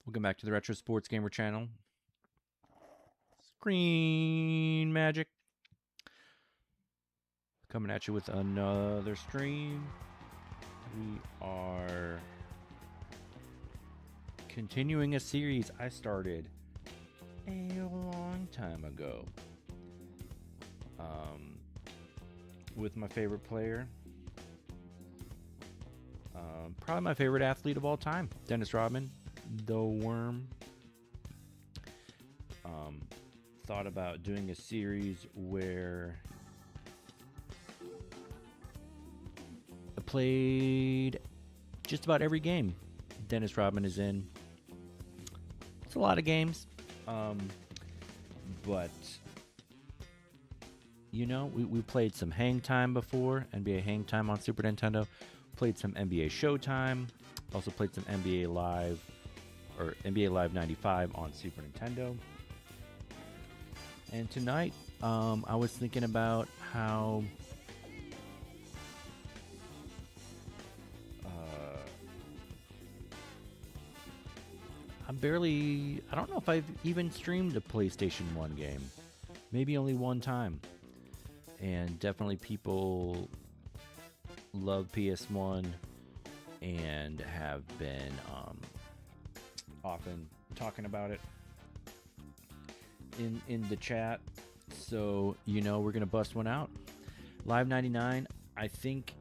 Welcome back to the Retro Sports Gamer channel. Screen Magic. Coming at you with another stream. We are continuing a series I started a long time ago. With my favorite player. Probably my favorite athlete of all time, Dennis Rodman, the Worm. Thought about doing a series where I played just about every game Dennis Rodman is in. It's a lot of games, but you know, we played some Hang Time before, NBA Hang Time on Super Nintendo. Played some NBA Showtime. Also played some NBA Live or NBA Live 95 on Super Nintendo. And tonight, I was thinking about how I don't know if I've even streamed a PlayStation 1 game. Maybe only one time. And definitely people love PS1 and have been often talking about it in the chat. So, you know, we're going to bust one out. Live 99, I think,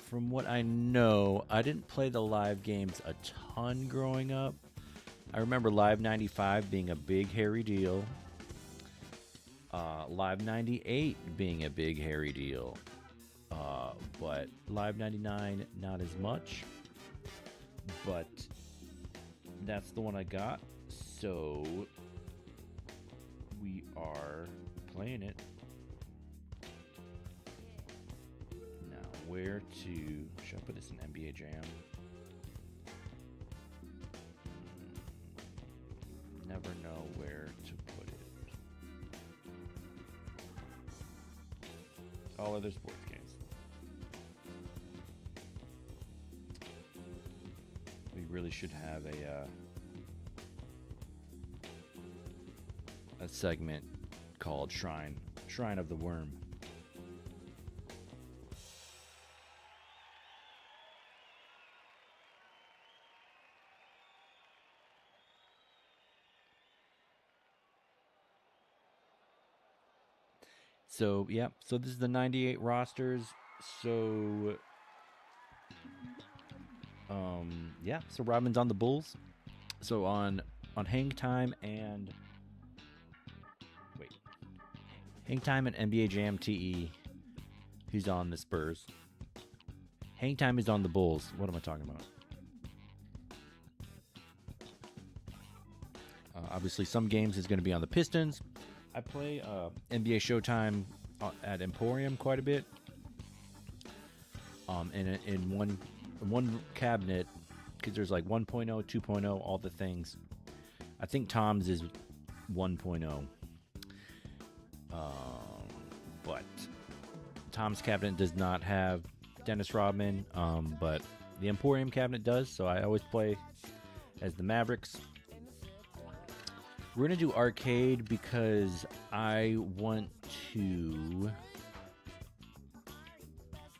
from what I know, I didn't play the live games a ton growing up. I remember Live 95 being a big, hairy deal. Live 98 being a big, hairy deal. But Live 99, not as much. But that's the one I got. So we are playing it. Now, where to... Should I put this in NBA Jam? Never know where to put it. All other sports games. We really should have a segment called Shrine of the Worm. So, yeah, so this is the 98 rosters. So, yeah, so Rodman's on the Bulls. So on Hang Time and Hang Time and NBA Jam TE, he's on the Spurs. Hang Time is on the Bulls. What am I talking about? Obviously, some games is going to be on the Pistons. I play NBA Showtime at Emporium quite a bit. In one cabinet, because there's like 1.0, 2.0, all the things. I think Tom's is 1.0. But Tom's cabinet does not have Dennis Rodman, but the Emporium cabinet does, so I always play as the Mavericks. We're going to do arcade because I want to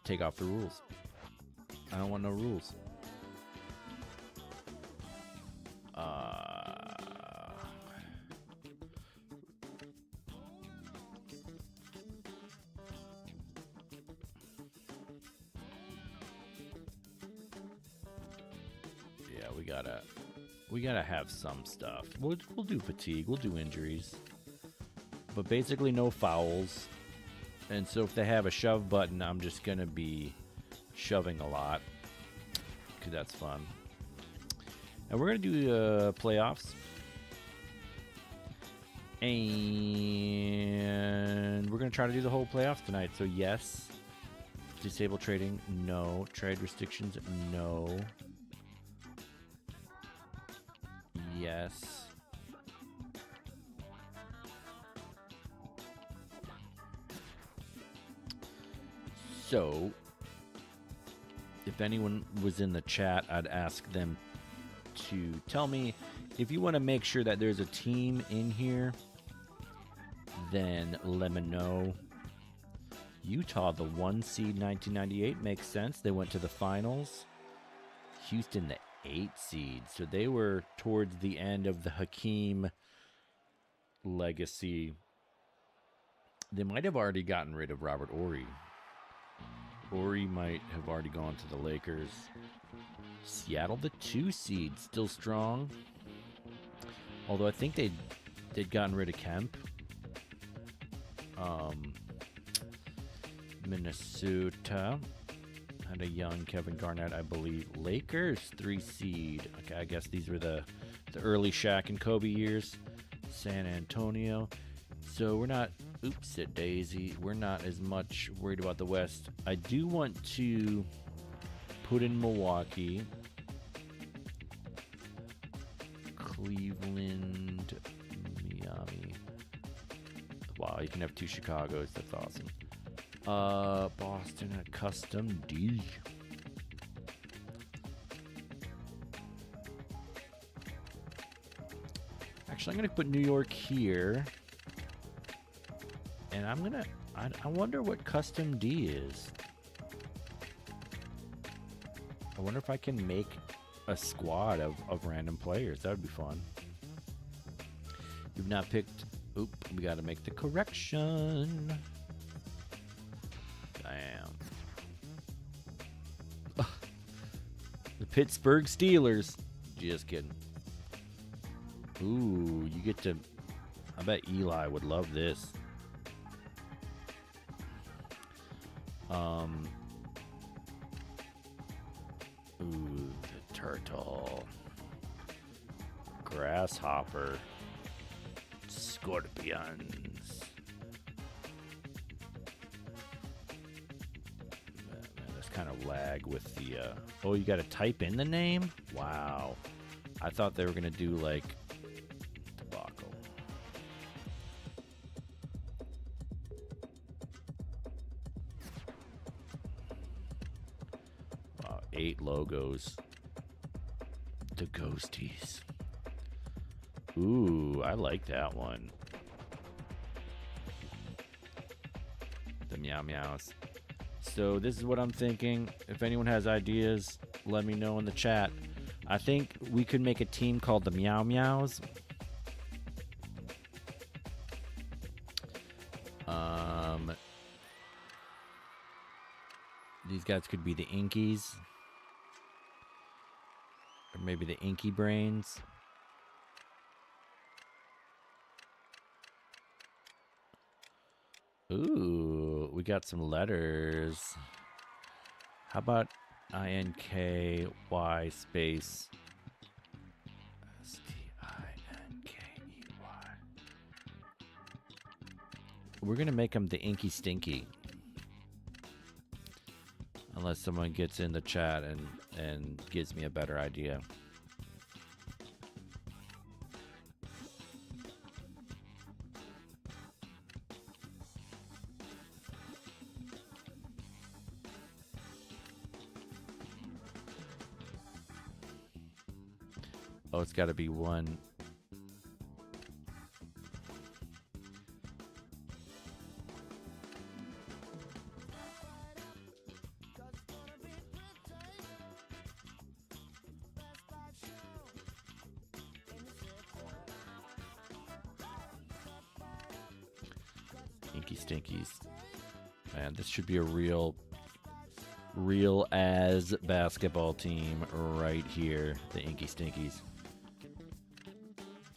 take off the rules. I don't want no rules. Yeah, we gotta have some stuff. We'll do fatigue. We'll do injuries, but basically no fouls. And so if they have a shove button, I'm just gonna be shoving a lot because that's fun. And we're gonna do playoffs, and we're gonna try to do the whole playoffs tonight. So yes, disable trading, no. Trade restrictions, no. Yes. So, if anyone was in the chat, I'd ask them to tell me if you want to make sure that there's a team in here, then let me know. Utah, the 1 seed, 1998, makes sense. They went to the finals. Houston, the 8 seed. So they were towards the end of the Hakeem legacy. They might have already gotten rid of Robert Horry. Horry might have already gone to the Lakers. Seattle, the 2 seed, still strong. Although I think they'd gotten rid of Kemp. Minnesota had a young Kevin Garnett, I believe. Lakers, 3 seed. Okay, I guess these were the early Shaq and Kobe years. San Antonio. So we're not, oops it daisy, we're not as much worried about the West. I do want to put in Milwaukee, Cleveland, Miami. Wow, you can have 2 Chicagos. That's awesome. Boston at custom D. Actually, I'm gonna put New York here, and I wonder what custom D is. I wonder if I can make a squad of random players. That would be fun. You've not picked. Oop, we got to make the correction. Damn. The Pittsburgh Steelers. Just kidding. Ooh, you get to. I bet Eli would love this. Ooh, the turtle. Grasshopper. Scorpions. Man, there's kind of lag with the. Oh, you got to type in the name? Wow. I thought they were going to do like. Debacle. Wow, 8 logos. The ghosties. Ooh, I like that one. The meow meows. So this is what I'm thinking. If anyone has ideas, let me know in the chat. I think we could make a team called the Meow Meows. These guys could be the Inkies. Or maybe the Inky Brains. Ooh, we got some letters. How about INKY space STINKEY? We're gonna make them the Inky Stinky. Unless someone gets in the chat and gives me a better idea. Oh, it's got to be one. Inky Stinkies. Man, this should be a real as basketball team right here. The Inky Stinkies.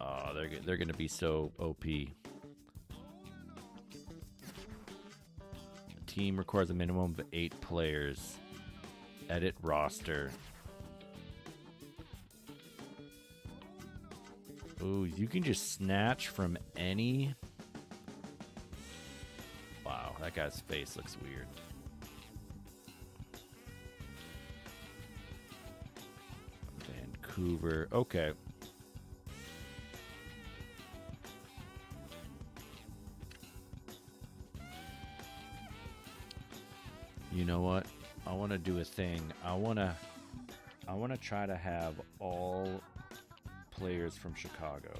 Oh, they're going to be so OP. The team requires a minimum of 8 players. Edit roster. Ooh, you can just snatch from any. Wow, that guy's face looks weird. Vancouver. Okay. You know what? I want to do a thing. I want to try to have all players from Chicago.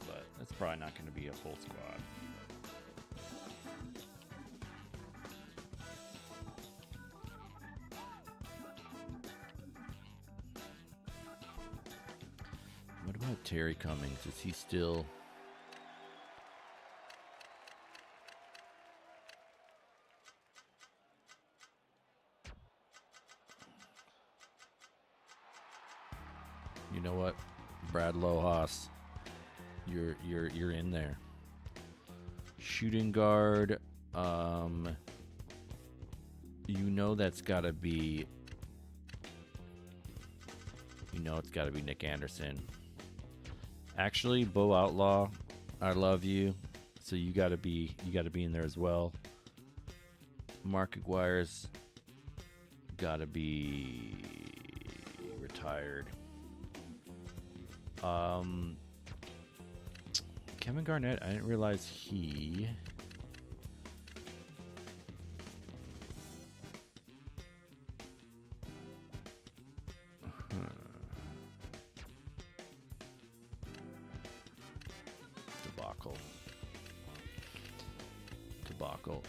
But that's probably not going to be a full squad. What about Terry Cummings? Is he still... You know what, Brad Lohaus, you're in there. Shooting guard, you know that's got to be. You know it's got to be Nick Anderson. Actually, Bo Outlaw, I love you, so you got to be in there as well. Mark Aguirre's got to be retired. Kevin Garnett, I didn't realize he... Debacle.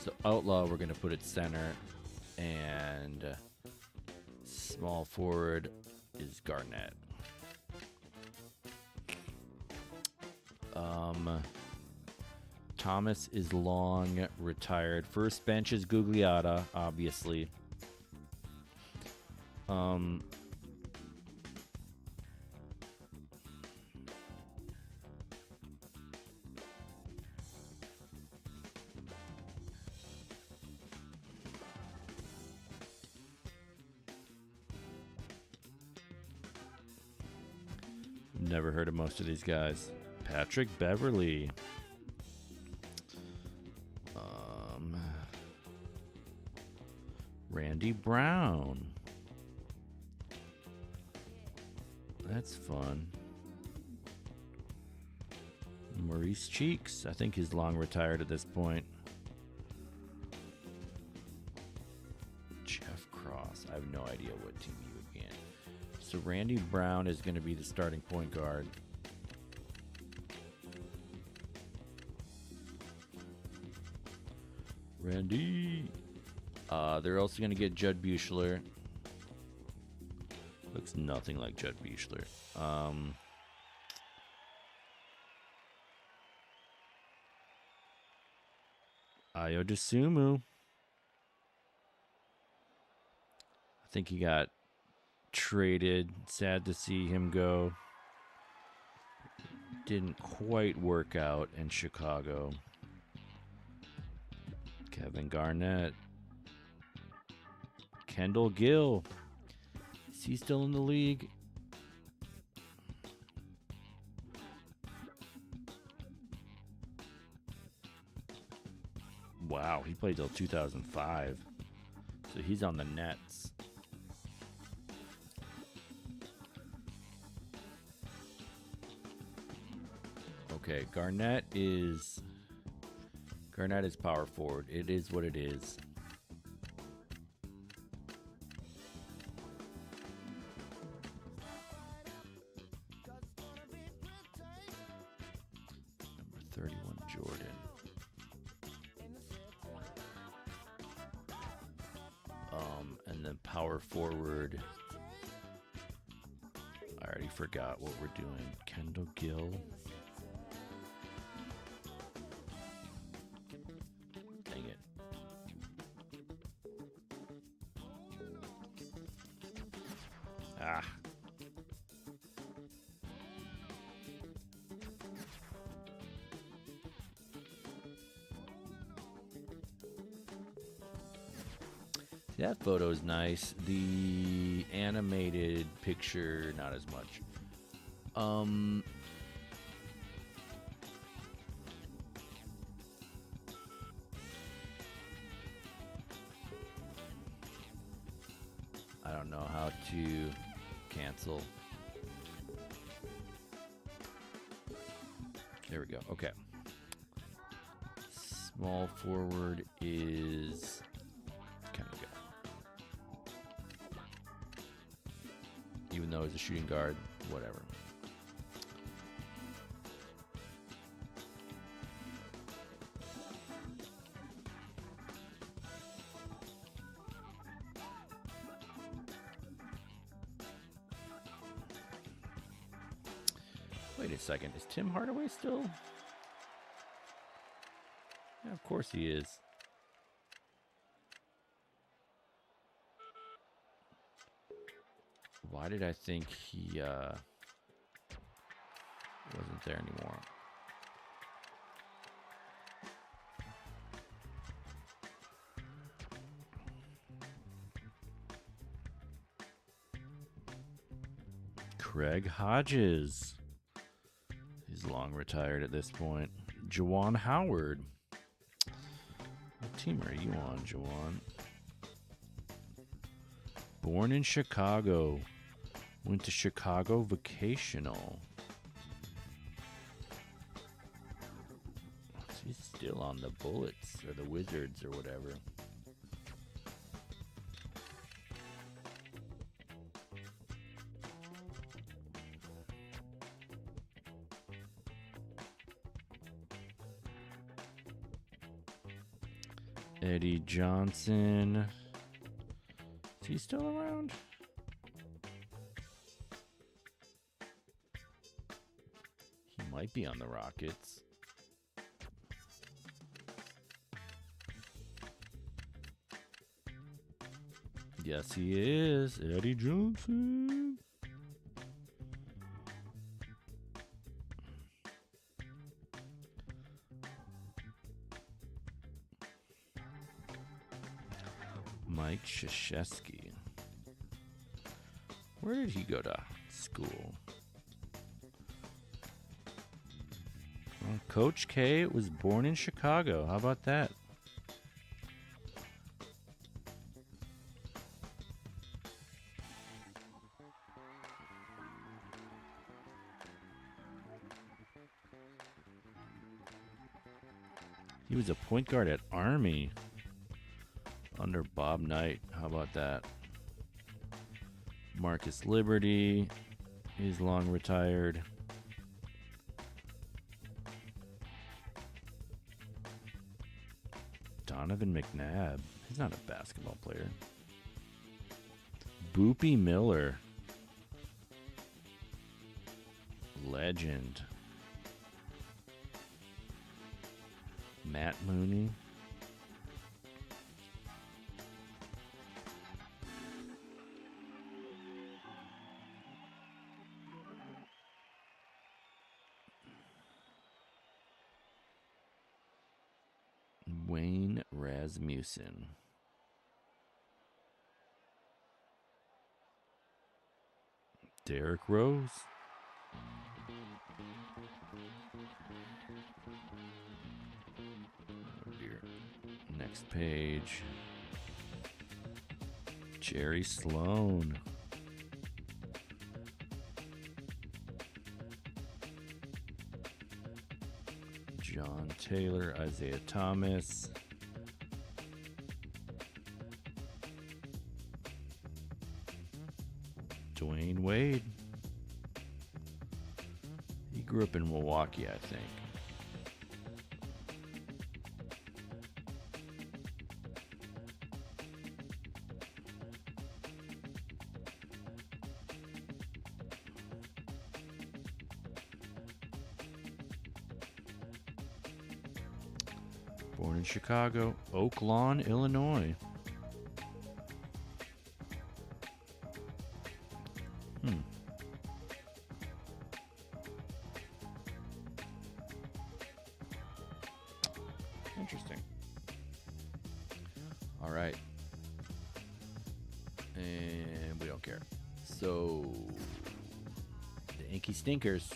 So Outlaw, we're going to put at center, and small forward is Garnett. Thomas is long, retired. First bench is Gugliotta, obviously. Never heard of most of these guys. Patrick Beverly. Randy Brown. That's fun. Maurice Cheeks. I think he's long retired at this point. Jeff Cross. I have no idea what team he would be in. So Randy Brown is going to be the starting point guard. Randy. They're also going to get Judd Buechler. Looks nothing like Judd Buechler. Ayo Dosunmu. I think he got traded. Sad to see him go. Didn't quite work out in Chicago. Kevin Garnett. Kendall Gill. Is he still in the league? Wow, he played till 2005. So he's on the Nets. Okay, Garnett is power forward. It is what it is. Number 31, Jordan. And then power forward. I already forgot what we're doing. Kendall Gill. Dang it. Ah. That photo is nice. The animated picture, not as much. I don't know how to cancel. There we go. Okay. Small forward is kind of good. Even though he's a shooting guard, whatever. Wait a second. Is Tim Hardaway still? Yeah, of course he is. Why did I think he wasn't there anymore? Craig Hodges. He's long retired at this point. Juwan Howard. What team are you on, Juwan? Born in Chicago. Went to Chicago Vocational. He's still on the Bullets or the Wizards or whatever. Eddie Johnson. Is he still around? He might be on the Rockets. Yes, he is. Eddie Johnson. Mike Krzyzewski. Where did he go to school? Well, Coach K was born in Chicago. How about that? He was a point guard at Army under Bob Knight. How about that? Marcus Liberty. He's long retired. Donovan McNabb. He's not a basketball player. Boopy Miller. Legend. Matt Mooney. Wayne Rasmussen. Derrick Rose. Oh dear. Next page. Jerry Sloan. John Taylor, Isaiah Thomas. Dwayne Wade. He grew up in Milwaukee, I think. Born in Chicago, Oak Lawn, Illinois. Interesting. All right. And we don't care. So, the Inky Stinkers.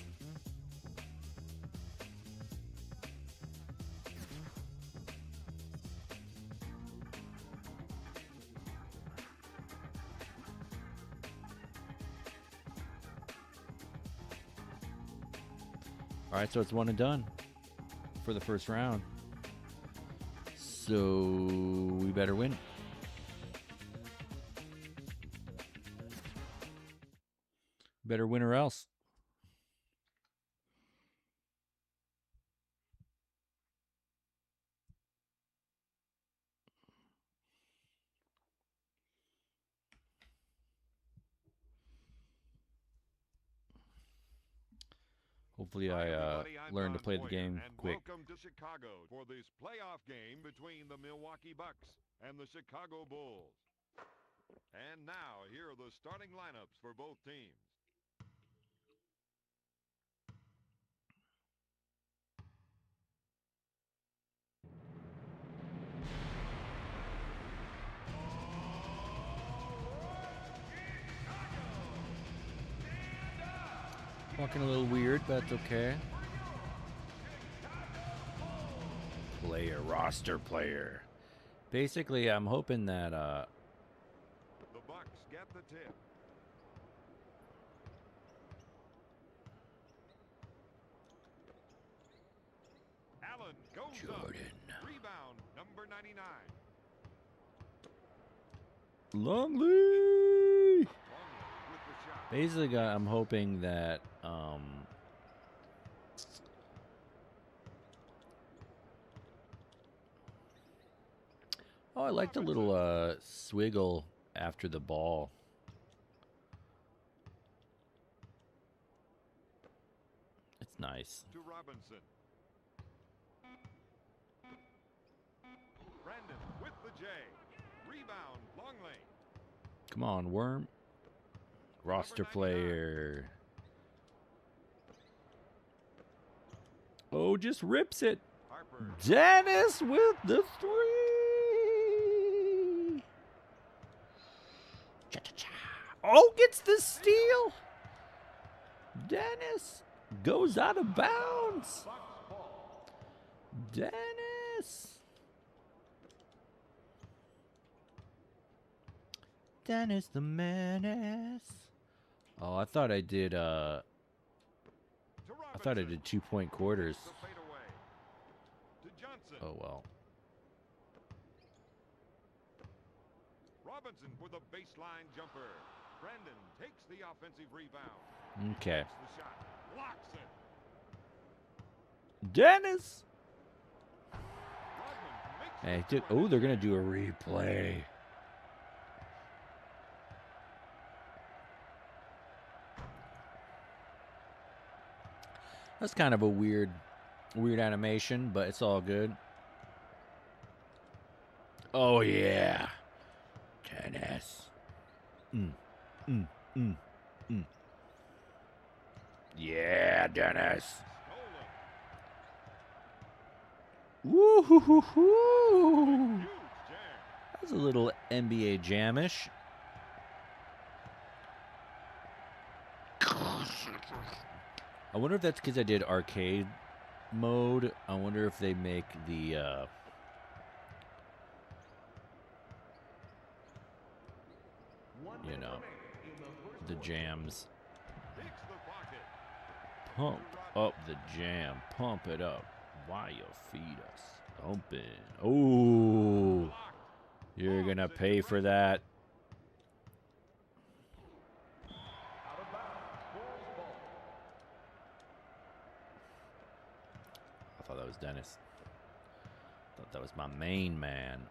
All right, so it's one and done for the first round. So we better win. Better win or else. Hopefully I learn to play the game quick. Welcome to Chicago for this playoff game between the Milwaukee Bucks and the Chicago Bulls. And now, here are the starting lineups for both teams. Walking a little weird, but that's okay. Roster player. Basically, I'm hoping that the Bucks get the tip. Allen goes Jordan. Up. Rebound, number 99. Longley. Longley with the shot. Basically, I'm hoping that oh, I like the little swiggle after the ball. It's nice. To Robinson. Brandon with the J. Rebound, Longley. Come on, Worm. Roster player. Oh, just rips it. Harper. Dennis with the 3. Cha-cha-cha. Oh, gets the steal. Dennis goes out of bounds. Dennis. Dennis the Menace. Oh, I thought I did 2-point quarters. Oh well. Robinson for the baseline jumper. Brandon takes the offensive rebound. Okay. Takes the shot. Blocks it. Dennis. Rodman makes Hey, it dude. Oh, they're gonna do a replay. That's kind of a weird animation, but it's all good. Oh yeah, Dennis. Yeah, Dennis. Woo hoo hoo hoo. That's a little NBA jamish. I wonder if that's because I did arcade mode. I wonder if they make the the jams. Pump up the jam. Pump it up while your feet are stomping. Oh, you're going to pay for that. I thought that was Dennis. I thought that was my main man.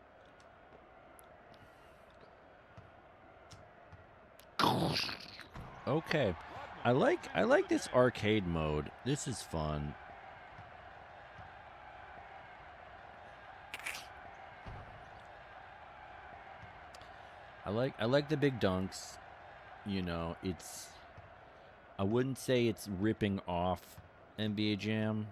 Okay. I like this arcade mode. This is fun. I like the big dunks. You know, I wouldn't say it's ripping off NBA Jam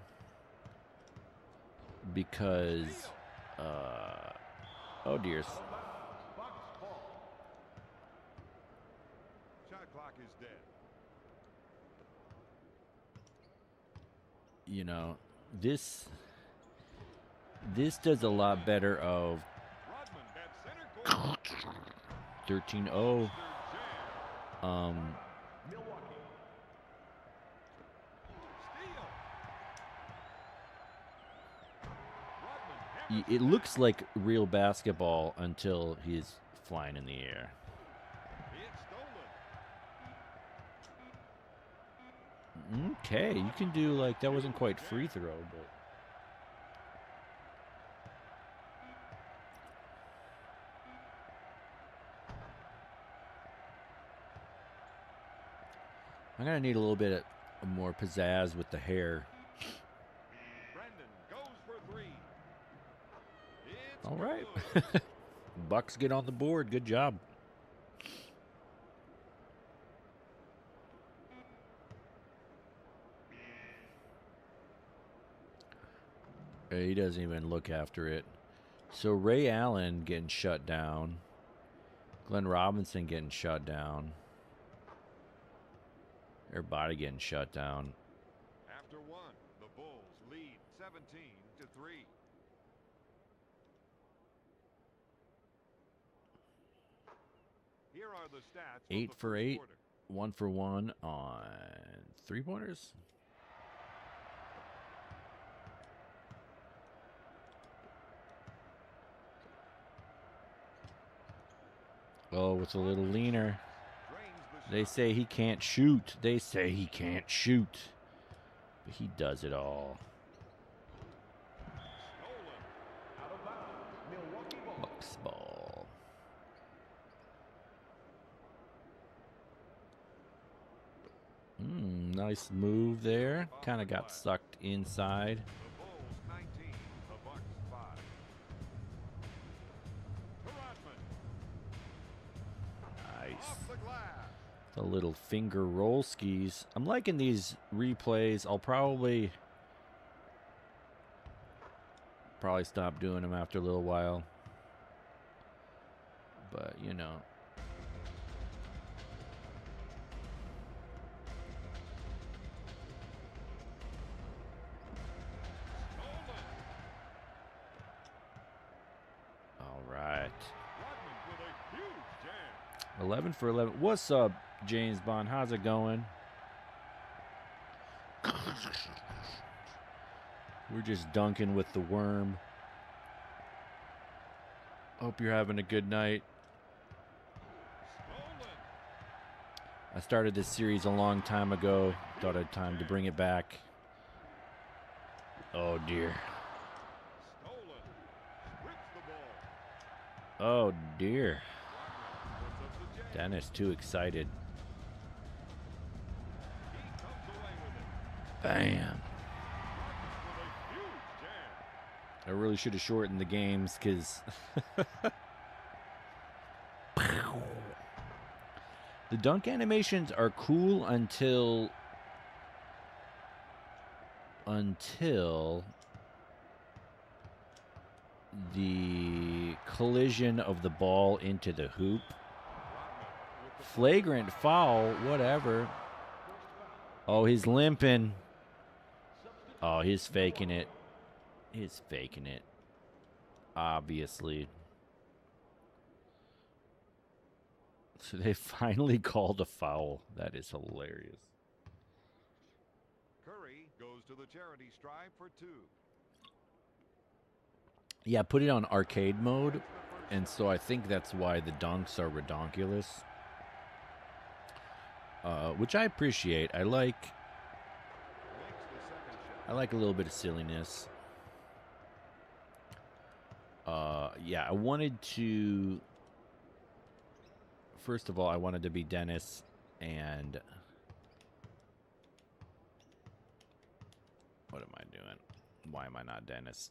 because oh dears. Shot clock is dead. You know, this does a lot better of 13-0. It looks like real basketball until he's flying in the air. It's stolen. Okay, you can do like that wasn't quite free throw, but I'm gonna need a little bit of more pizzazz with the hair. Brandon goes for three. It's All right. good. Bucks get on the board. Good job. He doesn't even look after it. So Ray Allen getting shut down. Glenn Robinson getting shut down. Everybody getting shut down. After one, the Bulls lead 17-3. Here are the stats. 8 for 8. 1 for 1 on 3-pointers. Oh, it's a little leaner. They say he can't shoot. They say he can't shoot. But he does it all. Bucks ball. Nice move there. Kind of got sucked inside. The Bulls 19, the Bucks 5. Rodman. Nice. Off the glass. The little finger roll skis. I'm liking these replays. I'll probably stop doing them after a little while. But, you know. All right. 11 for 11. What's up, James Bond? How's it going? We're just dunking with the worm. Hope you're having a good night. I started this series a long time ago. Thought I'd time to bring it back. Oh, dear. Oh, dear. Dennis, too excited. Bam. I really should have shortened the games because the dunk animations are cool until the collision of the ball into the hoop. Flagrant foul, whatever. Oh, he's limping. Oh, he's faking it. He's faking it. Obviously. So they finally called a foul. That is hilarious. Curry goes to the charity stripe for 2. Yeah, put it on arcade mode. And so I think that's why the dunks are redonkulous. Which I appreciate. I like a little bit of silliness. Yeah, I wanted to... First of all, I wanted to be Dennis, and... What am I doing? Why am I not Dennis?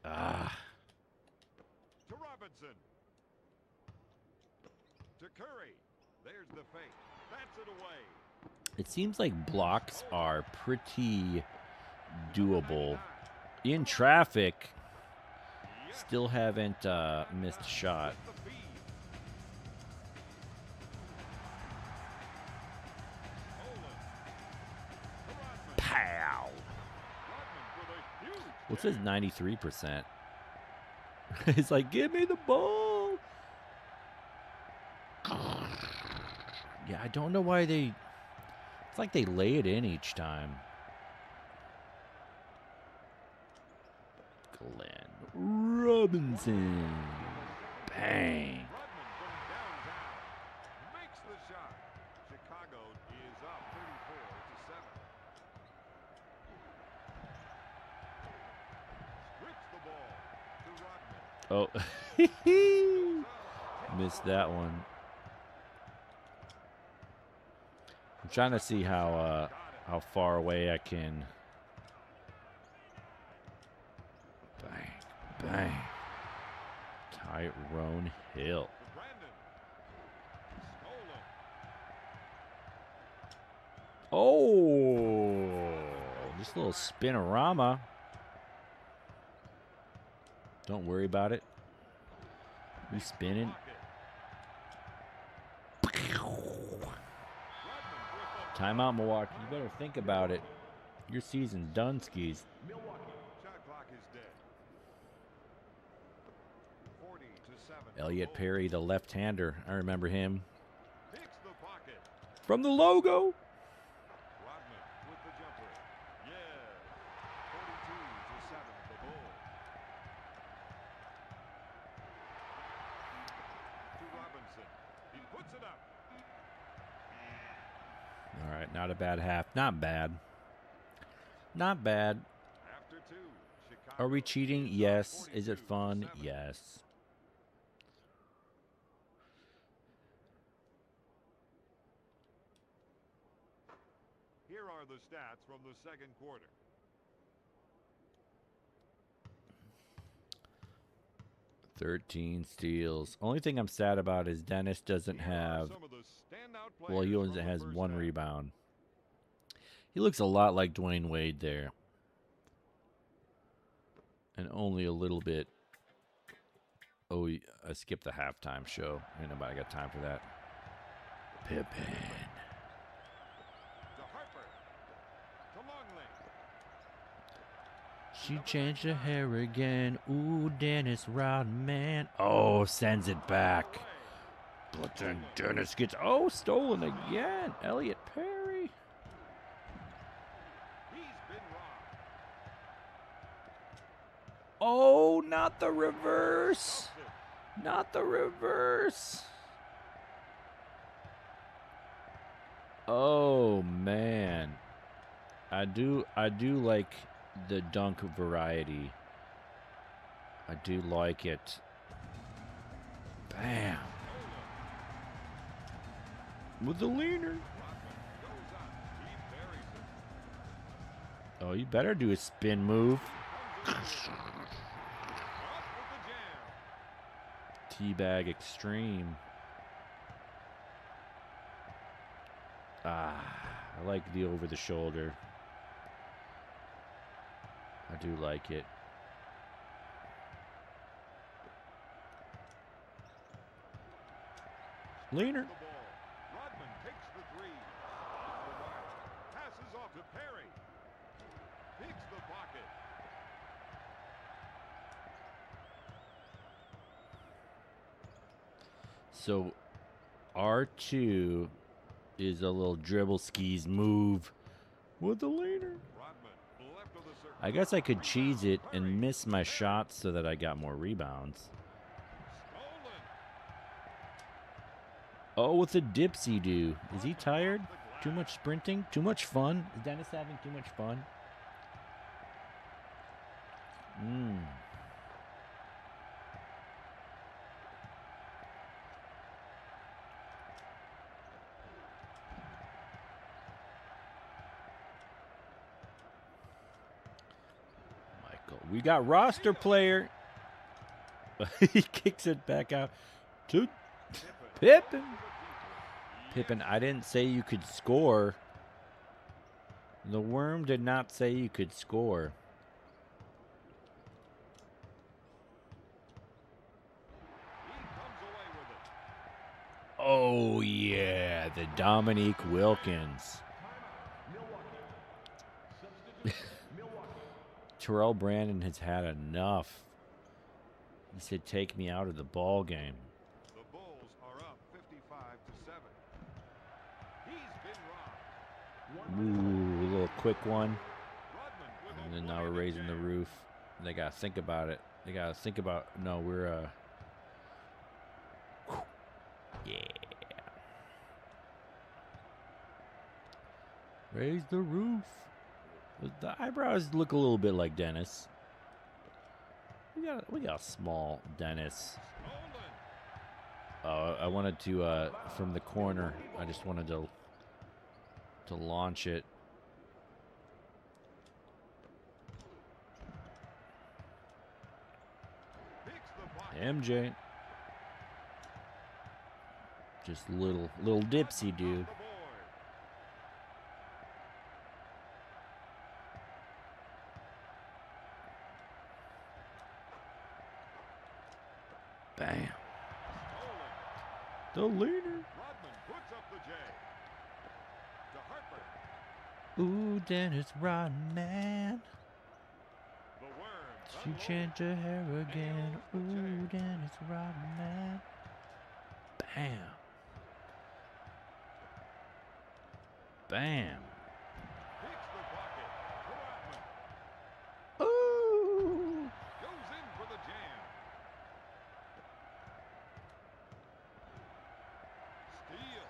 To Robinson. To Curry. There's the fake. That's it away. It seems like blocks are pretty doable. In traffic, still haven't missed a shot. Pow! Well, it says 93%. It's like, give me the ball. Yeah, I don't know why they... It's like they lay it in each time. Glenn Robinson. Bang. Rodman from downtown makes the shot. Chicago is up 34-7. Strips the ball to Rodman. Oh, missed that one. I'm trying to see how far away I can. Bang, bang. Tyrone Hill. To Brandon. Stolen. Oh, just a little spinorama. Don't worry about it. We spinning. Timeout, Milwaukee. You better think about it. Your season's done, skis. Shot clock is dead. 40-7. Elliot Perry, the left-hander. I remember him Picks the pocket. from the logo. Rodman with the jumper. Yeah. 42-7. The Bulls. To Robinson. He puts it up. All right, not a bad half. Not bad. Not bad. After two. Chicago Are we cheating? is up Yes. Is it fun? 42-7. Yes. Here are the stats from the second quarter. 13 steals. Only thing I'm sad about is Dennis doesn't Here are have. some of the standout Well, he players only from the has first one half. rebound. He looks a lot like Dwayne Wade there. And only a little bit. Oh, I skipped the halftime show. Ain't nobody got time for that. Pippen. To Harper. To Longley. She changed her hair again. Ooh, Dennis Rodman. Oh, sends it back. But then Dennis gets, stolen again. Elliot Perry. He's been robbed. Oh, not the reverse. Dumps it. Not the reverse. Oh, man. I do like the dunk variety. I do like it. Bam. With the leaner. Rodman goes up. He buries it. Oh, you better do a spin move. Up with the jam. Teabag extreme. I like the over the shoulder. I do like it. Leaner. The ball. Rodman takes the three. Off the mark. Passes off to Perry. Picks the pocket. So R2 is a little dribble skis move with the leaner. Rodman left of the circle. I guess I could cheese it and miss my shots so that I got more rebounds. Stolen. Oh, what's a dipsy do? Is he tired? Too much sprinting? Too much fun? Is Dennis having too much fun? Michael, we got roster player. He kicks it back out to Pippen. Pippen, I didn't say you could score. The worm did not say you could score. He comes away with it. Oh, yeah, the Dominique Wilkins. Terrell Brandon has had enough. He said, take me out of the ball game. The Bulls are up 55-7. He's been robbed. Ooh, a little quick one. Rodman with And then a now we're one-handed raising the jam. roof. They gotta think about it. They gotta think about. No, we're yeah. Raise the roof. The eyebrows look a little bit like Dennis. We got a small Dennis. I wanted to from the corner. I just wanted to launch it. MJ. Just little dipsy dude. Bam. The leader. Rodman puts up the J. To Harper. Ooh, Dennis Rodman. The worm. She changed her hair again. Ooh, Dennis Rodman. Bam. Bam. Picks the pocket. Rodman Ooh. goes in for the jam. Steal.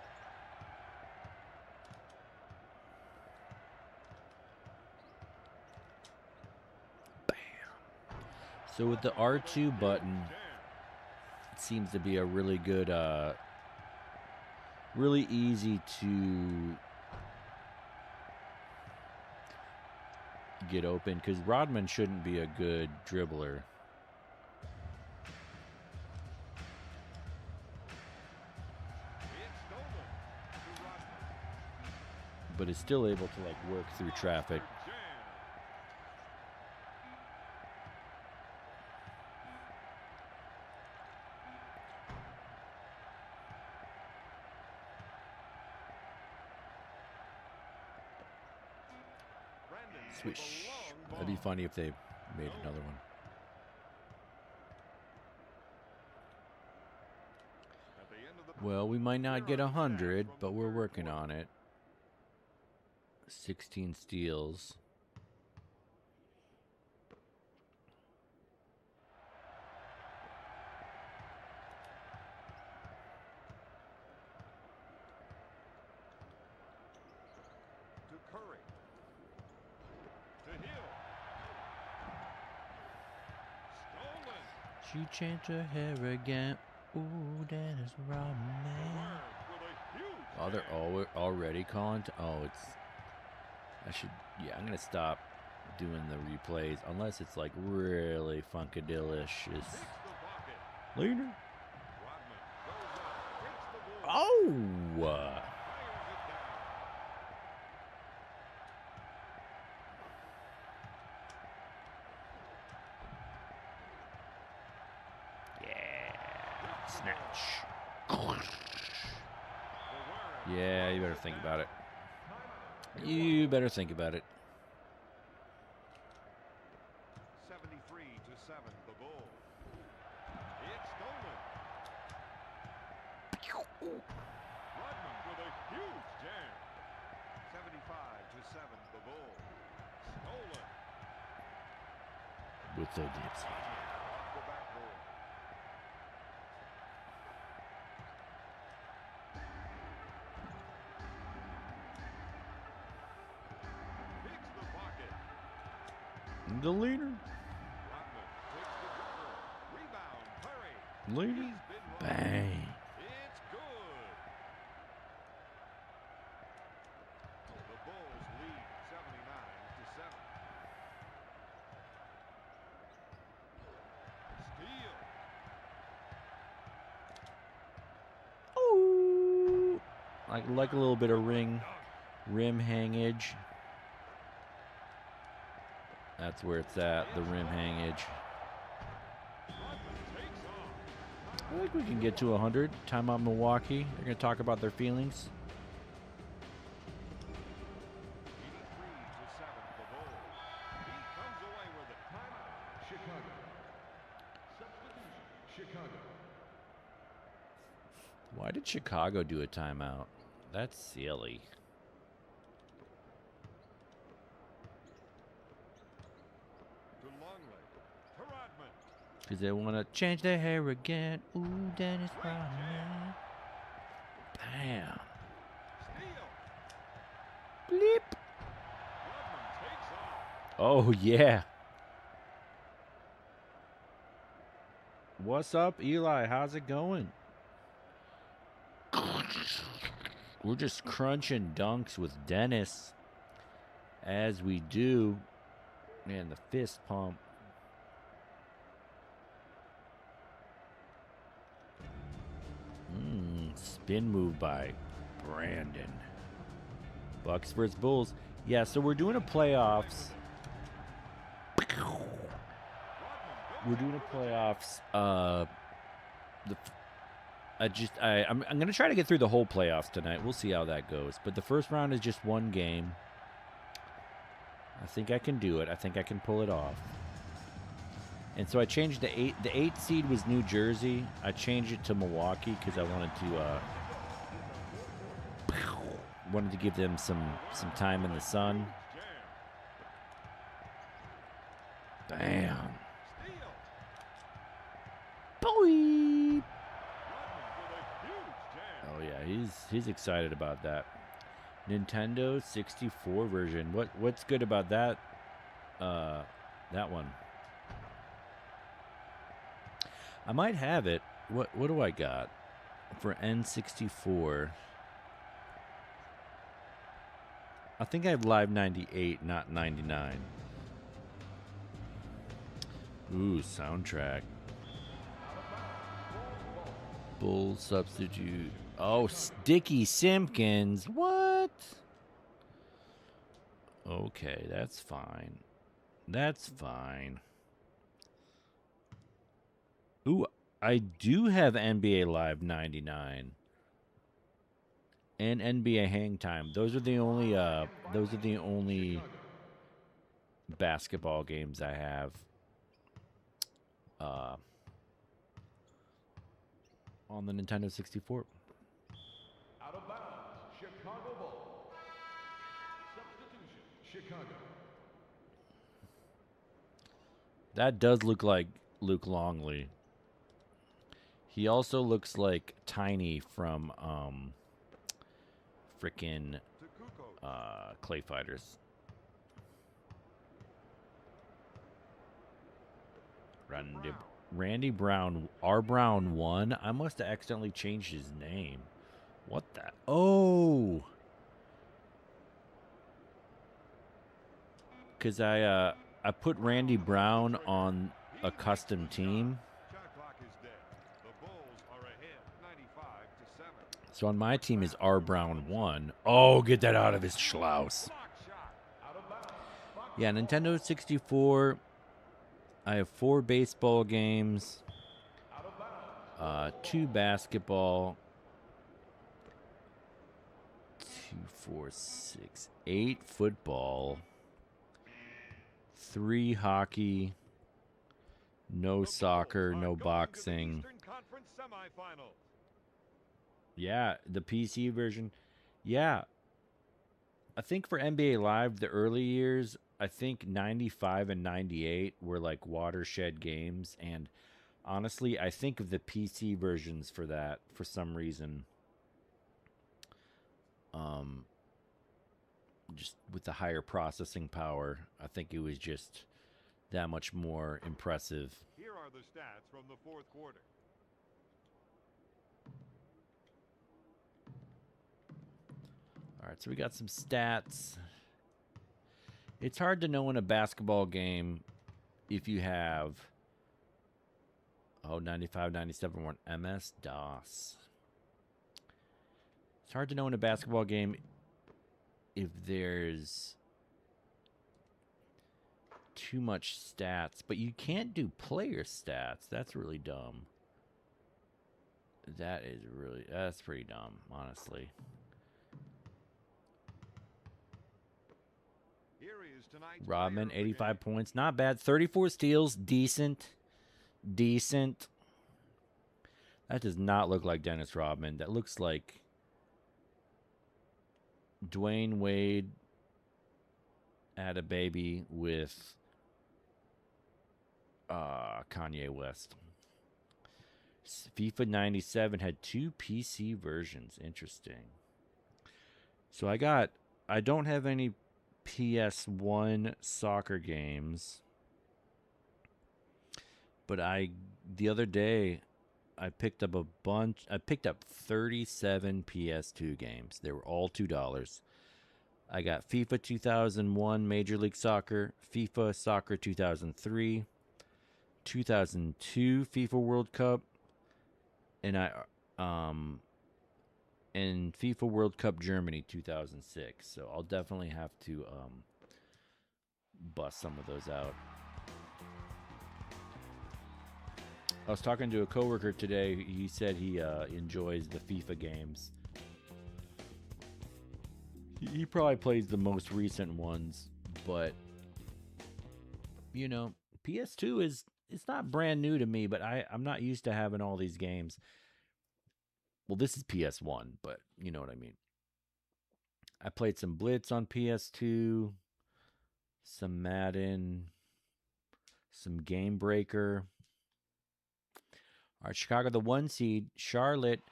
So with the R2 button, it seems to be a really good, really easy to get open, because Rodman shouldn't be a good dribbler. It's stolen to Rodman. But is still able to like work through traffic. Jam. Brandon with Swish. a long That'd be ball. funny if they made another one. At the end of the Well, we might not get Zero 100, from but the we're third working quarter. on it. 16 steals. To Curry. To Hill. Stolen. She changed her hair again. Ooh, Dennis Rodman. Worm with a huge Oh, they're jam. already calling. It's. I should. Yeah, I'm gonna stop doing the replays unless it's like really funkadilicious. Takes the pocket. Later. Rodman goes up. Takes the ball. Oh. Fires it down. Yeah. Snatch. The worm. Yeah, you better think about it. You better think about it. 73 to 7, the Bulls. It's stolen. Rodman with a huge jam. 75 to 7, the Bulls. Stolen. With the dipsy. Off the backboard. Picks the pocket. The leader. Rodman takes the dribble. Rebound. Curry. Leader. He's been wrong. Bang. It's good. The Bulls lead 79 to 7. Steal. Ooh. Like a little bit of rim hangage. That's where it's at, the rim hangage. Rodman takes off. I think we can get to 100. Timeout Milwaukee. They're going to talk about their feelings. 83 to 7, the Bulls. He comes away with it. Timeout. Chicago. Substitution. Chicago. Why did Chicago do a timeout? That's silly. To Longley. Because they want to change their hair again. Ooh, Dennis Rodman. Bam. Bleep. Oh, yeah. What's up, Eli? How's it going? We're just crunching dunks with Dennis. As we do. Man, the fist pump. Spin move by Brandon. Bucks versus Bulls. Yeah, so we're doing a playoffs. We're doing a playoffs. I'm gonna try to get through the whole playoffs tonight. We'll see how that goes. But the first round is just one game. I think I can do it. I think I can pull it off. And so I changed the 8. The 8 seed was New Jersey. I changed it to Milwaukee because I wanted to give them some time in the sun. Bam. Boy. Oh yeah, he's excited about that. Nintendo 64 version. What's good about that? That one. I might have it. What do I got for N64? I think I have Live 98, not 99. Ooh, soundtrack. Bull substitute. Oh, Sticky Simpkins. What? Okay, that's fine. That's fine. Ooh, I do have NBA Live 99 and NBA Hang Time. Those are the only basketball games I have on the Nintendo 64. Out of bounds, Chicago Bulls. Substitution, Chicago. That does look like Luke Longley. He also looks like Tiny from frickin' Clay Fighters. Randy Brown, R. Brown 1. I must have accidentally changed his name. What the? Oh! Because I put Randy Brown on a custom team. So on my team is R. Brown 1. Oh, get that out of his schlouse. Yeah, Nintendo 64. I have 4 baseball games, 2 basketball, 2, 4, 6, 8 football, 3 hockey, no soccer, no boxing. Yeah, the PC version. Yeah. I think for NBA Live, the early years, I think 95 and 98 were like watershed games. And honestly, I think of the PC versions for that for some reason. Just with the higher processing power, I think it was just that much more impressive. Here are the stats from the fourth quarter. All right, so we got some stats. It's hard to know in a basketball game if you have 95, 97 were MS-DOS. It's hard to know in a basketball game if there's too much stats, but you can't do player stats. That's really dumb. That's pretty dumb, honestly. Rodman, 85 points. Not bad. 34 steals. Decent. That does not look like Dennis Rodman. That looks like Dwayne Wade had a baby with Kanye West. FIFA 97 had 2 PC versions. Interesting. So I don't have any PS1 soccer games. But the other day, I picked up 37 PS2 games. They were all $2. I got FIFA 2001 Major League Soccer, FIFA Soccer 2003, 2002 FIFA World Cup, and FIFA World Cup Germany 2006. So I'll definitely have to bust some of those out. I was talking to a coworker today. He said he enjoys the FIFA games. He probably plays the most recent ones, but PS2 it's not brand new to me, but I'm not used to having all these games. Well, this is PS1, but you know what I mean. I played some Blitz on PS2, some Madden, some Game Breaker. All right, Chicago, the 1 seed, Charlotte,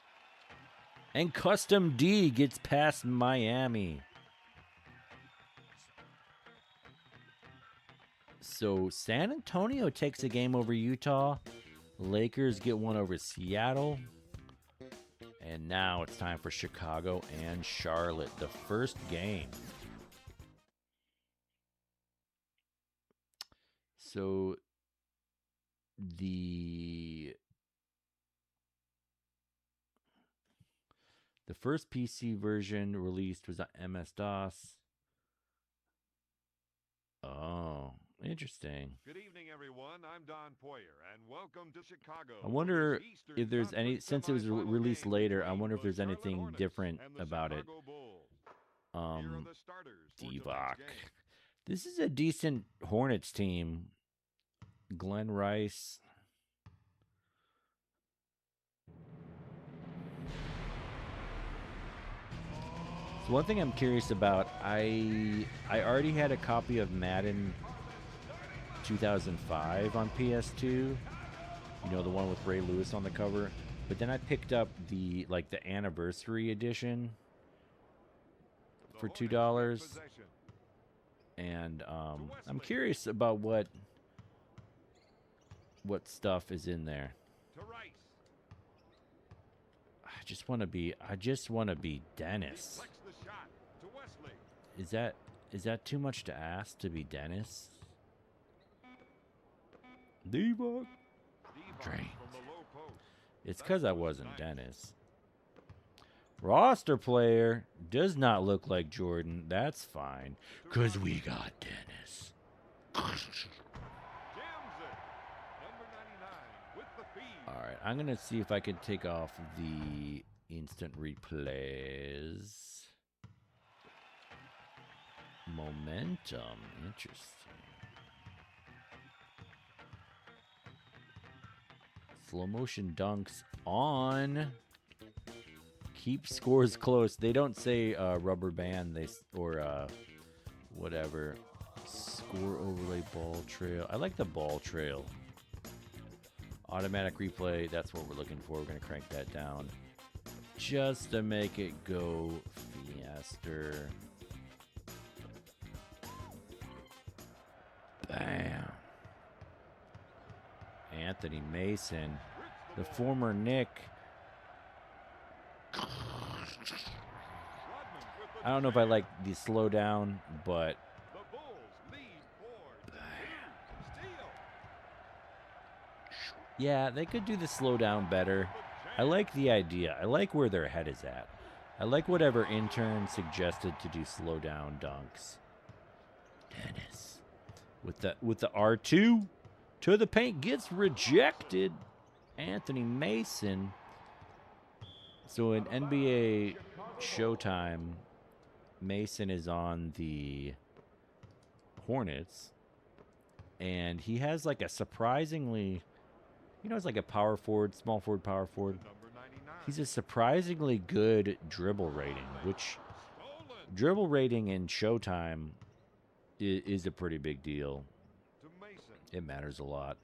and Custom D gets past Miami. So San Antonio takes a game over Utah. Lakers get one over Seattle. And now it's time for Chicago and Charlotte, the first game. So the first PC version released was on MS-DOS. Oh, interesting. Good evening, everyone. I'm Don Poyer, and welcome to Chicago. I wonder if there's any, since it was released later, I wonder if there's anything different about it. Divock. This is a decent Hornets team. Glenn Rice. So one thing I'm curious about, I already had a copy of Madden 2005 on PS2. You know, the one with Ray Lewis on the cover. But then I picked up the anniversary edition for $2. And I'm curious about what stuff is in there. I just want to be Dennis. Is that too much to ask to be Dennis? Divock. Drained. It's because I wasn't Dennis. Roster player does not look like Jordan. That's fine, because we got Dennis. Alright, I'm going to see if I can take off the instant replays. Momentum. Interesting. Slow motion dunks on. Keep scores close. They don't say rubber band. Or whatever. Score overlay ball trail. I like the ball trail. Automatic replay. That's what we're looking for. We're going to crank that down just to make it go faster. Bam. Anthony Mason, the former Knick. I don't know if I like the slow down, but yeah, they could do the slow down better. I like the idea. I like where their head is at. I like whatever intern suggested to do slow down dunks. Dennis with the R2 to the paint gets rejected. Anthony Mason. So in NBA Showtime, Mason is on the Hornets, and he has like a surprisingly, it's like a power forward, small forward, power forward. He's a surprisingly good dribble rating, which dribble rating in Showtime is a pretty big deal. It matters a lot.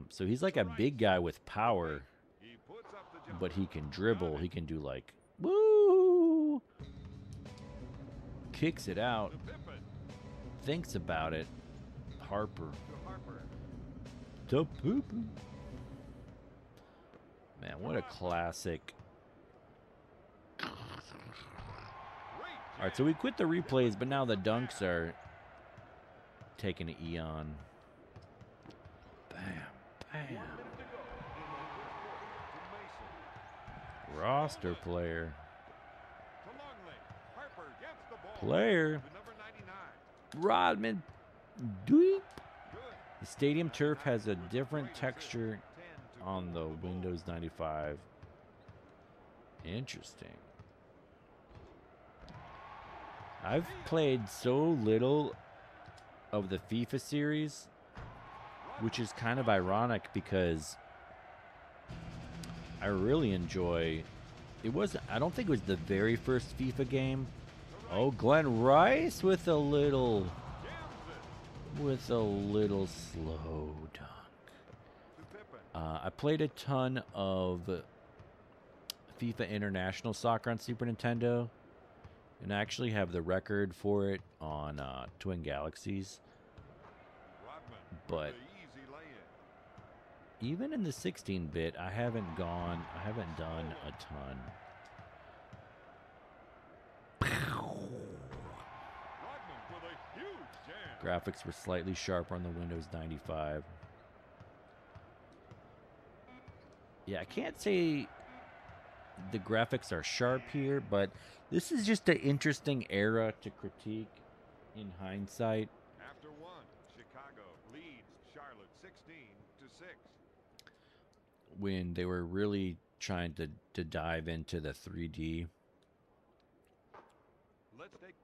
So he's like a big guy with power, He puts up the jumper. but he can dribble. He can do like, woo! Kicks it out, To Pippen. thinks about it. Harper. To Harper. To poop. Man, what a classic. Great. All right, so we quit the replays, but now the dunks are taking an eon. Bam, bam. To Mason. Roster player. To Longley. Harper gets the ball. Player. To number 99. Rodman. Doop. Good. The stadium turf has a different texture 10 to on the Bulls. Windows 95. Interesting. I've played so little of the FIFA series, which is kind of ironic because I really enjoy. I don't think it was the very first FIFA game. Oh, Glenn Rice with a little slow dunk. To Pippen. I played a ton of FIFA International Soccer on Super Nintendo, and I actually have the record for it on Twin Galaxies. Rodman. But The easy lay-in. even in the 16-bit, I haven't done a ton. Rodman with a huge jam. Graphics were slightly sharper on the Windows 95. Yeah, I can't say the graphics are sharp here, but this is just an interesting era to critique in hindsight. After one, Chicago leads Charlotte 16-6. When they were really trying to dive into the 3D. Let's take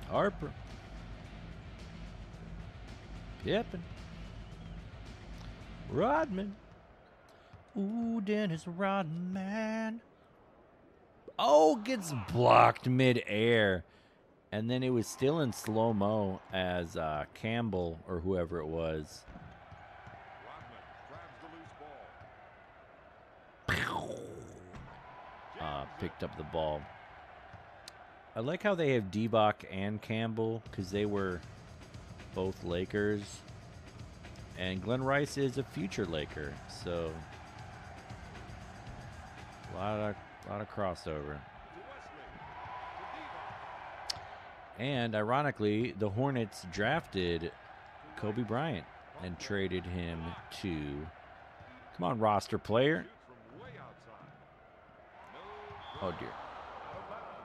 Harper. Pippen. Rodman. Ooh, Dennis Rodman. Oh, gets blocked mid-air. And then it was still in slow-mo as Campbell, or whoever it was, Rodman grabs the loose ball. picked up the ball. I like how they have Divock and Campbell because they were both Lakers. And Glenn Rice is a future Laker, so a lot of crossover. To Wesley. To Diva. And ironically, the Hornets drafted Kobe Bryant and traded him to, come on, roster player. Shoots from way outside. No Oh good. dear.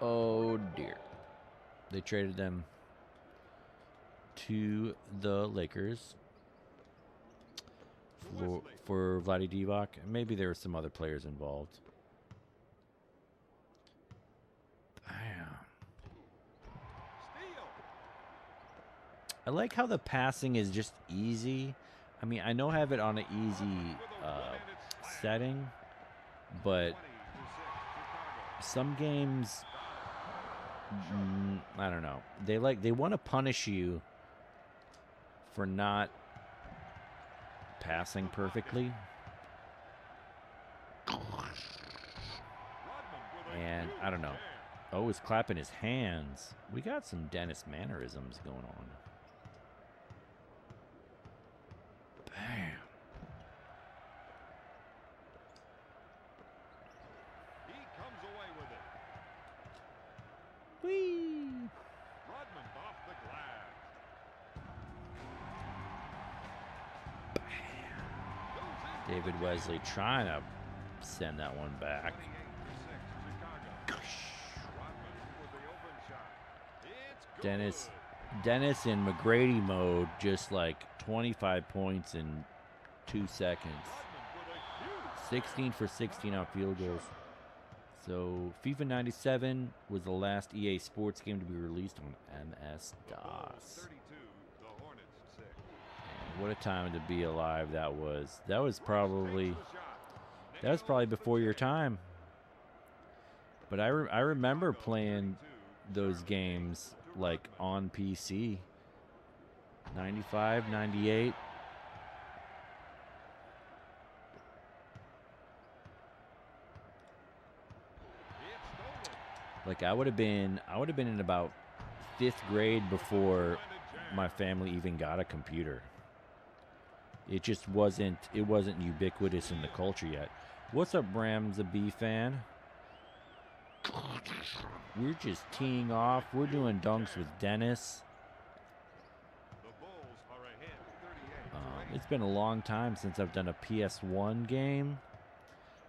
Oh dear. They traded them to the Lakers for Vlade Divac. Maybe there were some other players involved. Bam. Steal. I like how the passing is just easy. I mean, I know I have it on an easy With a one-handed slam. setting, but 20-6 Chicago. some games, I don't know. They want to punish you for not passing perfectly. Rodman with a And huge I don't know. jam. Oh, he's clapping his hands. We got some Dennis mannerisms going on. Bam. He comes away with it. Whee! Rodman off the glass. Goes in. David Wesley trying to send that one back. 28-6 Chicago. Rodman with the open shot. It's good. Dennis in McGrady mode, just like 25 points in 2 seconds. Rodman with a huge 16 for 16 on field goals. So FIFA 97 was the last EA Sports game to be released on MS-DOS. 32, the Hornets 6. And what a time to be alive that was. That was probably Takes the shot. that was probably before your time. But I remember playing those games like on PC 95, 98. Like I would have been in about 5th grade before my family even got a computer. It just wasn't ubiquitous in the culture yet. What's up, Bram's a B fan? We're just teeing off. We're doing dunks with Dennis. It's been a long time since I've done a PS1 game.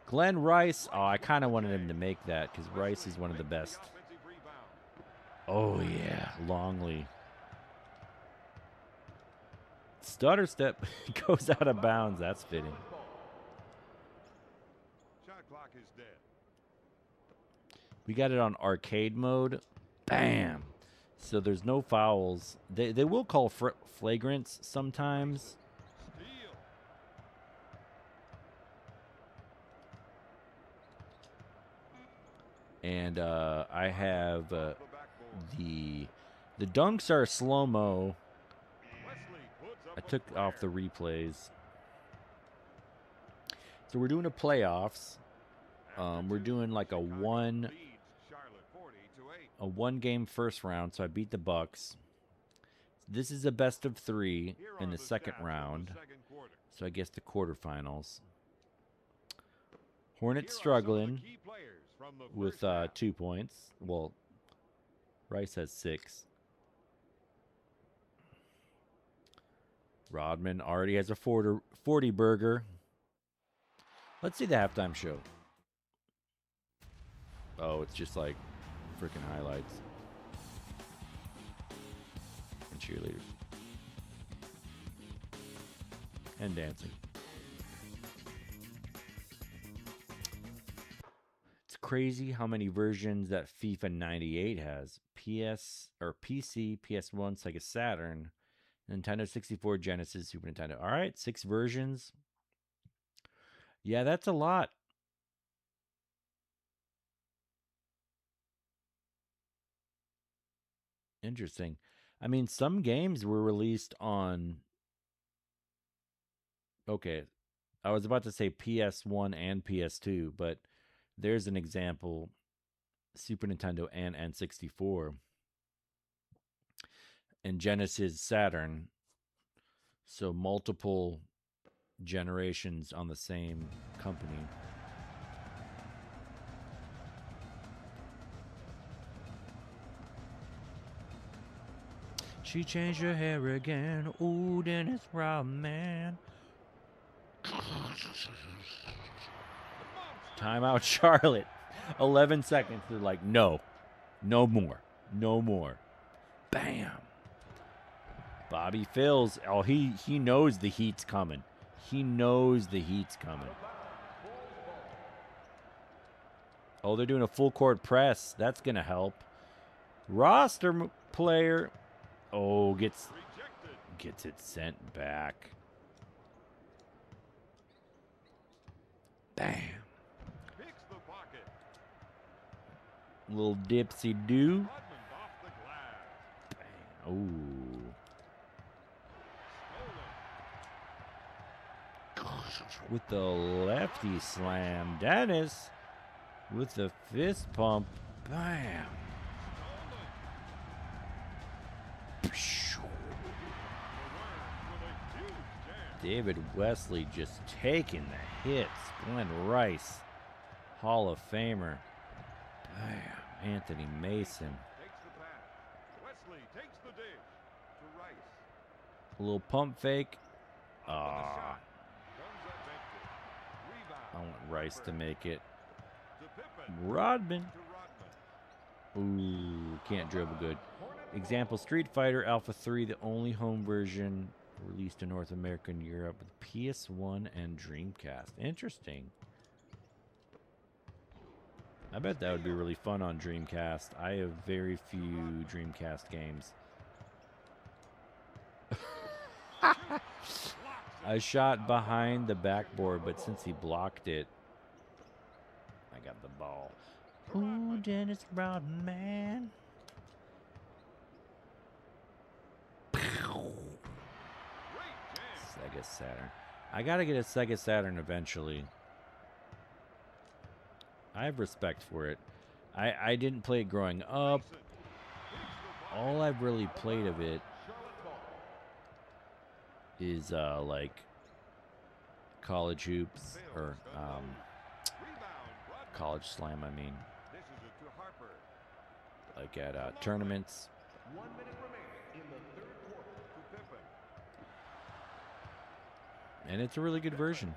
Glenn Rice. Oh, I kind of wanted him to make that because Rice is one of the best. Oh, yeah. Longley. Stutter step goes out of bounds. That's fitting. Shot clock is dead. We got it on arcade mode. Bam. So there's no fouls. They will call flagrants sometimes. Steal. And I have The backboard. the dunks are slow-mo. Wesley puts up I a took off the flare. replays. So we're doing a playoffs. We're doing like a Leads Charlotte 40-8. 1-game first round. So I beat the Bucks. This is a best of 3 Here in are the second stats of the round. second quarter. So I guess the quarterfinals. Here Hornets are some of the struggling key players from the with first half. 2 points. Well, Rice has 6. Rodman already has a 40 burger. Let's see the halftime show. Oh, it's just like freaking highlights and cheerleaders and dancing. It's crazy how many versions that FIFA 98 has. PS or PC, PS1, Sega Saturn, Nintendo 64, Genesis, Super Nintendo. All right, 6 versions. Yeah, that's a lot. Interesting. I mean, some games were released on. Okay, I was about to say PS1 and PS2, but there's an example: Super Nintendo and N64, and Genesis, Saturn. So multiple generations on the same company. She changed her hair again. Ooh, Dennis Rodman. Timeout, Charlotte. 11 seconds. They're like, no. No more. No more. Bam. Bobby Phils. Oh, he knows the heat's coming. He knows the heat's coming. Oh, they're doing a full court press. That's going to help. Roster player. Oh, gets it sent back. Bam. Picks the pocket. Little dipsy do. Rodman off the glass. Ooh. With the lefty slam. Dennis with the fist pump. Bam. David Wesley just taking the hits. Glenn Rice, Hall of Famer. Bam. Anthony Mason. Takes the pass. Wesley takes the dish to Rice. A little pump fake. With a Ah, shot. Comes up empty. Rebound. I want Rice to make it. To Pippen. Rodman. To Rodman. Ooh, can't dribble good. Example, Street Fighter Alpha 3, the only home version released in North America and Europe with PS1 and Dreamcast. Interesting. I bet that would be really fun on Dreamcast. I have very few Dreamcast games. I shot behind the backboard, but since he blocked it, I got the ball. Ooh, Dennis Rodman. Sega Saturn. I gotta get a Sega Saturn eventually. I have respect for it. I didn't play it growing up. All I've really played of it is like college hoops or college slam. I mean, like at tournaments. 1 minute remaining in the third quarter. To Pippen. And it's a really good version.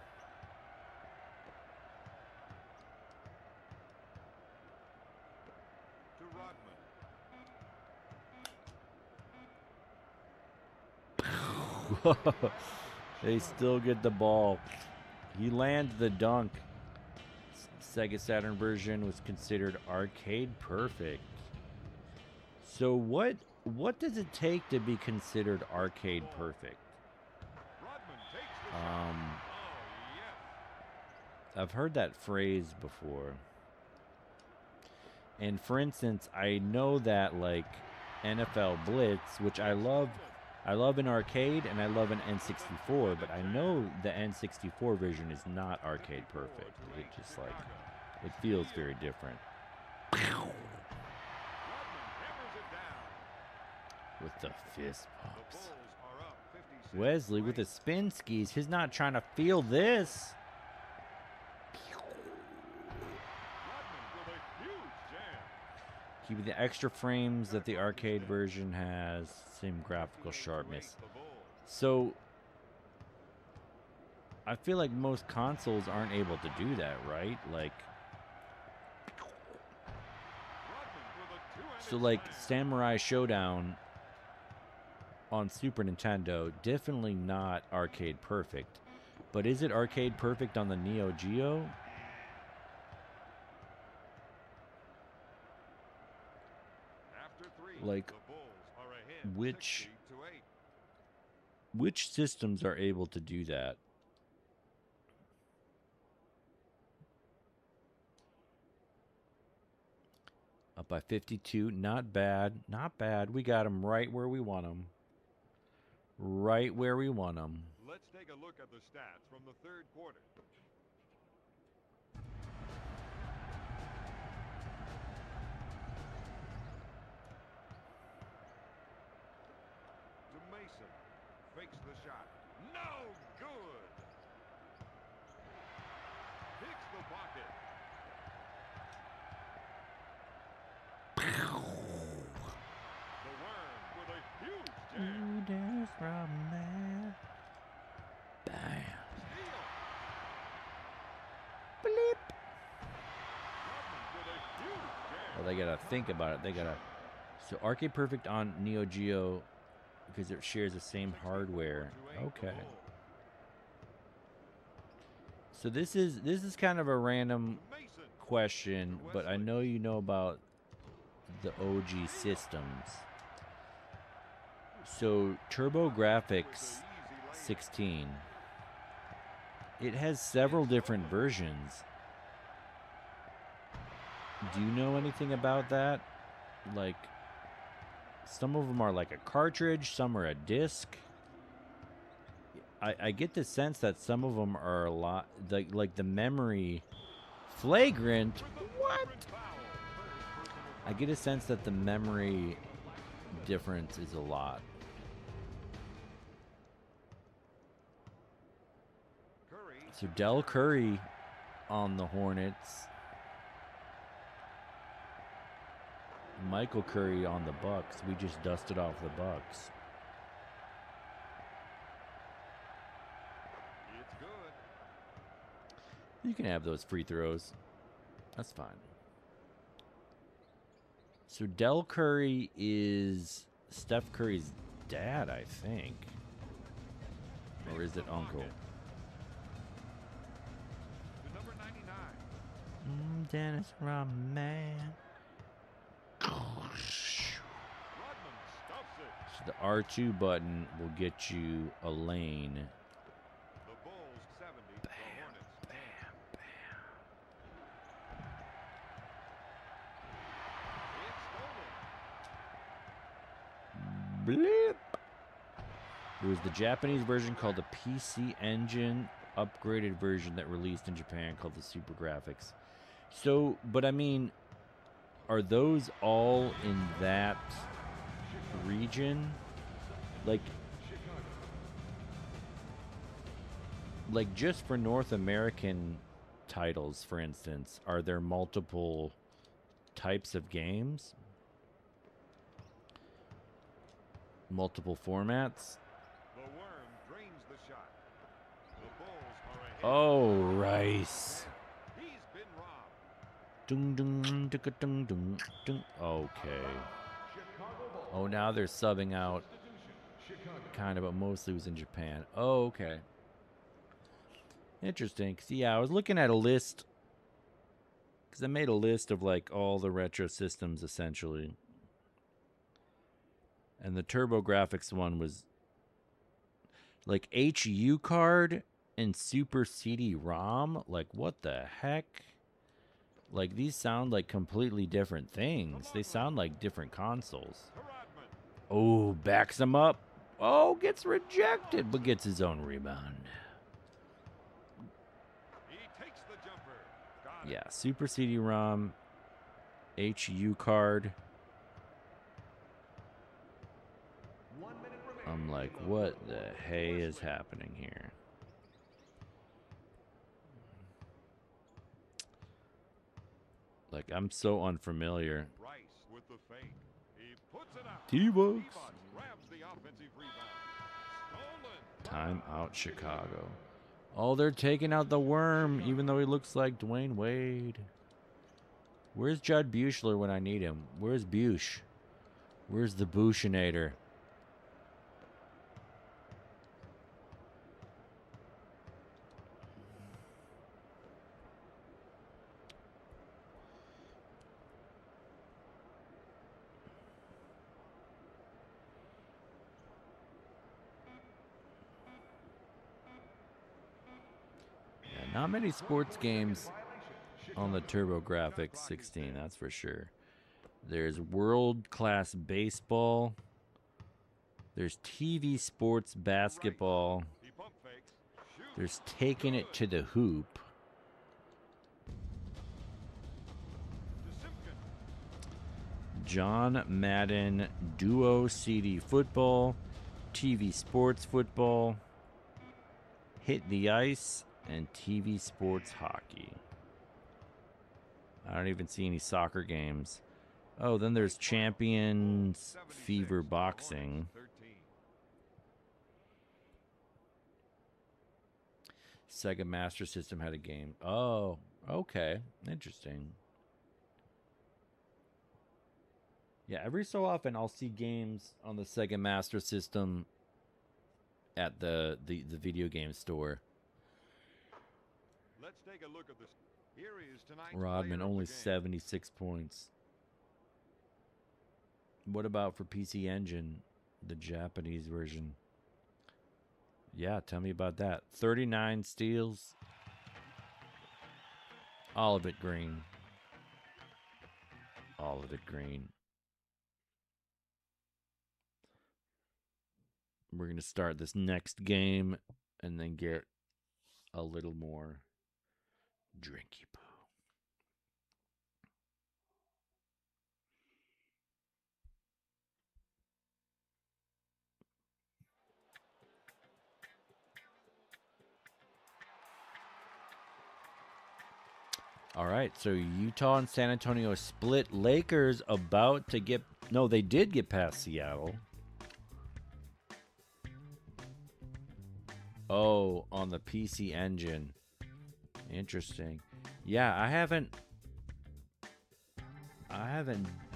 To Rodman. They still get the ball. He lands the dunk. Sega Saturn version was considered arcade perfect. So what does it take to be considered arcade perfect? Rodman takes the shot. Oh, yes. I've heard that phrase before. And for instance, I know that like NFL Blitz, which I love in arcade and I love in N64, but I know the N64 version is not arcade perfect. It just like, it feels very different. With the fist pumps. Wesley with the spin skis. He's not trying to feel this. Keeping the extra frames that the arcade version has. Same graphical sharpness. So, I feel like most consoles aren't able to do that, right? Like, so like Samurai Showdown on Super Nintendo, definitely not arcade perfect. But is it arcade perfect on the Neo Geo? Like, which systems are able to do that? Up by 52, not bad, not bad. We got them right where we want them. Right where we want them. Let's take a look at the stats from the third quarter. To Mason. Fakes the shot. No good. Picks the pocket. The worm with a huge jam. Ooh, Dennis Rodman. Bam. Steal. Bleep. Rodman with a huge jam. Well, they gotta think about it. They gotta. So Arcade Perfect on Neo Geo because it shares the same hardware. Okay. So this is kind of a random question, but I know you know about the OG systems. So TurboGrafx 16, it has several different versions. Do you know anything about that? Like, some of them are like a cartridge, some are a disc. I get the sense that some of them are a lot, like the memory flagrant. What? I get a sense that the memory difference is a lot. So Del Curry on the Hornets. Michael Curry on the Bucks. We just dusted off the Bucks. It's good. You can have those free throws. That's fine. So Del Curry is Steph Curry's dad, I think. Or is it uncle? To number 99. Dennis Rodman. Rodman stuffs it. So the R2 button will get you a lane. The Bulls 70. The Hornets. It's stolen. Bleep. It was the Japanese version called the PC Engine, upgraded version that released in Japan called the Super Graphics. So, but I mean, are those all in that region? Like just for North American titles, for instance, are there multiple types of games? Multiple formats? The worm drains the shot. The Bulls are ahead. Oh, Rice. He's been robbed. Dung, dung, dung, dung, dung, dung. Okay. Oh, now they're subbing out. Kind of, but mostly was in Japan. Oh, okay. Interesting. 'Cause, yeah, I was looking at a list. Because I made a list of like all the retro systems essentially. And the TurboGrafx one was like HU card and Super CD-ROM. Like, what the heck? Like, these sound like completely different things. They sound like different consoles. Oh, backs him up. Oh, gets rejected, but gets his own rebound. He takes the jumper. Got it. Yeah, Super CD-ROM, HU card. 1 minute remaining. I'm like, what the hey is happening here? Like, I'm so unfamiliar. Rice with the fake. He puts it up. T-Bucks. T-Bucks grabs the offensive rebound. Time Stolen. out Chicago. Oh, they're taking out the worm, even though he looks like Dwayne Wade. Where's Judd Buechler when I need him? Where's Buesh? Where's the Bushinator? Not many sports games on the TurboGrafx 16, that's for sure. There's world-class baseball. There's TV sports basketball. He pump fakes. Shoots. There's taking it to the hoop. To Simpkin. John Madden Duo CD football. TV sports football. Hit the ice. And TV sports hockey. I don't even see any soccer games. Oh, then there's Champions Fever Boxing. 13. Sega Master System had a game. Oh, okay. Interesting. Yeah, every so often I'll see games on the Sega Master System at the video game store. Let's take a look at this. Here is tonight's Rodman player of only the game. 76 points. What about for PC Engine, the Japanese version? Yeah, tell me about that. 39 steals. All of it green. All of it green. We're going to start this next game and then get a little more drinky poo. All right, so Utah and San Antonio split. Lakers about to get... No, they did get past Seattle. Oh, on the PC Engine. Interesting. Yeah, I haven't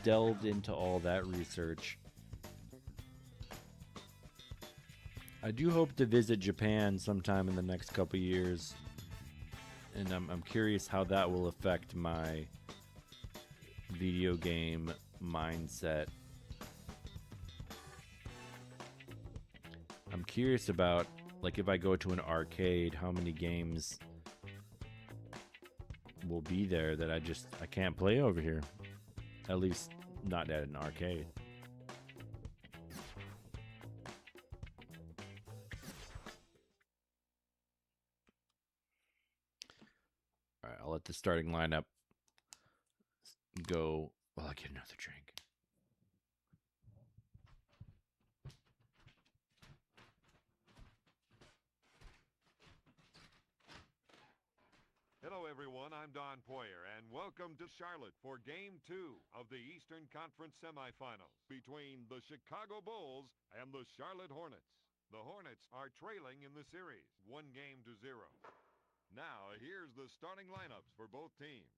delved into all that research. I do hope to visit Japan sometime in the next couple years. And I'm curious how that will affect my video game mindset. I'm curious about, like, if I go to an arcade, how many games will be there that I can't play over here. At least not at an arcade. I'll let the starting lineup go. Well, I'll get another drink. Hello, everyone. I'm Don Poyer, and welcome to Charlotte for Game 2 of the Eastern Conference semifinals between the Chicago Bulls and the Charlotte Hornets. The Hornets are trailing in the series, 1-0. Now, here's the starting lineups for both teams.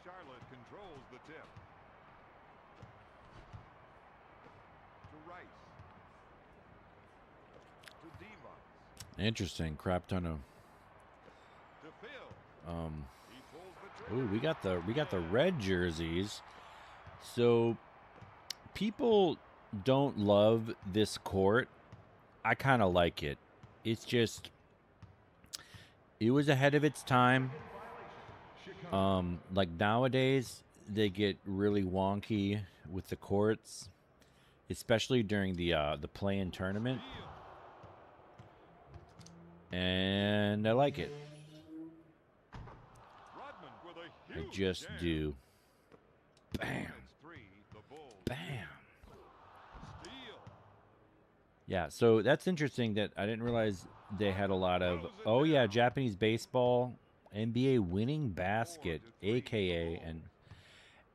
Charlotte controls the tip. To Rice. To Devos. Interesting. Crap ton of. To Phil. He pulls the Ooh, trigger. we got the red jerseys. So people don't love this court. I kind of like it. It's just it was ahead of its time. Like nowadays they get really wonky with the courts, especially during the play-in tournament. And I like it. Rodman with a I huge just jam. do. Bam. Hornets 3, the Bulls Bam. steal. Yeah, so that's interesting that I didn't realize they had a lot of, oh yeah, Japanese baseball, NBA winning basket, aka,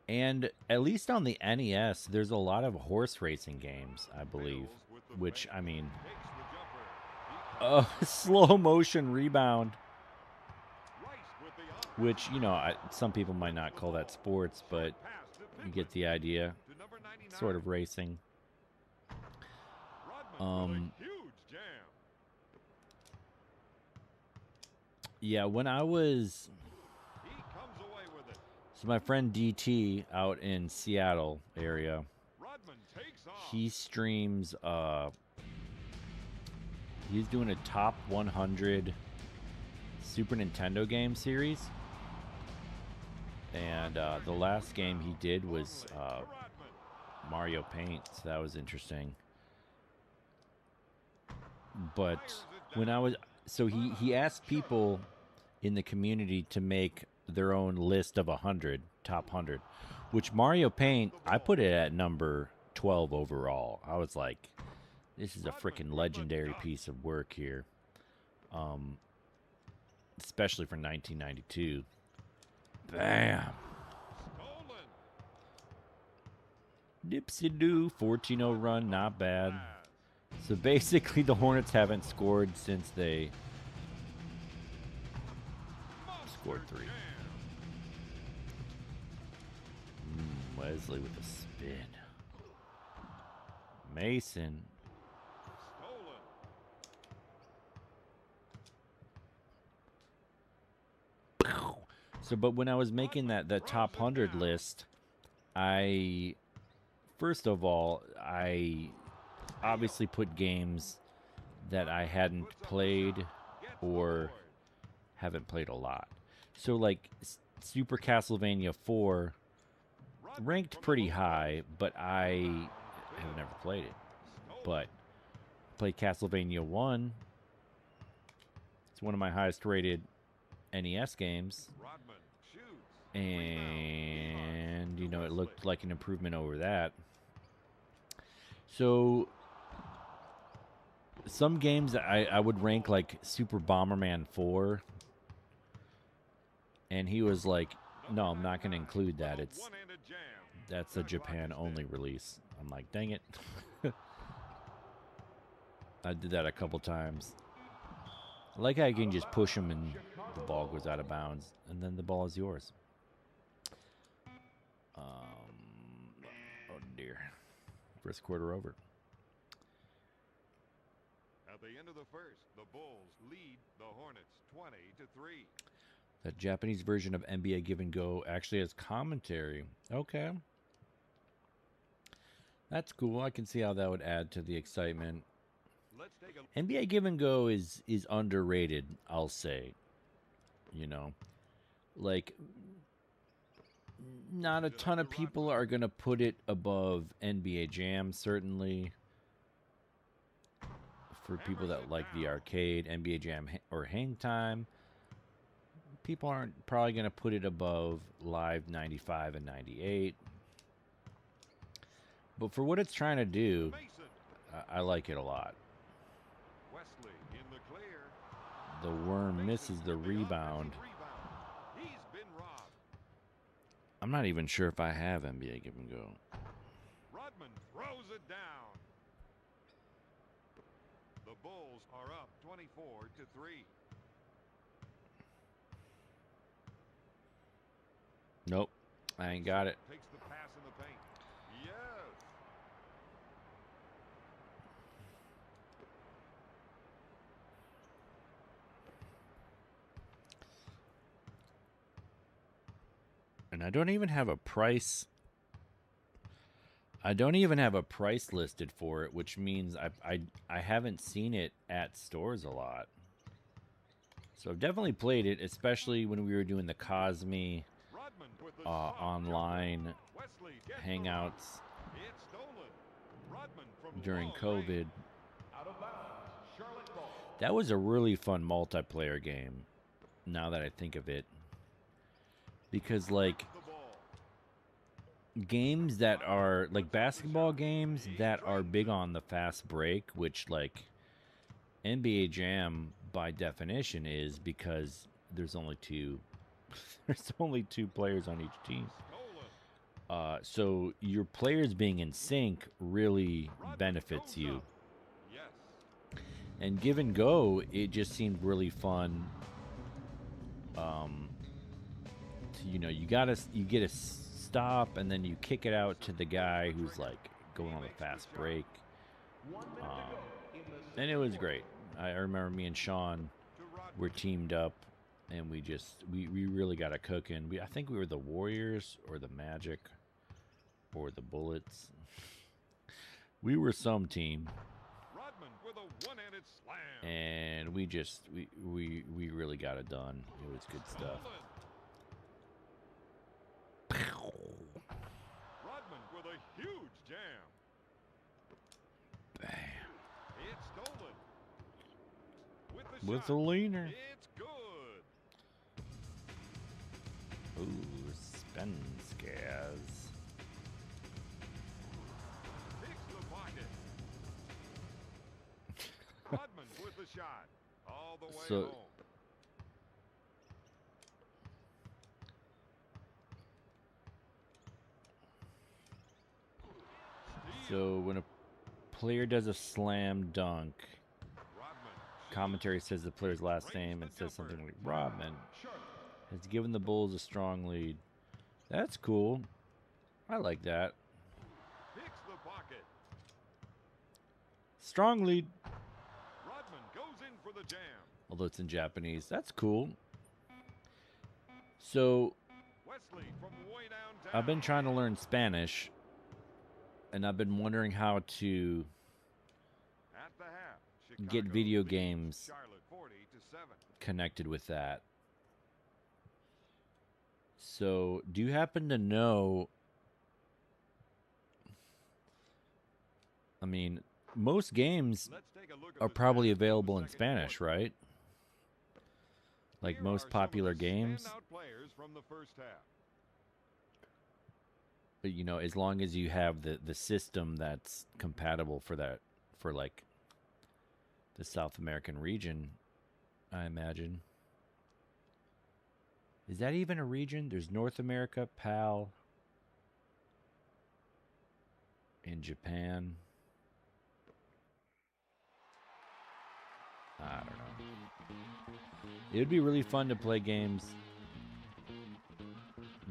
and at least on the NES, there's a lot of horse racing games, I believe, Fails with the which, fake. I mean, Takes the jumper. He slow motion rebound, Rice with the honor. which, you know, some people might not call that sports, but Pass to you Pippen. get the idea, To number 99. sort of racing. Rodman with a huge jam. Yeah, when I was... He comes away with it. So my friend DT out in Seattle area, Rodman takes off. he streams, he's doing a top 100 Super Nintendo game series. And the last game he did was To Rodman. Mario Paint, so that was interesting. But when I was... So he asked people in the community to make their own list of 100, top 100, which Mario Paint, I put it at number 12 overall. I was like, this is a freaking legendary piece of work here. Especially for 1992. Bam. Stolen. Dipsy-doo, 14-0 run, not bad. Pass. So basically the Hornets haven't scored since they scored 3. Jam. Wesley with a spin. Mason. Stolen. So, but when I was making that top 100 list, first of all, I obviously put games that I hadn't played or haven't played a lot. So like Super Castlevania 4 ranked pretty high, but I have never played it. But played Castlevania 1. It's one of my highest rated NES games. Rodman shoots. And, you know, it looked like an improvement over that. So, some games I would rank like Super Bomberman 4. And he was like, no, I'm not going to include that. That's a Japan-only release. I'm like, dang it. I did that a couple times. I like how you can just push him and the ball goes out of bounds. And then the ball is yours. Oh, dear. First quarter over. At the end of the first, the Bulls lead the Hornets 20-3. The Japanese version of NBA Give and Go actually has commentary. Okay. That's cool. I can see how that would add to the excitement. Let's take a NBA Give and Go is underrated, I'll say. You know, like not a ton of people are going to put it above NBA Jam, certainly. For people that like the arcade, NBA Jam or Hang Time, people aren't probably going to put it above Live 95 and 98. But for what it's trying to do, I like it a lot. Wesley in the clear. The worm misses the rebound. He's been robbed. I'm not even sure if I have NBA Give and Go. Rodman throws it down. The Bulls are up 24-3. Nope, I ain't got it. Takes the pass in the paint. Yes. And I don't even have a price. I don't even have a price listed for it, which means I haven't seen it at stores a lot. So I've definitely played it, especially when we were doing the Cosme online hangouts during COVID. That was a really fun multiplayer game, now that I think of it. Because, like, games that are, like, basketball games that are big on the fast break, which, like, NBA Jam, by definition, is because there's only two players on each team. So your players being in sync really benefits you. And Give and Go, it just seemed really fun. You get a stop and then you kick it out to the guy who's like going on a fast break. And it was great. I remember me and Sean were teamed up and we really got it cooking. I think we were the Warriors or the Magic or the Bullets. We were some team. And we really got it done. It was good stuff. Rodman with a huge jam. Bam. It's stolen. With a leaner. It's good. Ooh, spin scares. Picks the pocket. Rodman with the shot. All the way home. So when a player does a slam dunk, commentary says the player's last name and says something like Rodman has given the Bulls a strong lead. That's cool. I like that. Strong lead. Rodman goes in for the jam. Although it's in Japanese. That's cool. So Wesley from way downtown. I've been trying to learn Spanish. And I've been wondering how to get video games connected with that. So, do you happen to know? I mean, most games are probably available in Spanish, right? Like most popular games. You know, as long as you have the system that's compatible for that, for like the South American region, I imagine. Is that even a region? There's North America, PAL, in Japan. I don't know. It would be really fun to play games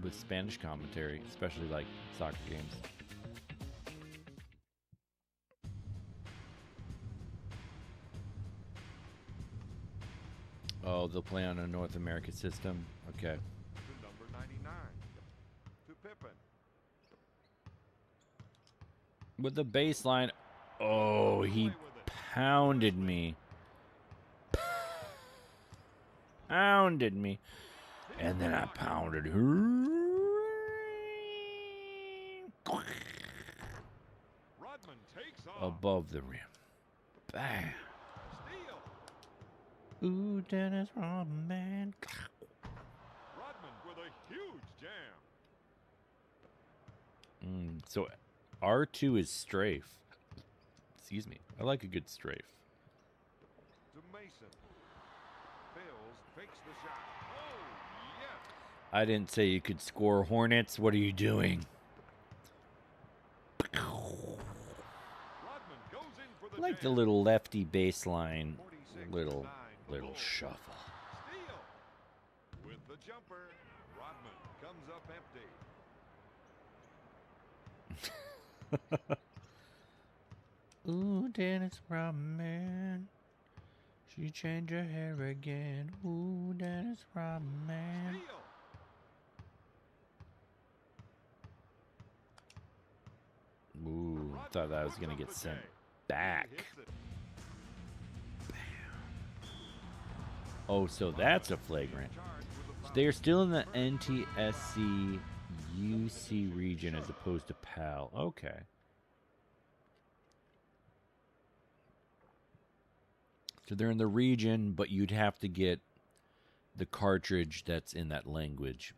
with Spanish commentary, especially like soccer games. Oh, they'll play on a North America system. Okay. To number 99. To Pippen. With the baseline. Oh, he pounded me. Pounded me. And then I pounded her. Rodman takes off. Above the rim. Bam. Steal. Ooh, Dennis Rodman. Rodman with a huge jam. So R2 is strafe. Excuse me. I like a good strafe. To Mason. Fails, fakes the shot. Oh, yes. I didn't say you could score, Hornets. What are you doing? Rodman goes in for I the like the jam. little lefty baseline, 46 little 9 the little Bulls. shuffle. Steal. With the jumper, Rodman comes up empty. Ooh, Dennis Rodman. She changed her hair again. Ooh, Dennis Rodman. Steal. Ooh, thought that was gonna get sent back. He hits it. Oh, so that's a flagrant. So they are still in the NTSC UC region as opposed to PAL. Okay. So they're in the region, but you'd have to get the cartridge that's in that language.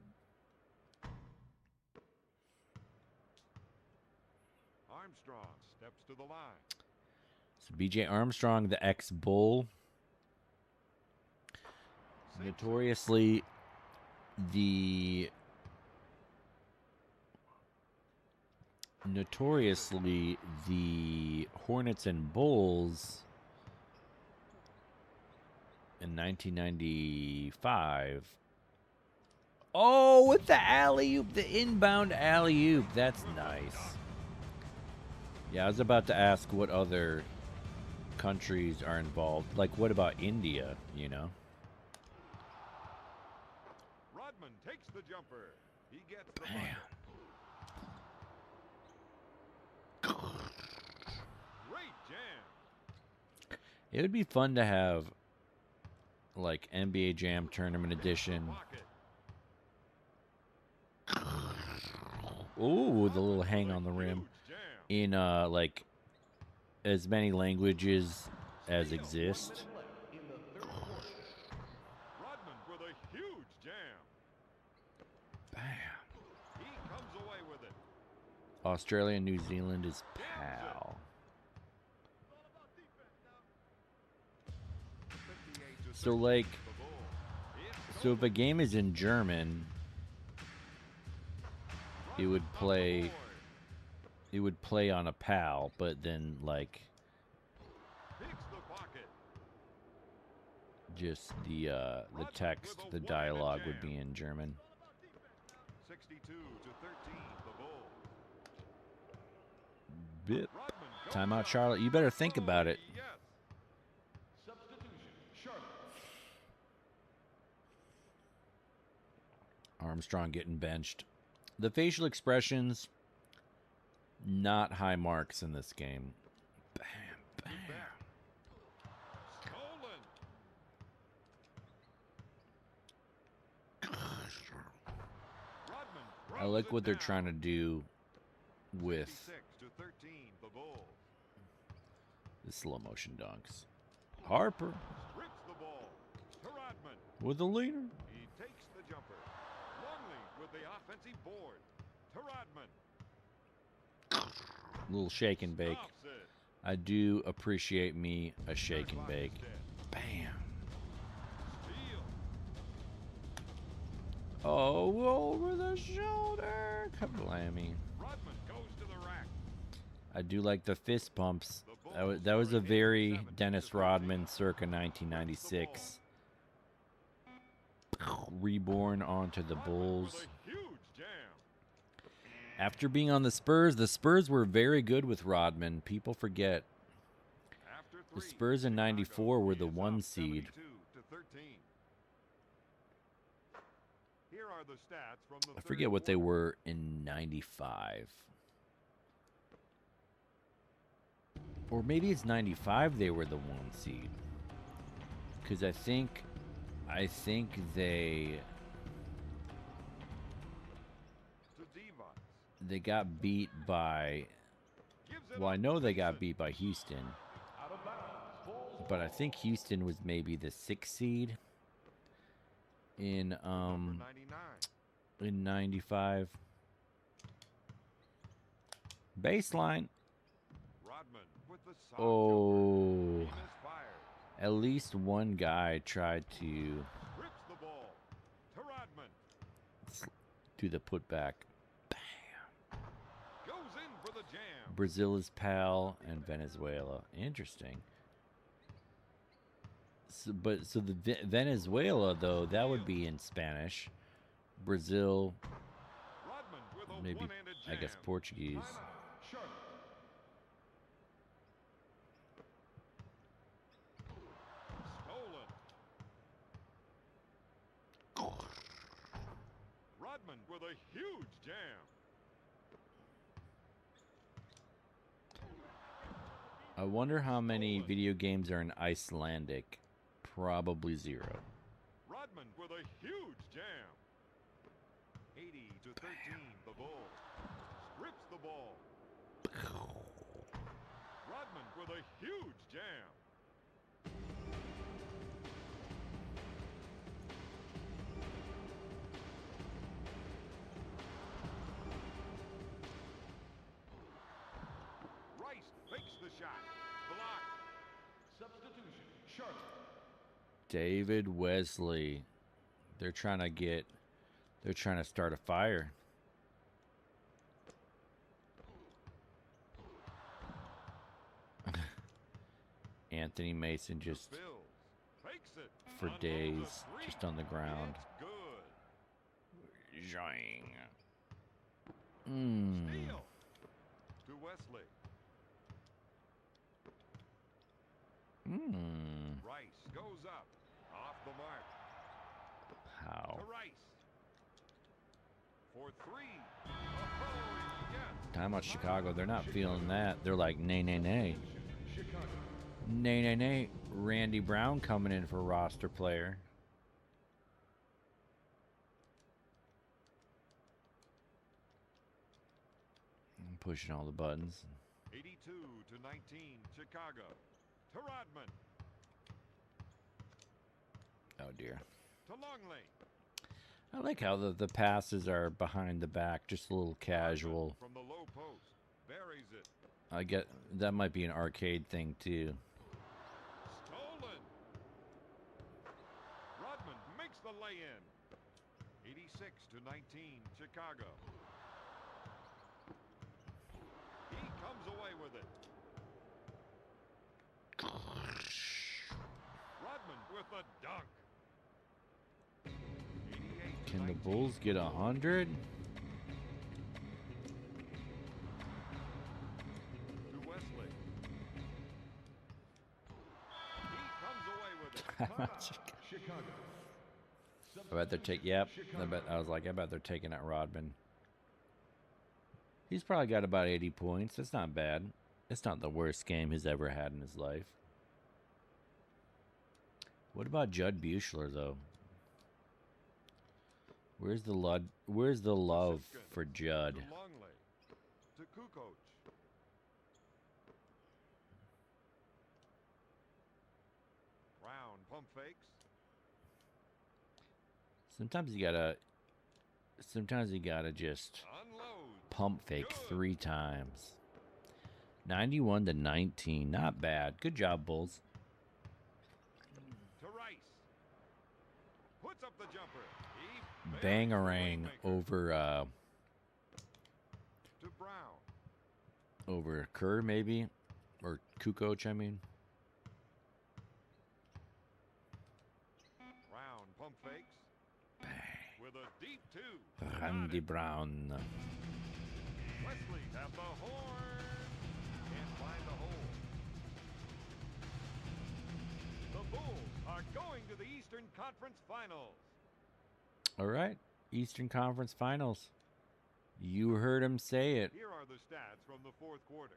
Armstrong steps to the line. So BJ Armstrong, the ex-Bull, notoriously the Hornets and Bulls in 1995. Oh, with the alley-oop, the inbound alley-oop. That's nice. Yeah, I was about to ask what other countries are involved. Like, what about India, you know? Rodman takes the jumper. He gets the Bam. bucket. Great jam. It would be fun to have, like, NBA Jam Tournament Edition. Pocket. Ooh, the little hang on the rim. Huge jam. In, like, as many languages as exist. In the third quarter. Rodman with a huge jam. Bam. He comes away with it. Australia and New Zealand is PAL. 58 to So, 13, like, the Bulls. It's so if over. a game is in German, it would Rodman play... up the board. It would play on a PAL, but then, like, Picks the pocket. just the text, the dialogue would be in German. 62 to 13, the Bulls. Bit. Rodman goes Timeout, up. Charlotte. You better think about it. Yes. Substitution. Charlotte. Armstrong getting benched. The facial expressions, not high marks in this game. Bam, bam. Stolen. Rodman I like throws what it they're down. trying to do with 56 to 13, the Bulls. the slow motion dunks. Harper Strips the ball to Rodman. with the leader. He takes the jumper. Longley with the offensive board to Rodman. Little shake and bake. Stops it. I do appreciate me a shake and bake. Bam. Steal. Oh, over the shoulder. Kablammy. Rodman goes to the rack. I do like the fist pumps. That was a very Dennis Rodman circa 1996. Reborn onto the Rodman Bulls. with a huge jam. After being on the Spurs were very good with Rodman. People forget. After The three, Spurs in Chicago '94 were the is 1 up seed. 72 to 13. Here are the stats from the I forget third what they quarter. were in 95. Or maybe it's 95 they were the 1 seed. Cuz I think they To Devos. they got beat by, Gives it well, I up know to they got Mason. beat by Houston, Out of bounds. Bulls but I ball. think Houston was maybe the 6th seed in Number 99. in 95. Baseline. Rodman with the soft Oh, jumper. He misfires. at least one guy tried to Rips the ball. To Rodman. do the putback. Goes in for the jam. Brazil is pal and Venezuela. Interesting. So the Venezuela though, that would be in Spanish. Brazil, Rodman with a maybe, one-handed I jam. guess, Portuguese. Timeout. Charlotte. Stolen. Rodman with a huge jam. I wonder how many video games are in Icelandic. Probably 0. Rodman with a huge jam. 80 to 13, the Bulls. Strips the ball. Rodman with a huge jam. Rice fakes the shot. Blocked. Substitution. Charlotte. David Wesley. They're trying to start a fire. Anthony Mason just Bills. Fakes it. for Unloads a days three. just on the ground. It's good. Zhang. Steal. To Wesley. Rice goes up. Off the mark. How? To Rice. For 3. Oh, yes. Time out Chicago. They're not feeling that. They're like, nay, nay, nay. Chicago. Nay, nay, nay. Randy Brown coming in for roster player. I'm pushing all the buttons. 82 to 19, Chicago. To Rodman. Oh, dear. To Longley. I like how the passes are behind the back, just a little casual. From the low post. Buries it. I get that might be an arcade thing, too. Stolen. Rodman makes the lay-in. 86 to 19, Chicago. He comes away with it. Rodman with the dunk. 88 to Can the 19. Bulls get 100? To Wesley. He comes away with it. Chicago. I bet they're taking. Yep. I bet they're taking out Rodman. He's probably got about 80 points. That's not bad. It's not the worst game he's ever had in his life. What about Judd Buechler though? Where's the love for Judd? To Longley. To Kukoc. Brown pump fakes. Sometimes you gotta just Unloads. pump fake Good. 3 times. 91 to 19. Not bad. Good job, Bulls. To Rice. Puts up the jumper. He Bangarang over to Brown. over Kerr maybe, or Kukoc. I mean, Brown pump fakes. With a deep 2. Randy Got it. Brown. Wesley at the horn. Can't find the hole. The Bulls are going to the Eastern Conference Finals. All right. Eastern Conference Finals. You heard him say it. Here are the stats from the fourth quarter.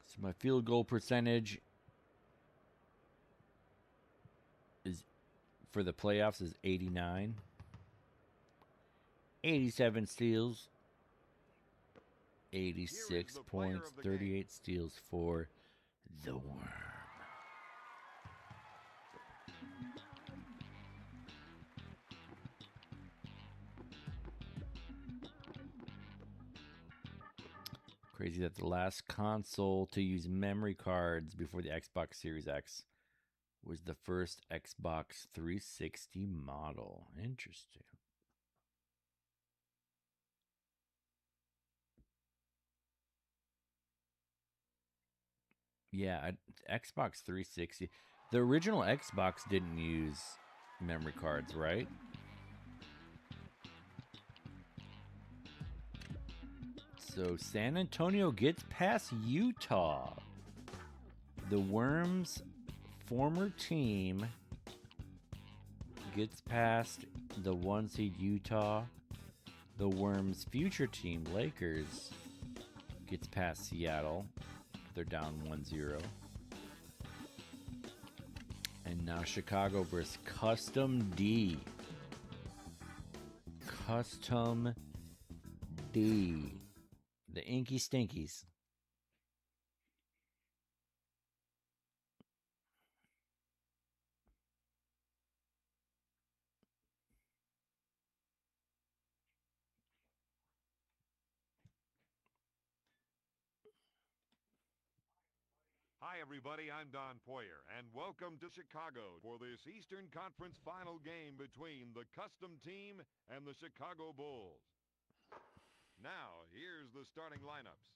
So my field goal percentage is for the playoffs is 89. 87 steals. 86 points. 38 steals for the Worm. Crazy that the last console to use memory cards before the Xbox Series X was the first Xbox 360 model. Interesting. Yeah, Xbox 360. The original Xbox didn't use memory cards, right? So San Antonio gets past Utah. The Worms' former team gets past the 1 seed Utah. The Worms' future team, Lakers, gets past Seattle. They're down 1-0. And now Chicago versus Custom D. Custom D. The Inky Stinkies. Hi, everybody. I'm Don Poyer, and welcome to Chicago for this Eastern Conference final game between the Custom Team and the Chicago Bulls. Now, here's the starting lineups.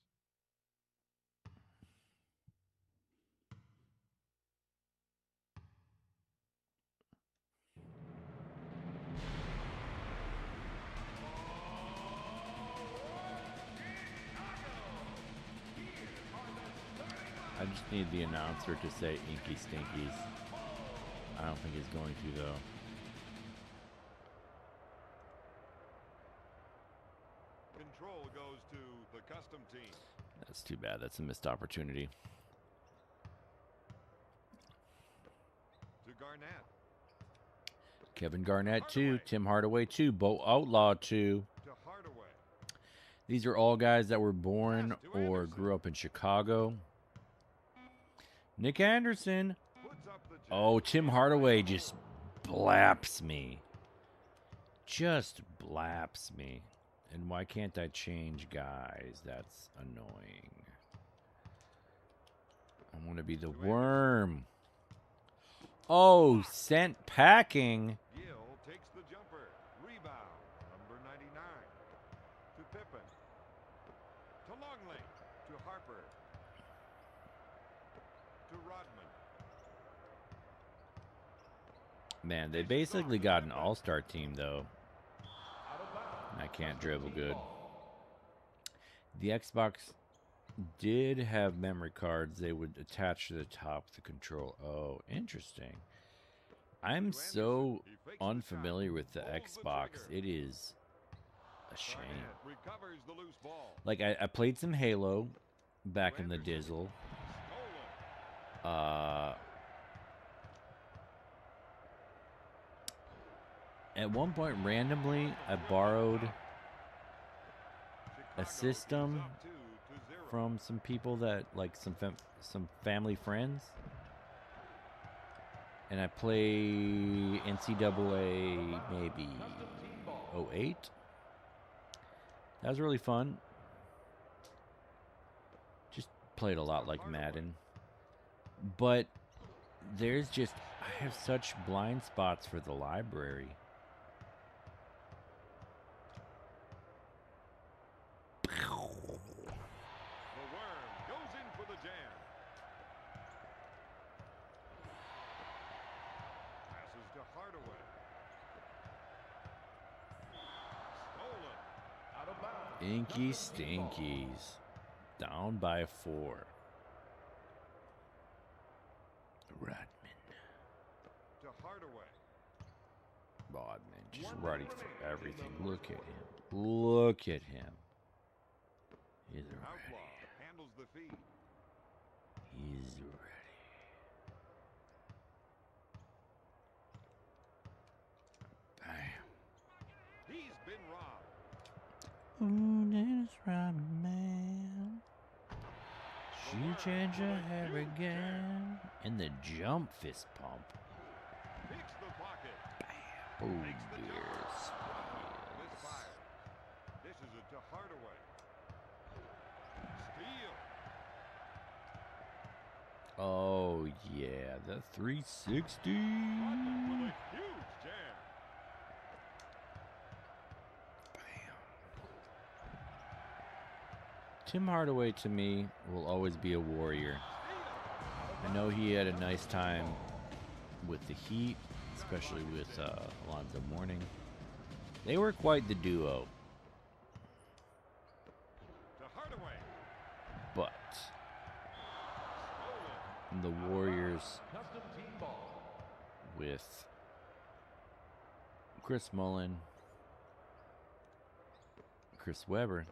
I just need the announcer to say Inky Stinkies. I don't think he's going to, though. Control goes to the Custom Team. That's too bad. That's a missed opportunity. To Garnett. Kevin Garnett, 2. Tim Hardaway, 2. Bo Outlaw, 2. To Hardaway. These are all guys that were born or grew up in Chicago. Nick Anderson. Puts up the Oh, Tim Hardaway just blaps me. Just blaps me. And why can't I change guys? That's annoying. I want to be the Worm. Oh, sent packing. Gill takes the jumper. Rebound. Number 99. To Pippen. To Longley. To Harper. To Rodman. Man, they basically got an all-star team, though. And I can't dribble good. The Xbox did have memory cards they would attach to the top of the control. Oh, interesting. I'm so unfamiliar with the Xbox. It is a shame. Recovers the loose ball. Like, I played some Halo back in the Dizzle. At one point, randomly, I borrowed a system from some people that, like, some family friends. And I play NCAA maybe 08. That was really fun. Just played a lot like Madden. But there's just, I have such blind spots for the library. The Worm goes in for the jam. Passes to Hardaway. Stolen. Out of bounds. Inky Stinkies. Down by 4. Rodman. To Hardaway. Rodman just ready for everything. Look at him. Look at him. He's Outlaw ready. handles the feed. He's ready. Bam. He's been robbed. Ooh, Dennis Rodman. She changed her hair again. In the jump fist pump. Picks the pocket. Oh, Makes the dear. jump. Misfire. This is it to Hardaway. Steal. Oh, yeah. The 360. Rodman with a huge jam. Tim Hardaway, to me, will always be a warrior. I know he had a nice time with the Heat, especially with Alonzo Mourning. They were quite the duo. To Hardaway. But the Warriors Custom team ball. with Chris Mullin, Chris Webber,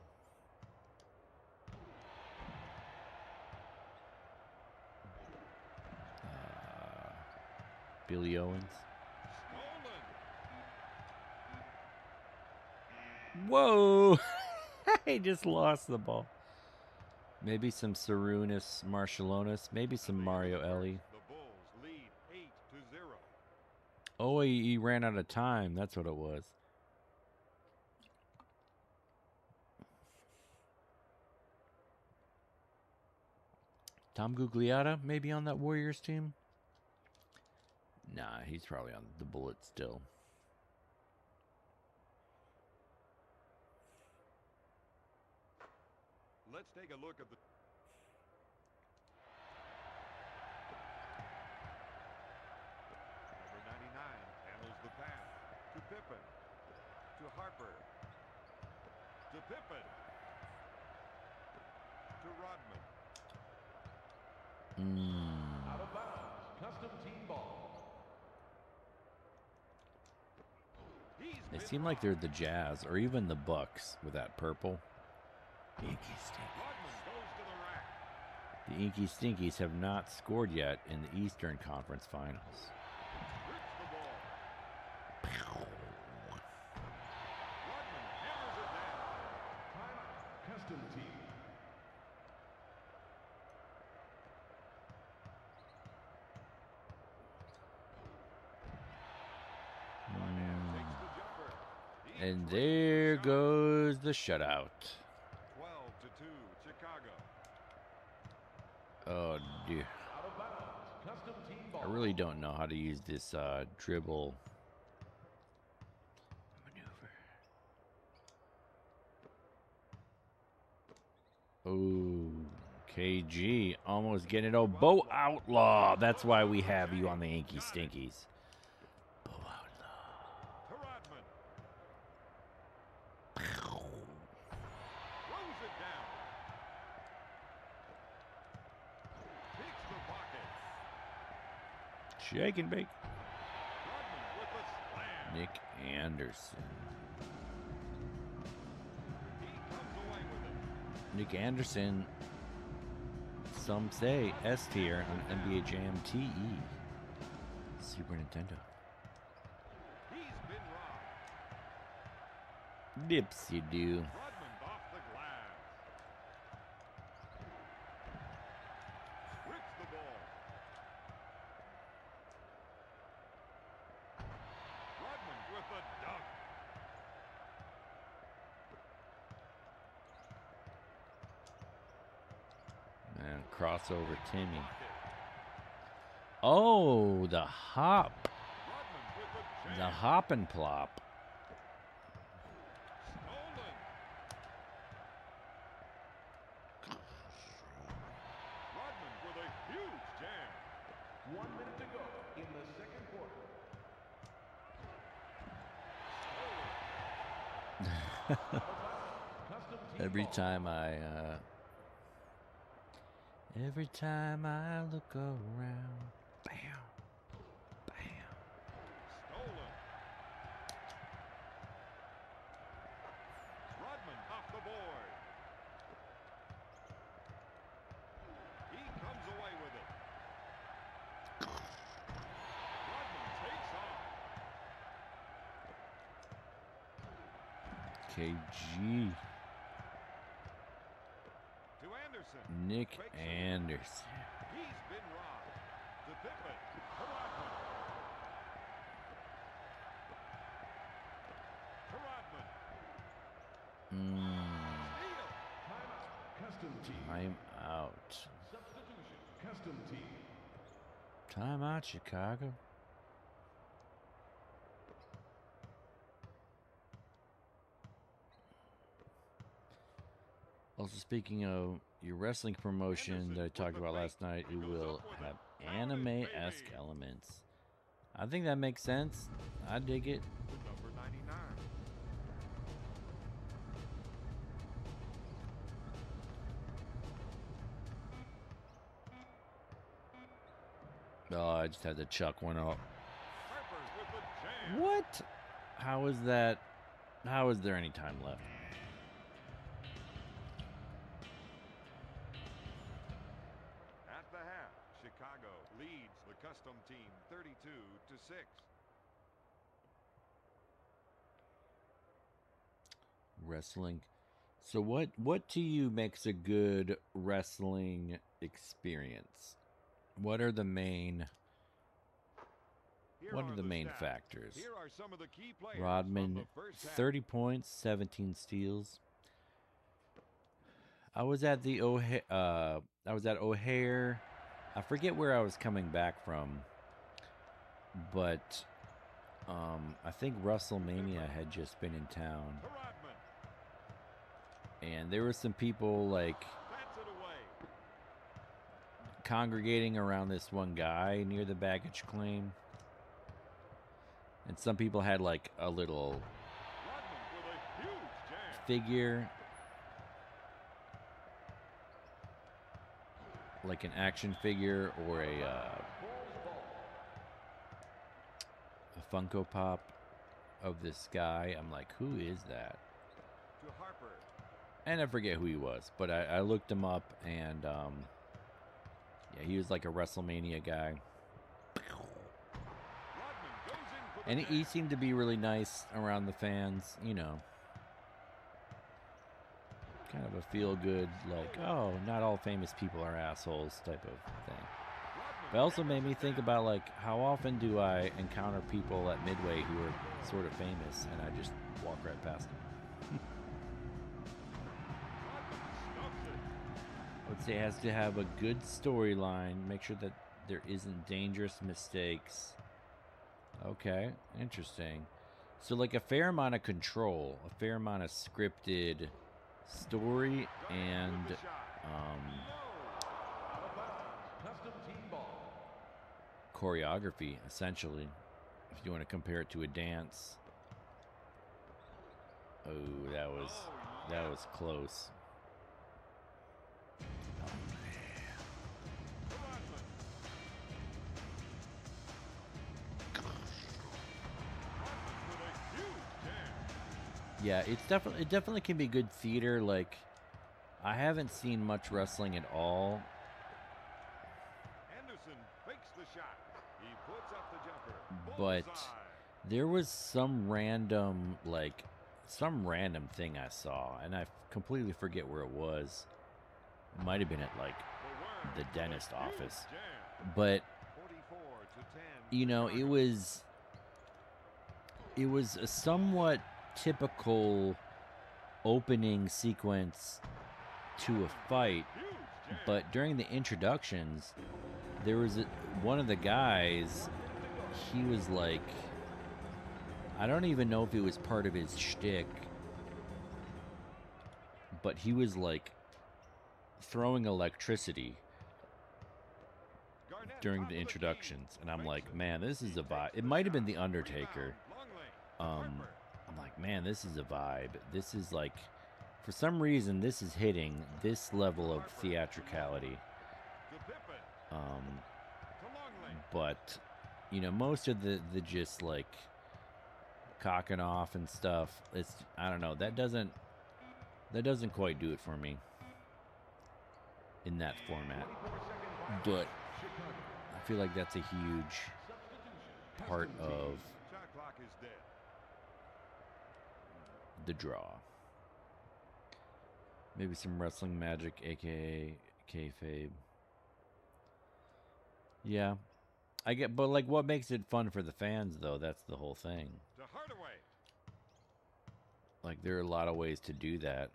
Billy Owens. Stolen. Whoa! He just lost the ball. Maybe some Sarunas Marshallonis. Maybe some Mario Ellie. The Bulls lead 8-0. Oh, he ran out of time. That's what it was. Tom Gugliotta maybe on that Warriors team? Nah, he's probably on the Bullets still. Let's take a look at the number 99 handles the pass to Pippen, to Harper, to Pippen, to Rodman. Out of bounds. Custom team ball. They seem like they're the Jazz or even the Bucks with that purple. Inky Rodman goes to the rack. Stinkies. The Inky Stinkies have not scored yet in the Eastern Conference Finals. Rips the ball. Rodman hammers it down. Timeout. Custom team. Rodman takes the jumper. He And drains there the shot. goes the shutout. 12-2, Chicago. Oh, dear. Out of bounds. Custom team ball. I really don't know how to use this dribble maneuver. Oh, KG almost getting it. Oh, Bo Outlaw. That's why we have you on the Inky Stinkies. Bo Outlaw. To Rodman. Throws it down. Picks the pocket. Shake and bake. Rodman with the slam. Nick Anderson. He comes away with it. Nick Anderson, some say S tier on NBA Jam TE. Super Nintendo. He's been robbed. Dipsy do. Rodman off the glass. Rips the ball. Rodman with the dunk. And crossover Timmy. Pocket. Oh, the hop. Rodman with the jam. The hop and plop. Stolen. Rodman with a huge jam. 1 minute to go in the second quarter. Stolen. Custom team Every ball. time I Every time I look around. Bam. Bam. Stolen. Rodman off the board. He comes away with it. Rodman takes off. KG. To Anderson. Nick Fakes it. Anderson. He's been robbed. To Pippen. To Rodman. To Rodman. Steal. Custom team. I'm out. Substitution. Custom team. Time out, Chicago. Also, speaking of your wrestling promotion that I talked about last night, it will have anime-esque elements. I think that makes sense. I dig it. To number 99. Oh, I just had to chuck one up. Harper with the jam. What? How is that? How is there any time left? At the half, Chicago leads the custom team 32-6. Wrestling. So what to you makes a good wrestling experience? What are the main Here What are the main stats. factors? Here are some of the key players Rodman, from the first half. 30 points, 17 steals. I was at O'Hare. I forget where I was coming back from, but I think WrestleMania had just been in town, To Rodman. and there were some people like Bats it away. congregating around this one guy near the baggage claim. And some people had like a little Rodman with a huge jam. figure, like an action figure or a Funko Pop of this guy. I'm like, who is that? To Harper. And I forget who he was, but I looked him up, and yeah, he was like a WrestleMania guy. Rodman goes in for the And he jam. seemed to be really nice around the fans, you know. Kind of a feel-good, like, oh, not all famous people are assholes type of thing. But also made me think about, like, how often do I encounter people at Midway who are sort of famous, and I just walk right past them. I would say it has to have a good storyline, make sure that there isn't dangerous mistakes. Okay, interesting. So like a fair amount of control, a fair amount of scripted story, and Custom team ball. choreography, essentially, if you want to compare it to a dance. Oh, that was close. Yeah, it definitely can be good theater. Like, I haven't seen much wrestling at all, Anderson fakes the shot. He puts up the jumper. but Bullseye. there was some random thing I saw, and I completely forget where it was. It might have been at like the dentist office, but 44-10. you know, it was a somewhat typical opening sequence to a fight, but during the introductions, there was one of the guys, he was like, I don't even know if it was part of his shtick, but he was like throwing electricity during the introductions, and I'm like, man, this is a vibe. It might have been The Undertaker. I'm like, man, this is a vibe. This is like, for some reason, this is hitting this level of theatricality. But you know, most of the just like cocking off and stuff, it's, I don't know, that doesn't quite do it for me in that format. But I feel like that's a huge part of the draw. Maybe some wrestling magic, aka kayfabe. Yeah, I get, but like, what makes it fun for the fans, though? That's the whole thing. Like, there are a lot of ways to do that.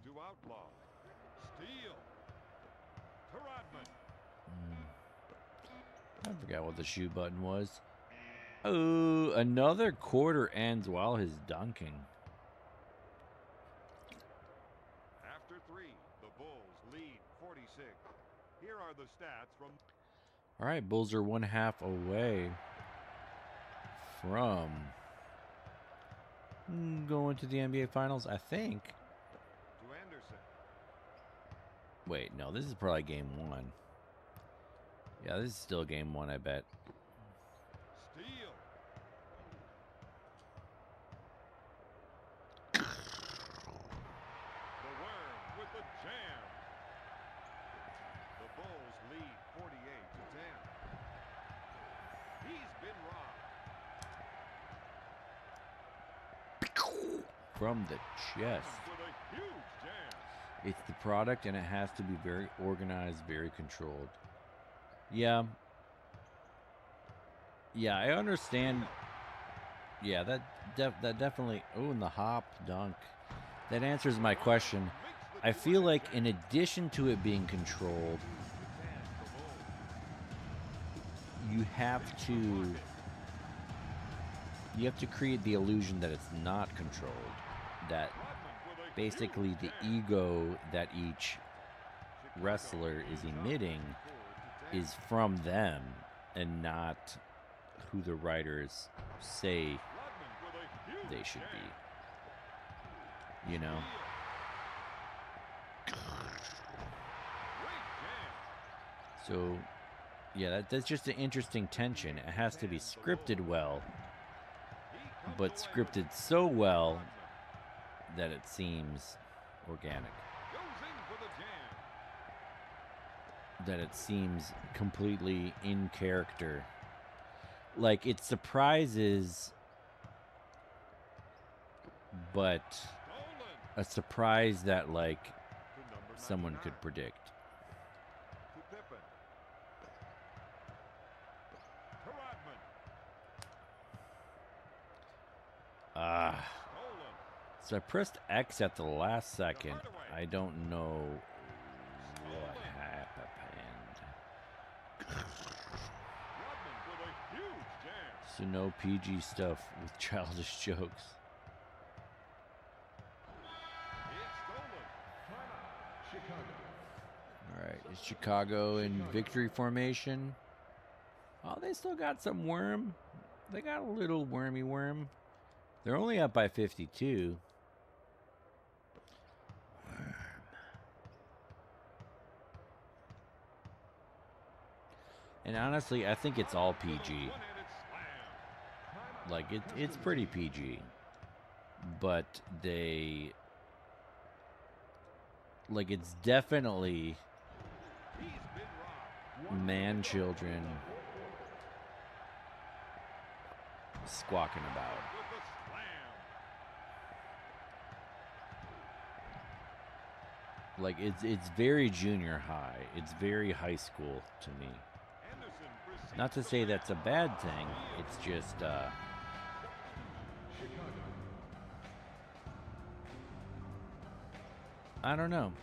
To outlaw. Steal. To Rodman. I forgot what the shoot button was. Oh, another quarter ends while he's dunking. After 3, the Bulls lead 46. Here are the stats from... All right, Bulls are 1/2 away from going to the NBA Finals, I think. To Anderson. Wait, no, this is probably game 1. Yeah, this is still game 1, I bet. Steal. The Worm with the jam. The Bulls lead 48-10. He's been robbed. From the chest. With a huge jam. It's the product, and it has to be very organized, very controlled. Yeah. Yeah, I understand. Yeah, that definitely... Oh, and the hop dunk. That answers my question. I feel like in addition to it being controlled, you have to create the illusion that it's not controlled. That basically the ego that each wrestler is emitting is from them and not who the writers say they should be. You know? So, yeah, that's just an interesting tension. It has to be scripted well, but scripted so well that it seems organic. That it seems completely in character. Like, it surprises, but a surprise that, like, someone could predict. So I pressed X at the last second. I don't know what happened. So no PG stuff with childish jokes. Alright, is Chicago in victory formation? Oh, they still got some worm. They got a little wormy worm. They're only up by 52. Worm. And honestly, I think it's all PG. Like, it's pretty PG. But they... Like, it's definitely man-children squawking about. Like, it's very junior high. It's very high school to me. Not to say that's a bad thing. It's just, I don't know.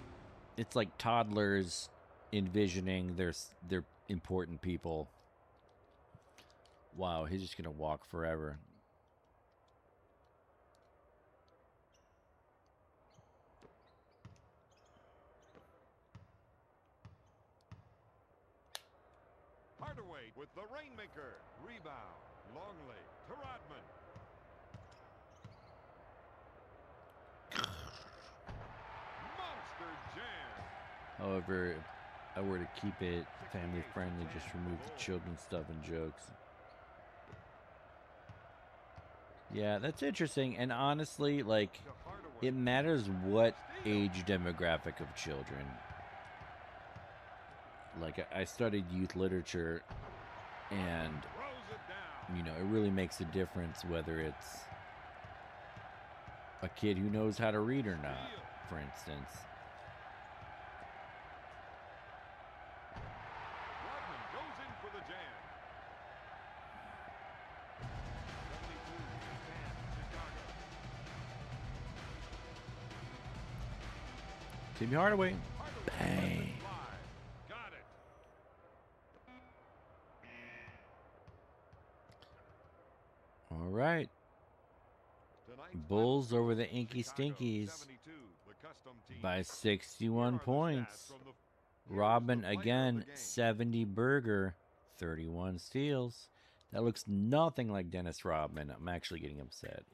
It's like toddlers envisioning they're important people. Wow, he's just gonna walk forever. Hardaway with the rainmaker. Rebound. Longley to Rodman. However, if I were to keep it family friendly, just remove the children's stuff and jokes. Yeah, that's interesting. And honestly, like, it matters what age demographic of children. Like, I studied youth literature, and, you know, it really makes a difference whether it's a kid who knows how to read or not, for instance. Rodman goes in for the jam. 72, Timmy Hardaway. Hardaway. Bang. Got it. All right. Tonight's Bulls final over the score, Inky Chicago Stinkies 72, the custom team. by Here 61 are the stats points. from the- Robin Here's the player of again, the game. 70 burger, 31 steals. That looks nothing like Dennis Rodman. I'm actually getting upset.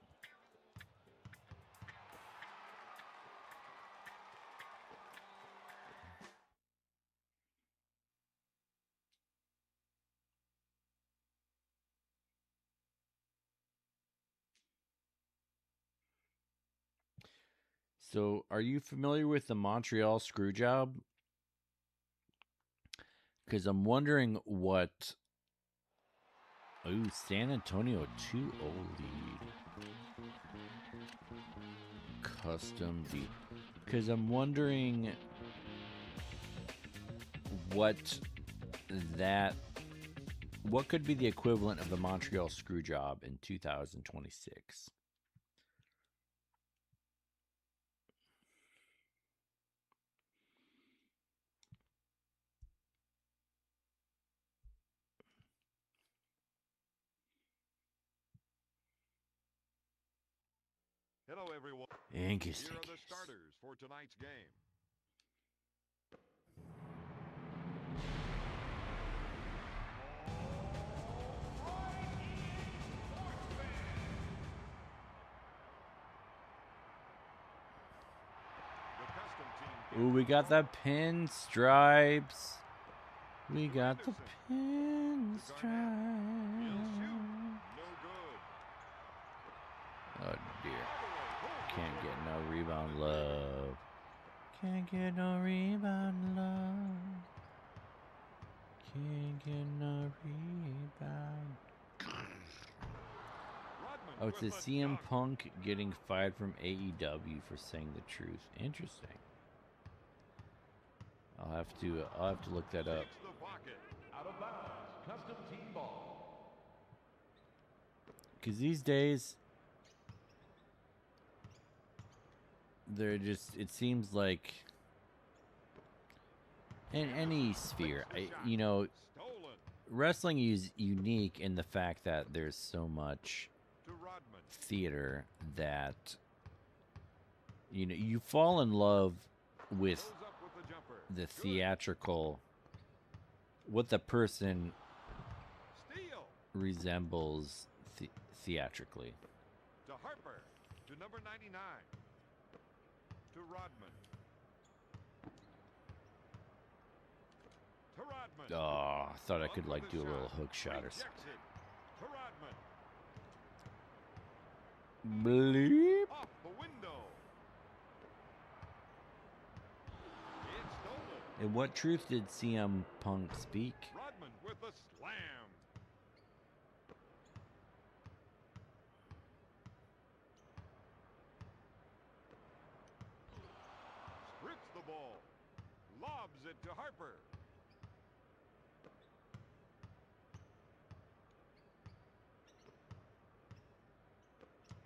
So, are you familiar with the Montreal screw job? Because I'm wondering what. Ooh, San Antonio 2-0 lead. Custom deep. Because I'm wondering what could be the equivalent of the Montreal screw job in 2026. Hello, everyone. Inky Here are the Stinkies. starters for tonight's game. The custom team. Ooh, we got the pinstripes. We got the pinstripes. No good. Oh dear. Can't get no rebound love. Can't get no rebound love. Can't get no rebound. Rodman Oh, it's a with CM dunk. Punk getting fired from AEW for saying the truth. Interesting. I'll have to look that up. Takes the pocket. Out of bounds. Custom team ball. Because these days, they're just, it seems like, in any sphere, you know, Stolen wrestling is unique in the fact that there's so much to Rodman. theater that, you know, you fall in love with Goes up with the jumper. the Good. theatrical, what the person Steal resembles theatrically. to Harper. To number 99. To Rodman. To Rodman. Oh, I thought I could Up like with do a the little shot. hook shot or Rejects something. it. To Rodman. Bleep. Off the window. It's stolen. And what truth did CM Punk speak? Rodman with a slam. Strips the ball. Lobs it to Harper.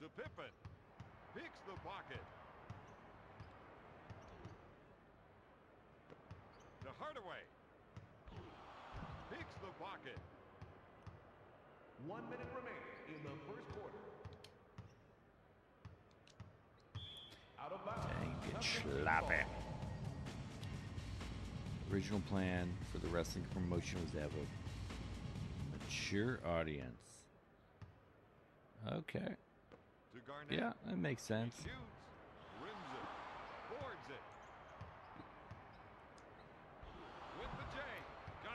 To Pippen. Picks the pocket. To Hardaway. Picks the pocket. 1 minute remaining in the first quarter. Out of bounds. Dang, get Custom team sloppy. ball. Original plan for the wrestling promotion was to have a mature audience. Okay. To Garnett. Yeah, that makes sense. Shoots. Rims it. Boards it.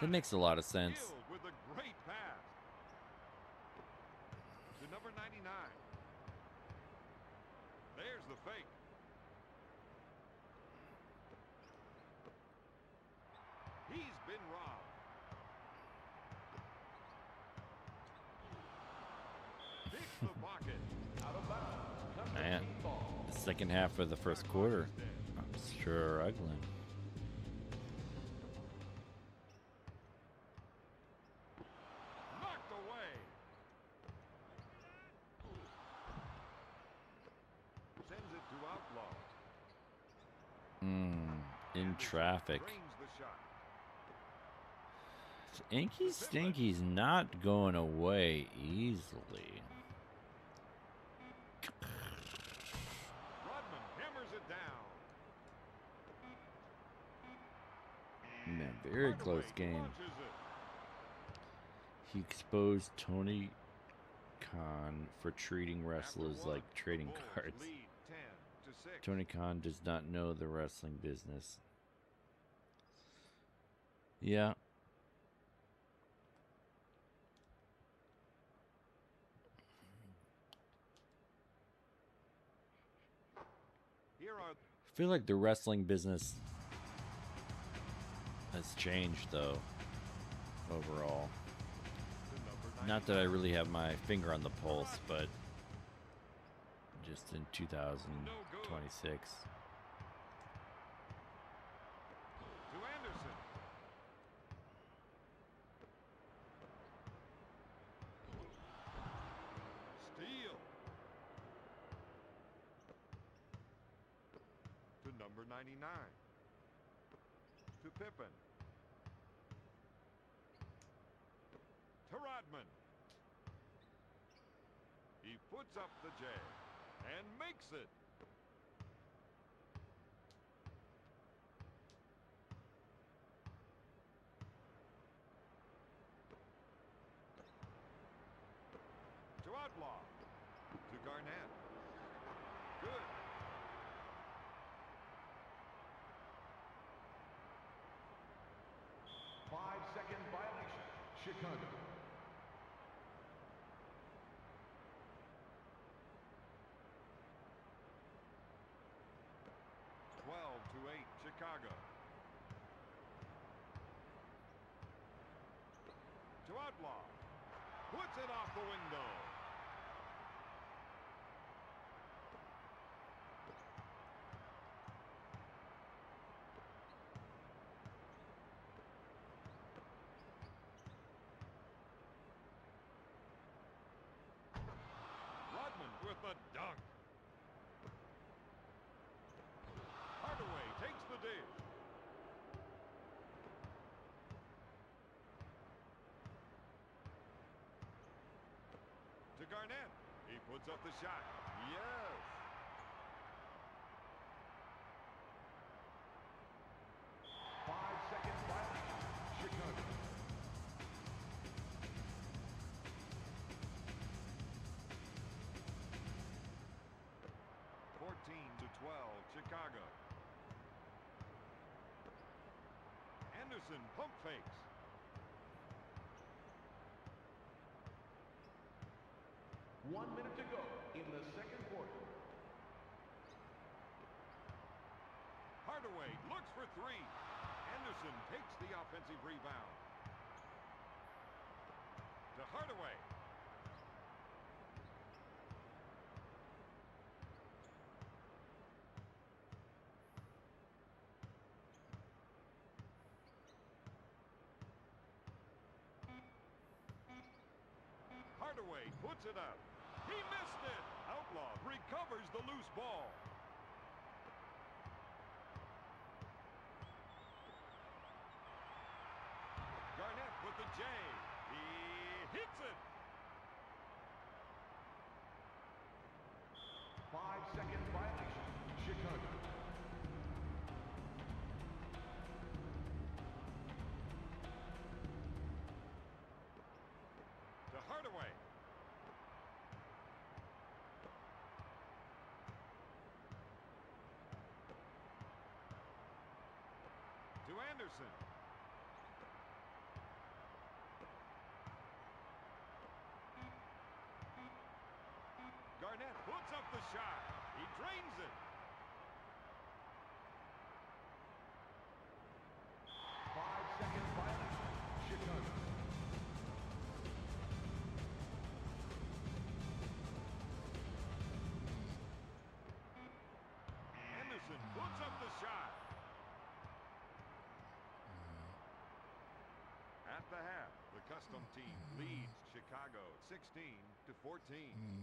That makes a lot of sense. Hill with a great pass to number 99. There's the fake. He's been robbed. Picks the pocket. Out of bounds. Number Man, 18 ball. the second half of the first quarter, I'm struggling. Knocked away. Sends it to Outlaw. In traffic. Drains the shot. Inky Stinky's not going away easily. Rodman hammers it down. Man, very close Hardaway game. launches it. He exposed Tony Khan for treating wrestlers After one, like trading the Bulls cards. lead 10-6. Tony Khan does not know the wrestling business. Yeah. Here are I feel like the wrestling business has changed, though, overall. the number Not that I really have my finger on the pulse, but just in 2026. to Anderson. Steal. To number 99. To Pippen. To Rodman. He puts up the J and makes it. To Outlaw. To Garnett. Good. Five-second violation. Chicago. To 8, Chicago. To Outlaw. Puts it off the window. Rodman with the dunk. Hardaway takes the dish. To Garnett. He puts up the shot. Yes. Five-second violation. Chicago. To 12, Chicago. Anderson pump fakes. One minute to go in the second quarter. Hardaway looks for three. Anderson takes the offensive rebound. To Hardaway. Hardaway puts it up. He missed it. Outlaw recovers the loose ball. Garnett with the J. He hits it. 5-second violation. Chicago. To Hardaway. To Anderson. team leads Chicago 16-14.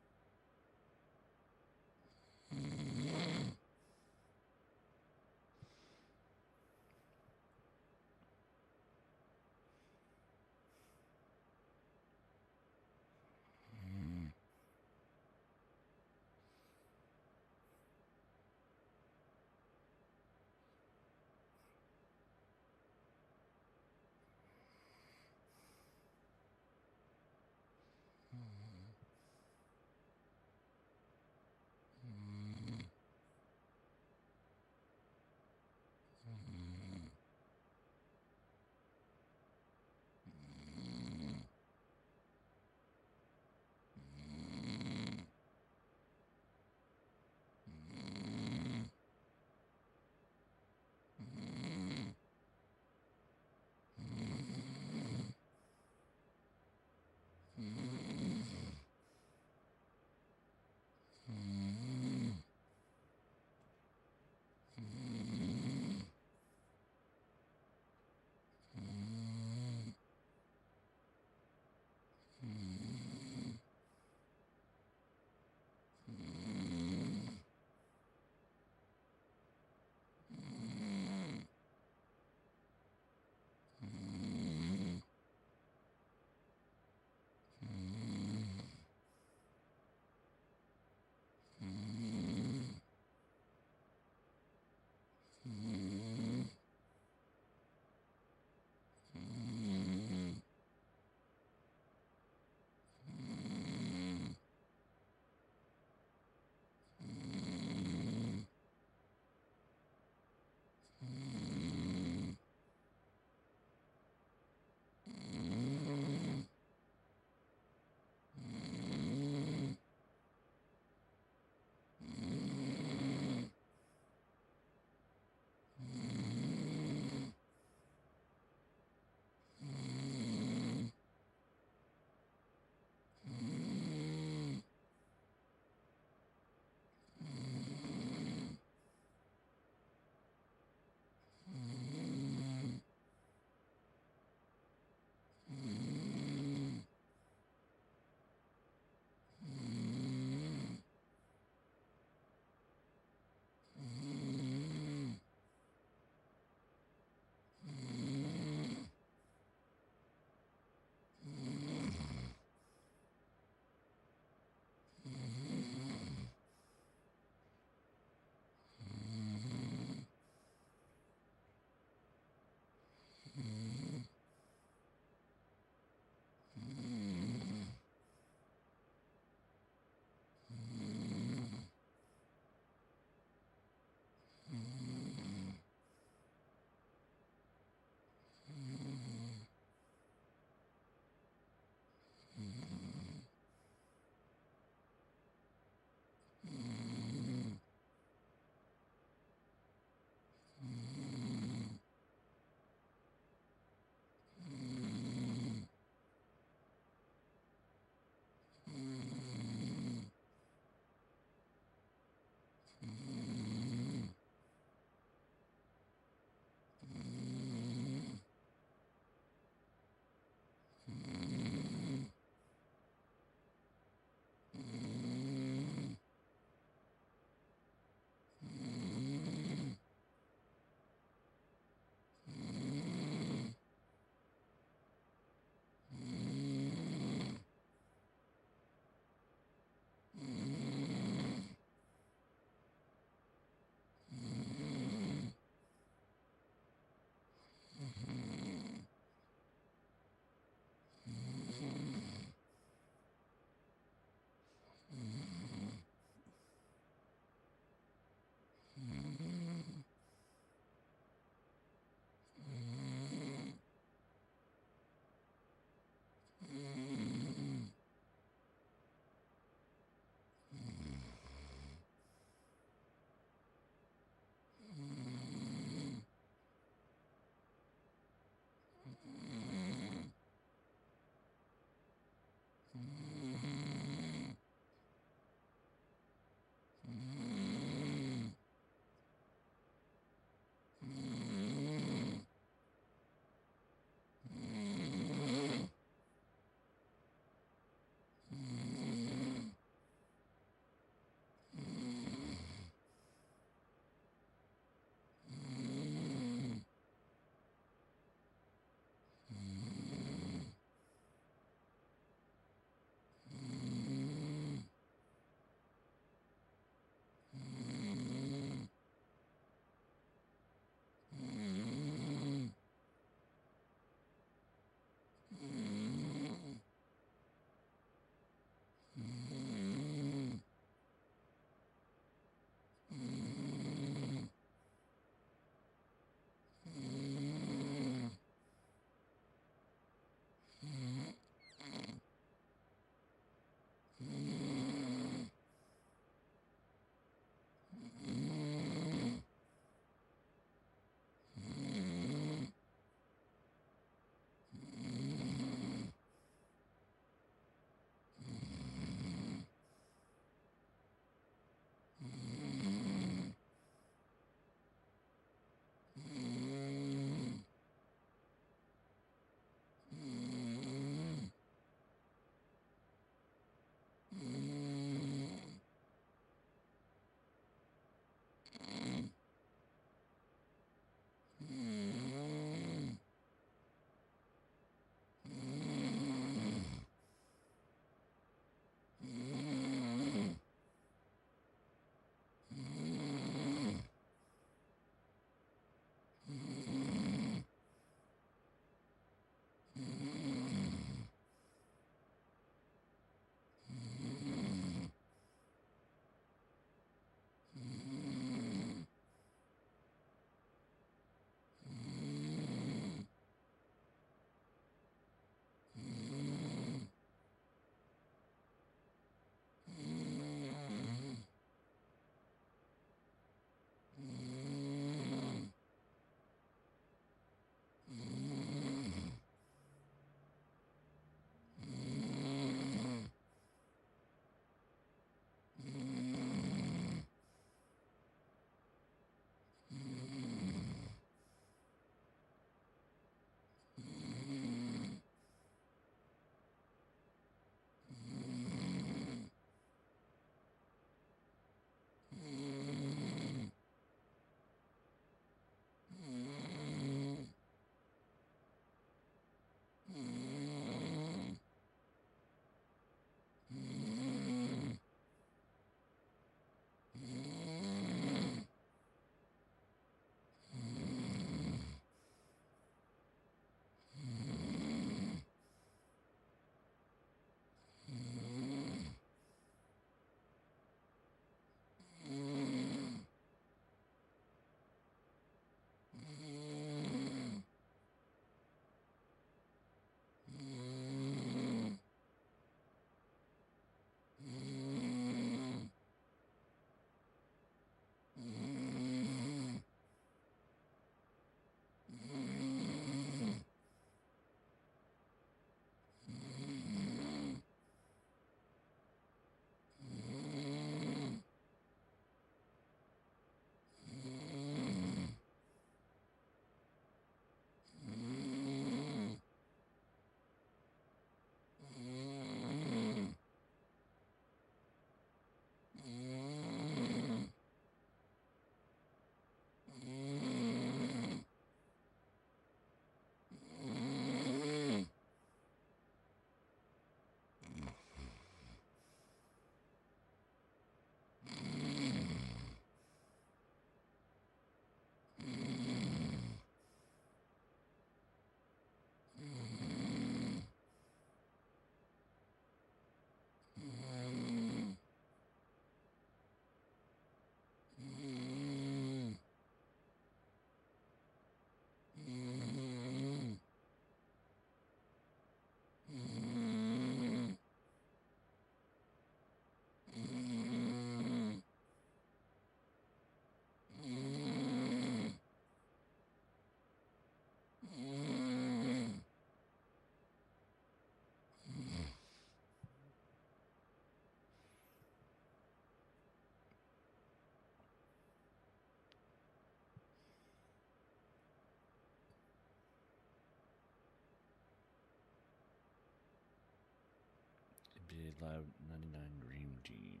Live 99 Dream Team.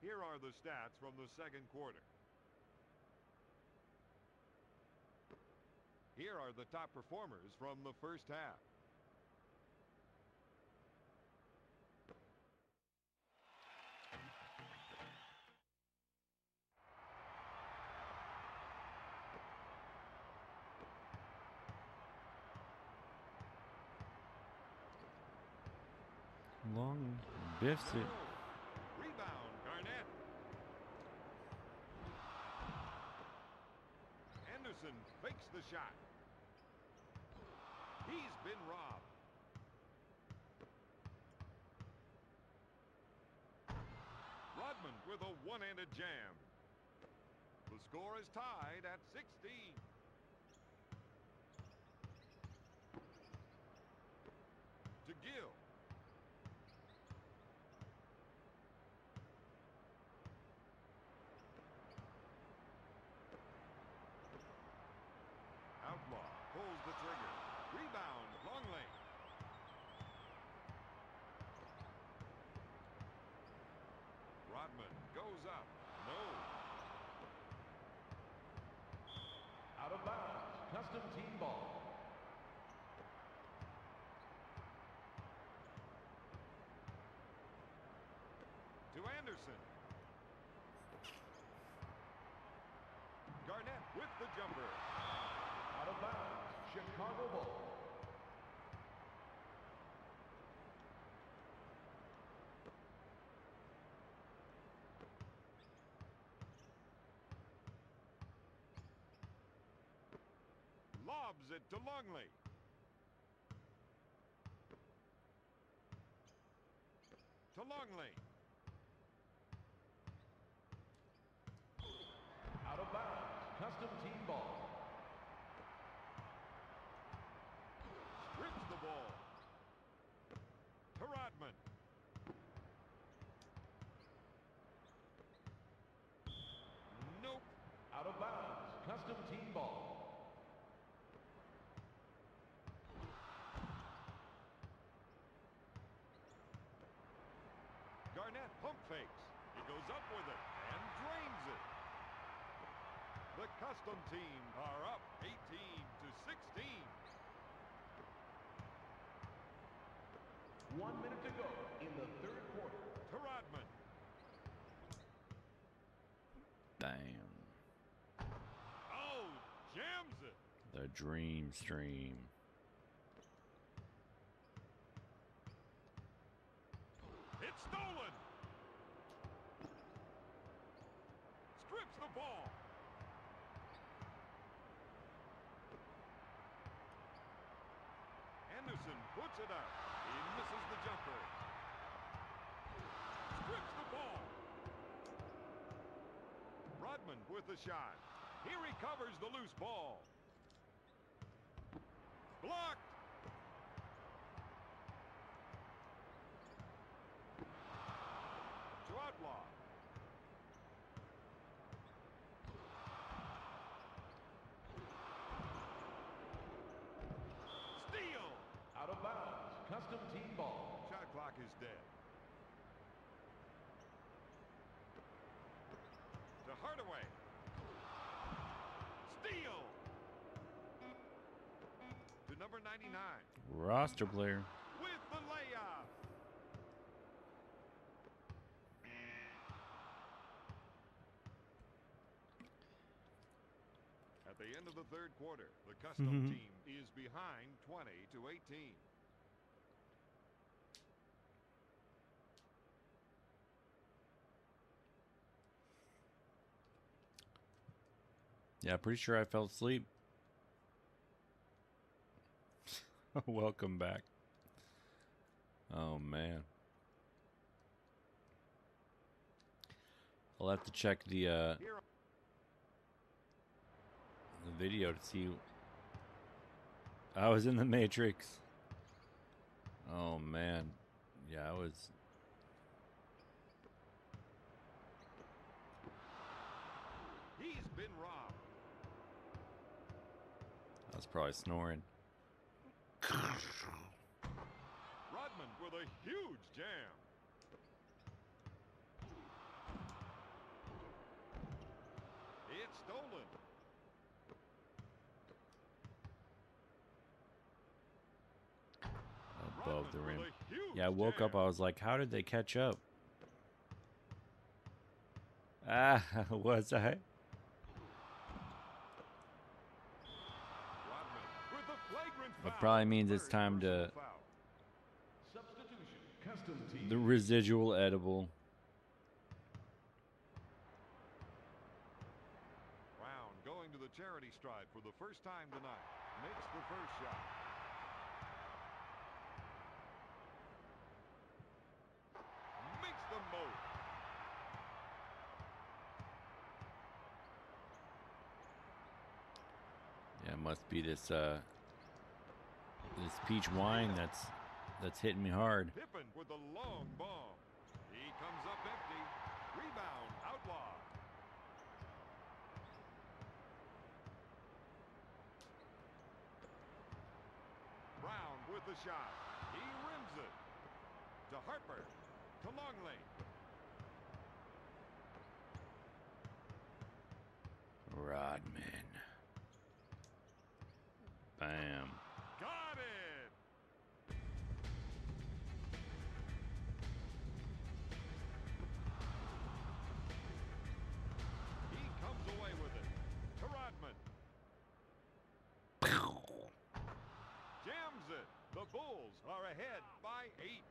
Here are the stats from the second quarter. Here are the top performers from the first half. Long biffs it. Rebound, Garnett. Anderson fakes the shot. He's been robbed. Rodman with a one-handed jam. The score is tied at 16. To Gill. Outlaw pulls the trigger. Rebound, Longley. Rodman goes up. No. Out of bounds. Custom team ball. To Anderson. Garnett with the jumper. Out of bounds. Chicago Bulls. Lobs it to Longley. To Longley. Out of bounds. Custom team ball. Strips the ball. To Rodman. Nope. Out of bounds. Custom team ball. Garnett pump fakes. He goes up with it and drains it. The custom team are up 18 to 16. 1 minute to go in the third quarter. To Rodman. Damn. Oh, jams it. The Dream Stream. It's stolen. Strips the ball. Anderson puts it up. He misses the jumper. Strips the ball. Rodman with the shot. He recovers the loose ball. Blocked. To Outlaw. Steal. Out of bounds. Custom team ball. Shot clock is dead. To Hardaway. Steal. To number 99 Roster player. with the layup. At the end of the third quarter, the custom team is behind 20 to 18. Yeah, pretty sure I fell asleep. Welcome back. Oh, man. I'll have to check the Here video to see. I was in the Matrix. Oh, man. Yeah, I was. he's been robbed. I was probably snoring. Rodman jam. It's stolen. Above the Rodman rim. with a huge Yeah, I woke up. jam. I was like, how did they catch up? Ah, was I? Rodman with a flagrant foul. That probably means it's Third time personal to foul. Substitution. Custom team. the residual edible. Brown going to the charity stripe for the first time tonight. Makes the first shot. Makes the most. Yeah, it must be this this peach wine that's hitting me hard. Pippen with the long bomb. He comes up empty. Rebound, Outlaw. Brown with the shot. He rims it. To Harper. To Longley. Rodman. Bam. Got it. He comes away with it. To Rodman. Jams it. The Bulls are ahead by 8.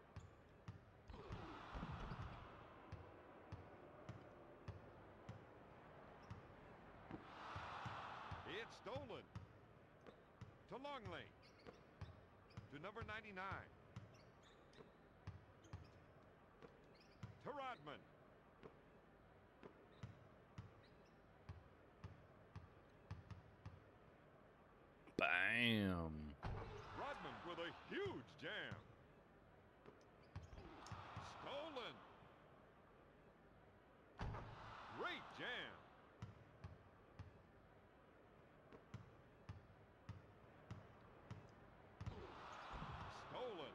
It's stolen. To Longley. To number 99. To Rodman. Bam. Rodman with a huge jam. Stolen. Great jam. Stolen.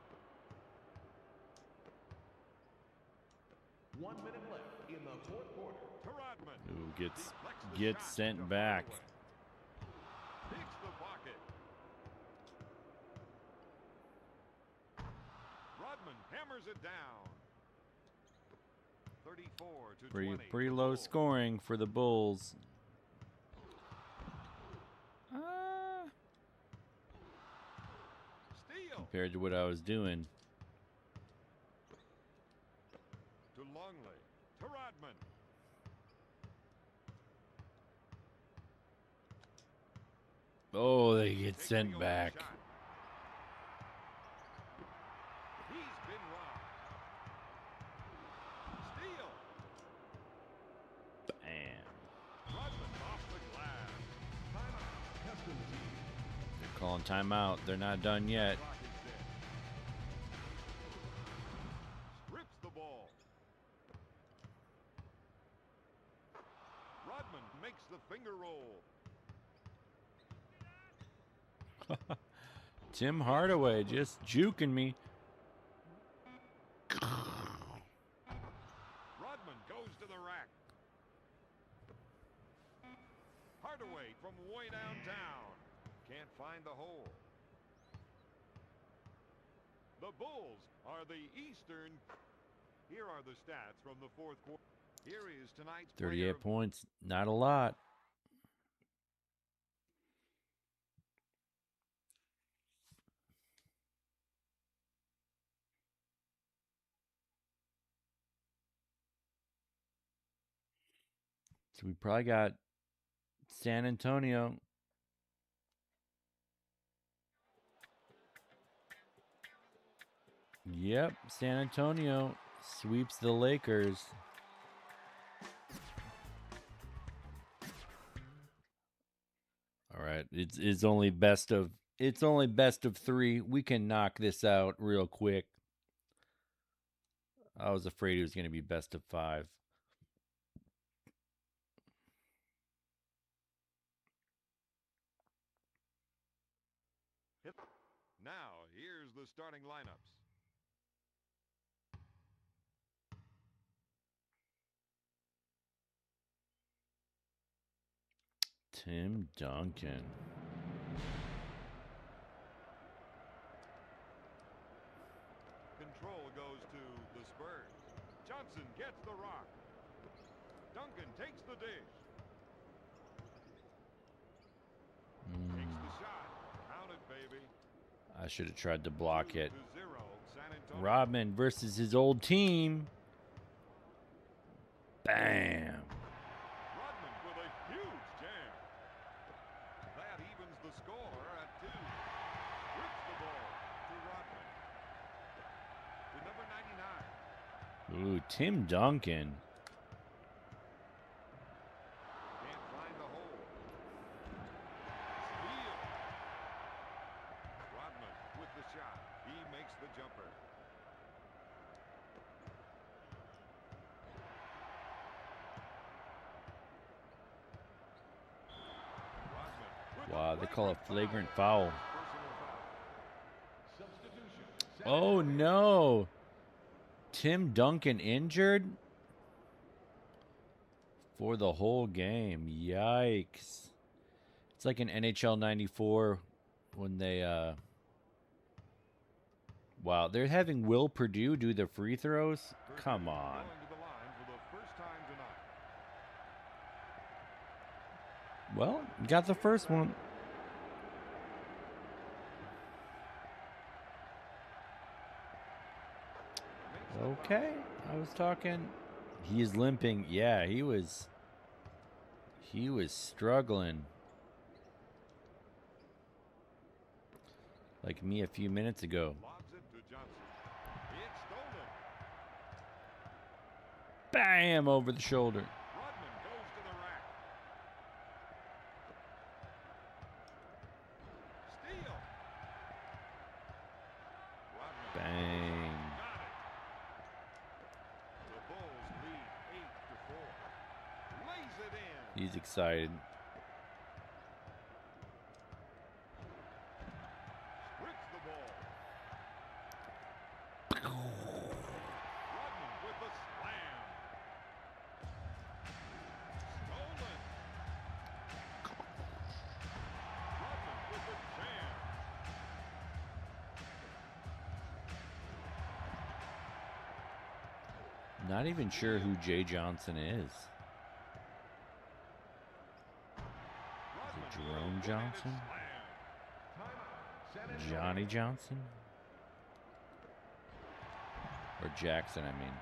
1 minute left in the fourth quarter. To Rodman. Ooh, Deflects the gets shot sent to back. Hardaway. Picks the pocket. Rodman hammers it down. 34 to 20. Pretty the low Bulls. scoring for the Bulls. Steal Compared to what I was doing. to Longley. To Rodman. Oh, they get Taking sent away back. shot. He's been robbed. Steal. Bam. Rodman off the glass. Timeout. Custom team. They're calling timeout. They're not done yet. Clock is dead. Strips the ball. Rodman makes the finger roll. Tim Hardaway just juking me. Rodman goes to the rack. Hardaway from way downtown. Can't find the hole. The Bulls are the Eastern. Here are the stats from the fourth quarter. Here is tonight's 38 points. Not a lot. So we probably got San Antonio. Yep, San Antonio sweeps the Lakers. All right, it's only best of 3. We can knock this out real quick. I was afraid it was going to be best of 5. Now, here's the starting lineups. Tim Duncan. Control goes to the Spurs. Johnson gets the rock. Duncan takes the dish. Takes the shot. Count it, baby. I should have tried to block it. 2-0, San Antonio. Rodman versus his old team. Bam. Rodman with a huge jam. That evens the score at 2. Rips the ball to Rodman. To number 99. Ooh, Tim Duncan. Can't find the hole. Steal. Rodman with the shot. He makes the jumper. Rodman with Wow, a they call it flagrant flagrant foul. Personal foul. Substitution. Oh no. Tim Duncan injured for the whole game. Yikes. It's like in NHL 94 when they wow, they're having Will Perdue do the free throws? Come on. Going to the line for the first time tonight. Well, got the first one. Okay, I was talking. He is limping. Yeah, he was struggling. Like me a few minutes ago. Lobs it to Johnson. It's stolen. Bam! Over the shoulder. Rodman goes to the rack. Steal. Rodman Bang. got it. The Bulls lead 8-4. Lays it in. He's excited. Sprigs the ball. Rodman with the slam. Stolen. Rodman with the jam. Not even sure who Jay Johnson is. Rodman Jerome with a Johnson? slam. Timeout. San Antonio. Johnny Johnson? Or Jackson, I mean.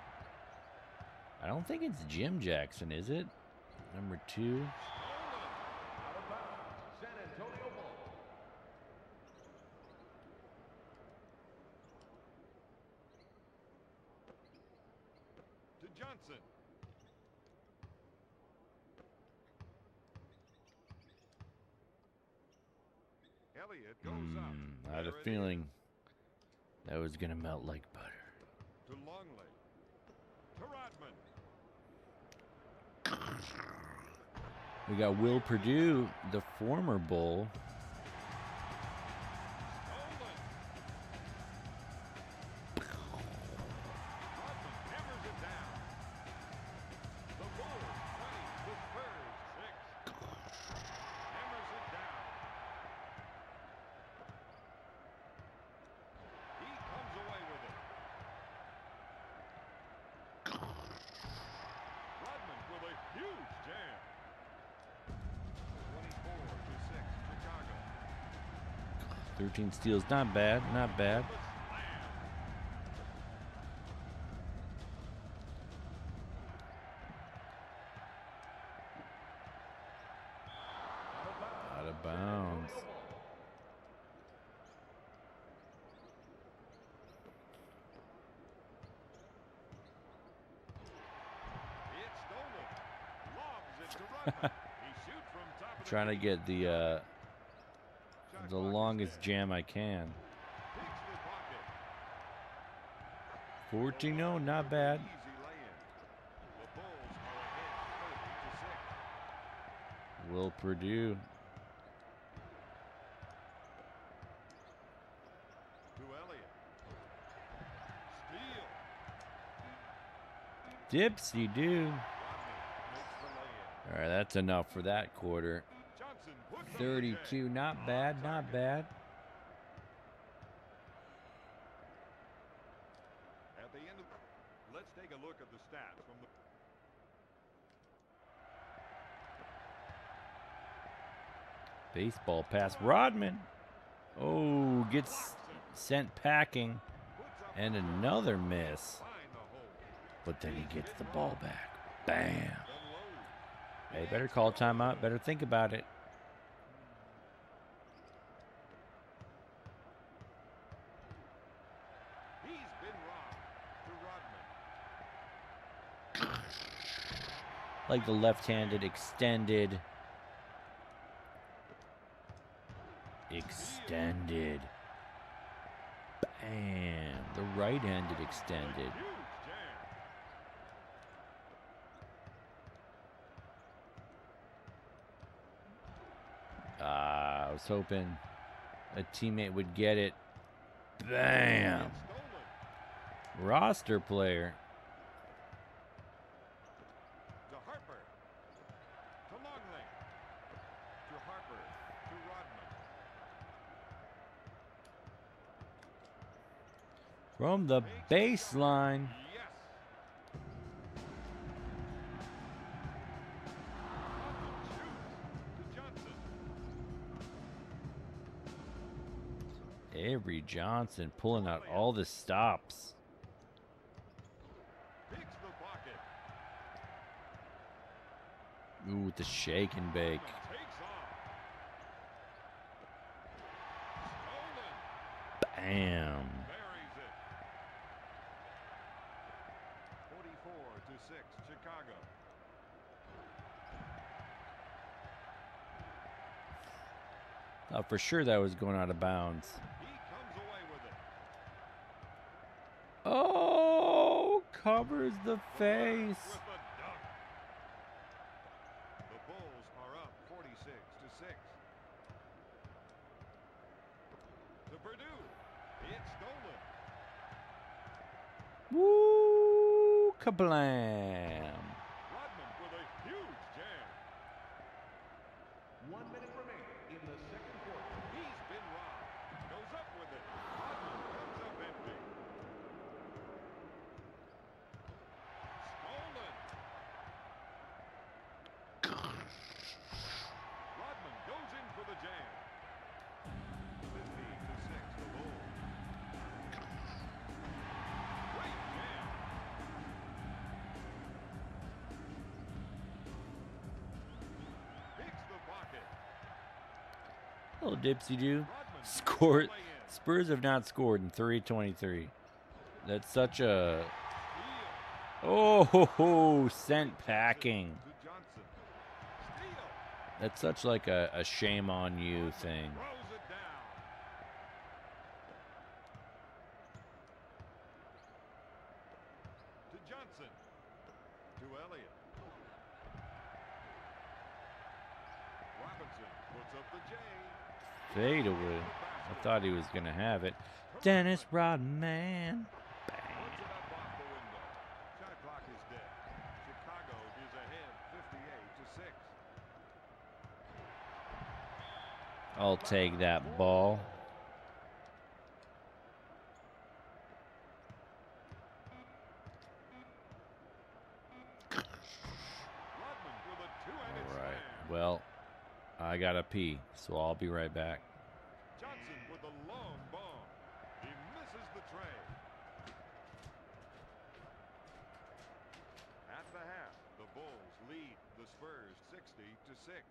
I don't think it's Jim Jackson, is it? Number 2. Stolen. Out of bounds. San Antonio ball. To Johnson. Elliott goes up. I had a There it feeling that was going to melt like butter. is. To Longley. To Rodman. We got Will Perdue, the former Bull. Stolen. Rodman hammers it down. The Bulls 20, the Spurs 6. Hammers it down. He comes away with it. Rodman with a huge jam. 24-6, Chicago. 13 steals, not bad, not bad. The slam. Out of bounds. It's stolen. Lobs it to Rodman. He shoots from top of the Trying to key. get the Shot clock is longest dead. jam I can. Picks the pocket. 14-0, not bad. Easy lay-in. The Bulls are ahead 30-6. Will Perdue. To Elliott. Steal. Dipsy do. Rodman makes the lay-in. All right, that's enough for that quarter. Johnson Puts up the 32, J. not On bad, not target. bad. At the end of let's take a look at the stats from the Baseball pass, Rodman. Oh, gets sent packing. puts up And the another miss. find the hole. But then he gets the ball back. Bam. Then low. Hey, better call timeout. Better think about it. He's been robbed to Rodman. Like the left-handed extended. Extended. Bam. The right-handed extended. Huge jam. I was hoping a teammate would get it. Bam. It's stolen. Roster player. To Harper. To Longley. To Harper. To Rodman. From the baseline. Yes. Rodman shoots to Johnson. Avery Johnson pulling out all the stops. Picks the pocket. Ooh, with the shake and bake. Takes off. Stolen. Bam. Buries it. 44-6, Chicago. Thought for sure that was going out of bounds. He comes away with it. Oh, covers the face. With the dunk. The Bulls are up 46-6. To Purdue. It's stolen. Woo, kablam. Rodman with a huge jam. 1 minute remaining in the second quarter. He's been robbed. Goes up with it. Rodman comes up empty. Stolen. Rodman goes in for the jam. 50-6, the Bulls. Great jam. Picks the pocket. Little dipsy do. Rodman Score. lay in. Spurs have not scored in 3:23. That's such a. Steal. Oh, ho, ho, sent packing. To Johnson. Steal. That's such like a shame on you thing. Throws it down. To Johnson. To Elliott. Robinson puts up the J. Fade away. I thought he was going to have it. Dennis Rodman. Puts it up off the window. Shot clock is dead. Chicago is ahead 58-6. I'll take that ball. Rodman with a two-handed All right. slam. Well, I got to pee, so I'll be right back. Johnson with a long bomb. He misses the tray. At the half, the Bulls lead the Spurs 60-6.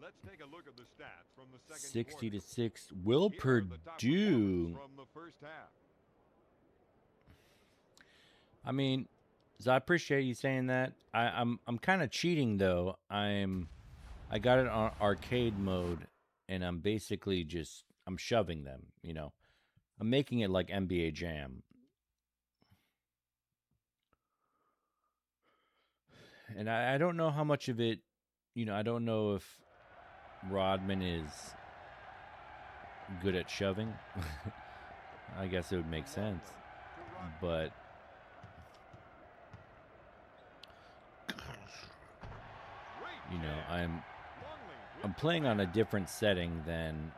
Let's take a look at the stats from the second 60 quarter. to 6. Will Here are the top Purdue. performers from the first half. I mean, so I appreciate you saying that. I'm kind of cheating though. I got it on arcade mode, and I'm basically just I'm shoving them. You know, I'm making it like NBA Jam. And I don't know how much of it, you know, I don't know if Rodman is good at shoving. I guess it would make sense. But you know, I'm playing on a different setting than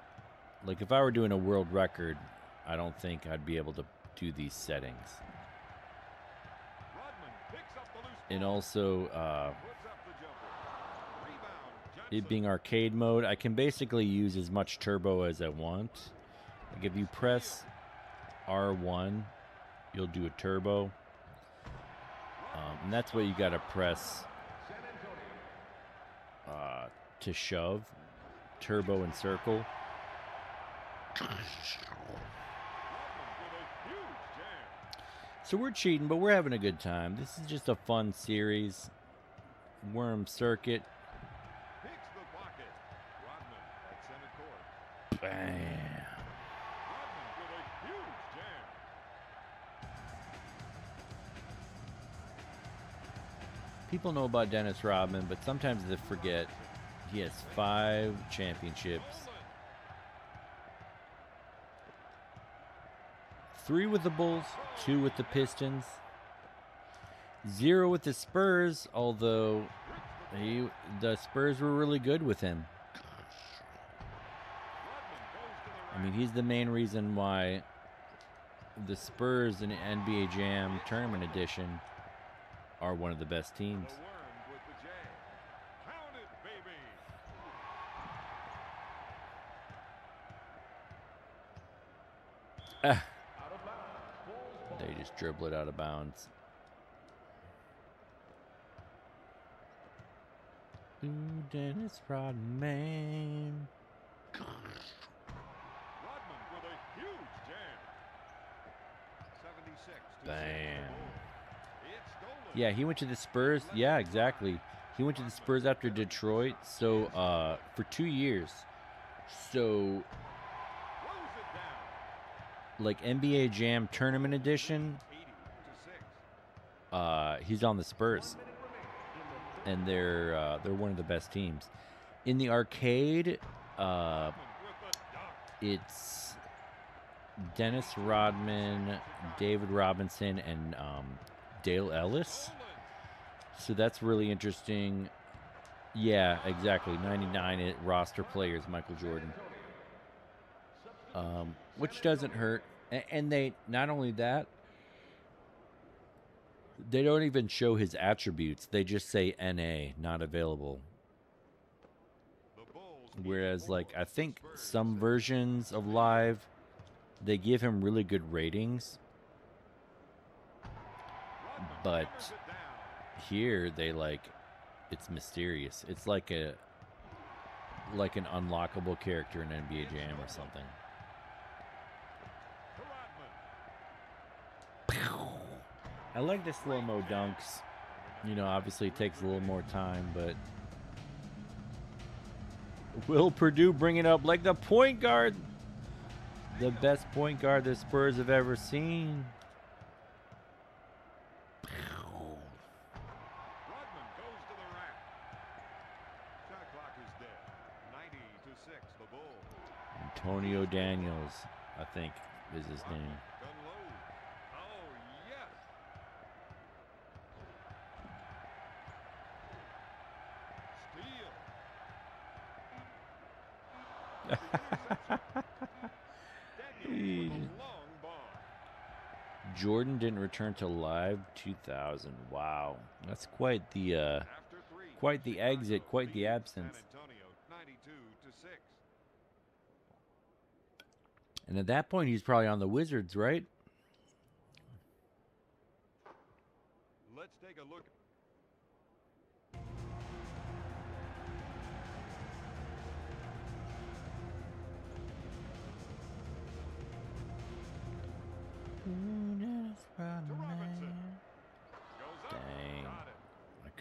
like if I were doing a world record, I don't think I'd be able to do these settings. And also it being arcade mode, I can basically use as much turbo as I want. Like if you press R1, you'll do a turbo. And that's what you gotta press to shove. Turbo and circle. So we're cheating, but we're having a good time. This is just a fun series. Worm Circuit. Bam. People know about Dennis Rodman, but sometimes they forget he has 5 championships. 3 with the Bulls, 2 with the Pistons, 0 with the Spurs, although the Spurs were really good with him. I mean, he's the main reason why the Spurs in NBA Jam Tournament Edition are one of the best teams. They just dribble it out of bounds. Ooh, Dennis Rodman. With a huge jam. 76 to Bam. It's stolen. Yeah, he went to the Spurs. Yeah, exactly. He went to the Spurs after Detroit. So, for 2 years. So, like NBA Jam Tournament Edition, 80 to 6. he's on the Spurs, and they're one of the best teams. In the arcade, it's Dennis Rodman, David Robinson, and Dale Ellis. So that's really interesting. Yeah, exactly. 99 roster players, Michael Jordan. Which doesn't hurt. And they, not only that, they don't even show his attributes. They just say NA, not available. Whereas, like, I think some versions of Live, they give him really good ratings. But here, they, like, it's mysterious. It's like an unlockable character in NBA Jam or something. I like the slow-mo dunks. You know, obviously it takes a little more time, but will Purdue bring it up like the point guard? The best point guard the Spurs have ever seen. Rodman goes to the rack. Shot clock is dead. 90 to 6, the Bulls. Antonio Daniels, I think, is his name. Unload. Oh, yes. Steal. With a long bomb. Jordan didn't return to Live 2000. Wow, that's quite the After 3, quite the exit, quite the leads absence. San Antonio 92 to 6. And at that point, he's probably on the Wizards, right? Let's take a look.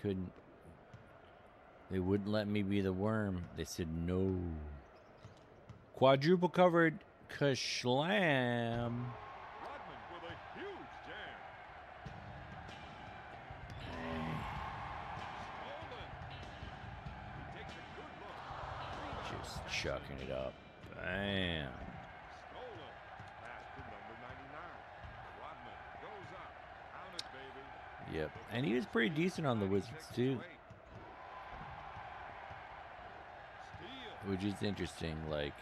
couldn't. They wouldn't let me be the worm. They said no. Quadruple covered Kashlam. Rodman with a huge jam. Stolen. He takes a good look. Just chucking it up. Bam. Stolen. Pass to number 99. Rodman goes up. Count it, baby. Yep. And he was pretty decent on the Wizards, too. Steal. Which is interesting, like,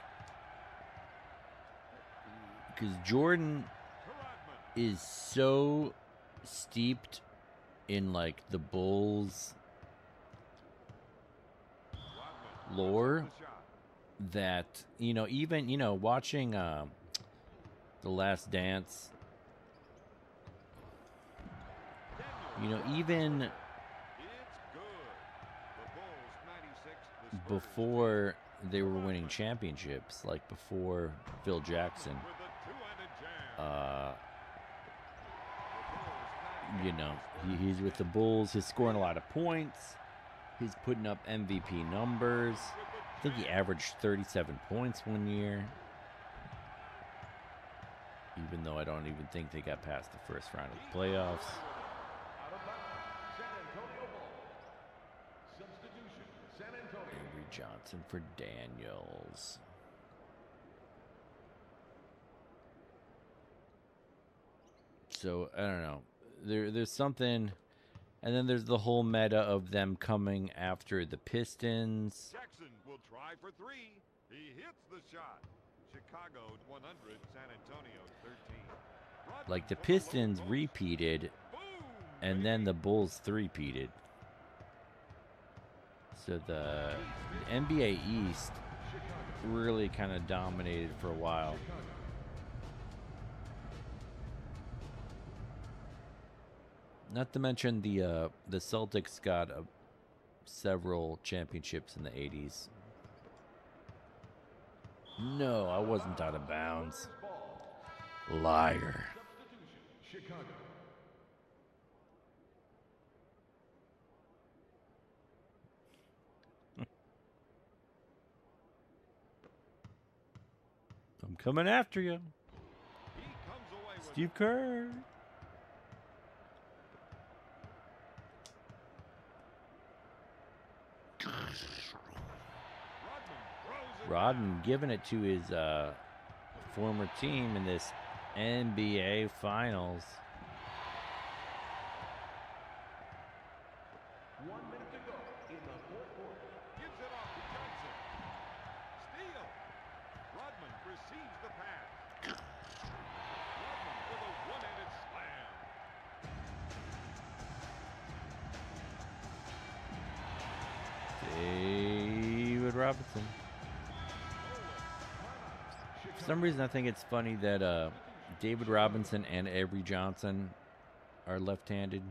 because Jordan To Rodman. is so steeped in, like, the Bulls Rodman. lore The shot. that, even, watching The Last Dance, even It's good. The Bulls 96. The Spurs before they were winning championships, like before Phil Jackson, with a two-handed jam. The Bulls 96. he's with the Bulls. He's scoring a lot of points. He's putting up MVP numbers. I think he averaged 37 points one year. Even though I don't even think they got past the first round of the playoffs. Out of bounds. San Antonio ball. Substitution. San Antonio. Avery Johnson for Daniels. So, I don't know. There's something. And then there's the whole meta of them coming after the Pistons. Jackson will try for three. He hits the shot. Chicago 100, San Antonio 13. Rodman Like the from low Pistons post. repeated, Boom, and then the Bulls three-peated. So the NBA East really kind of dominated for a while. Not to mention the Celtics got several championships in the 80s. No, I wasn't out of bounds. Liar. Substitution. Chicago. I'm coming after you, He comes away with Steve Kerr. Rodman giving it to his former team in this NBA Finals. 1 minute to go in the fourth quarter. Gives it off to Johnson. Steal. Rodman receives the pass. Rodman with a one-handed slam. David Robinson. For some reason, I think it's funny that David Robinson and Avery Johnson are left-handed.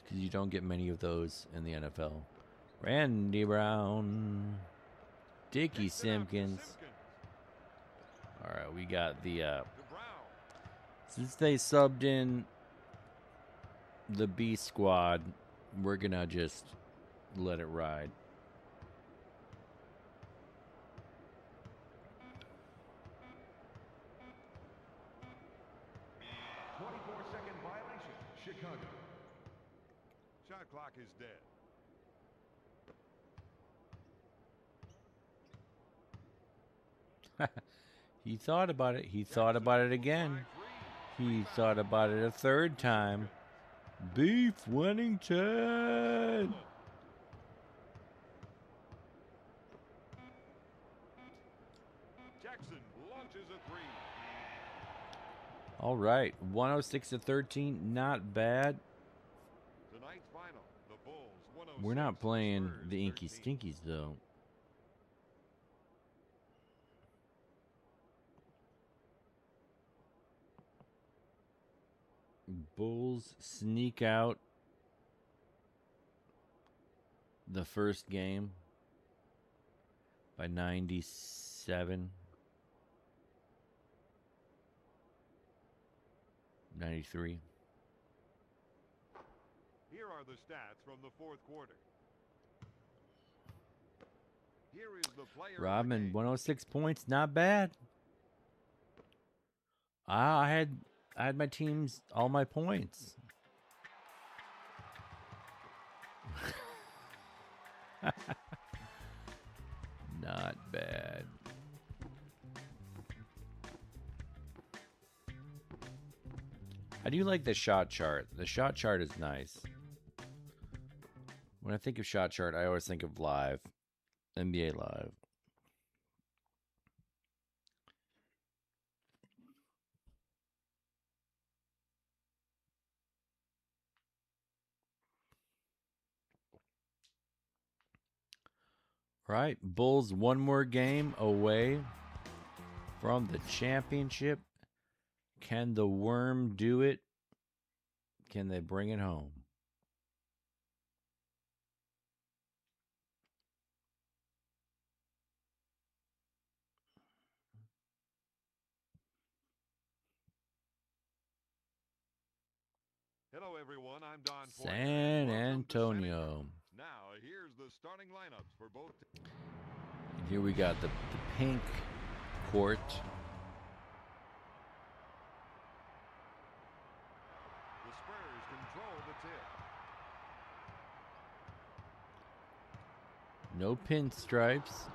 Because you don't get many of those in the NFL. Randy Brown. Dickie Simpkins. All right, we got the... To Brown. Since they subbed in the B squad, we're going to just let it ride. A 24-second violation. Chicago. Shot clock is dead. He thought about it. He thought about it again. He thought about it a third time. Beef Wellington. Jackson launches a three. All right, 106-13, not bad. Tonight's final, the Bulls 106. We're not playing Spurs the Inky 13. Stinkies though. Bulls sneak out the first game by 97. 93. Here are the stats from the fourth quarter. Here is the player of the Rodman, game. 106 points, not bad. I had my teams, all my points. Not bad. I do like the shot chart. The shot chart is nice. When I think of shot chart, I always think of live. NBA Live. All right, Bulls one more game away from the championship. Can the Worm do it? Can they bring it home? Hello, everyone. I'm Don Poirier. San Welcome to San Antonio. Now, here's the starting lineups for both. And here we got the pink court. The Spurs control the tip. No pinstripes.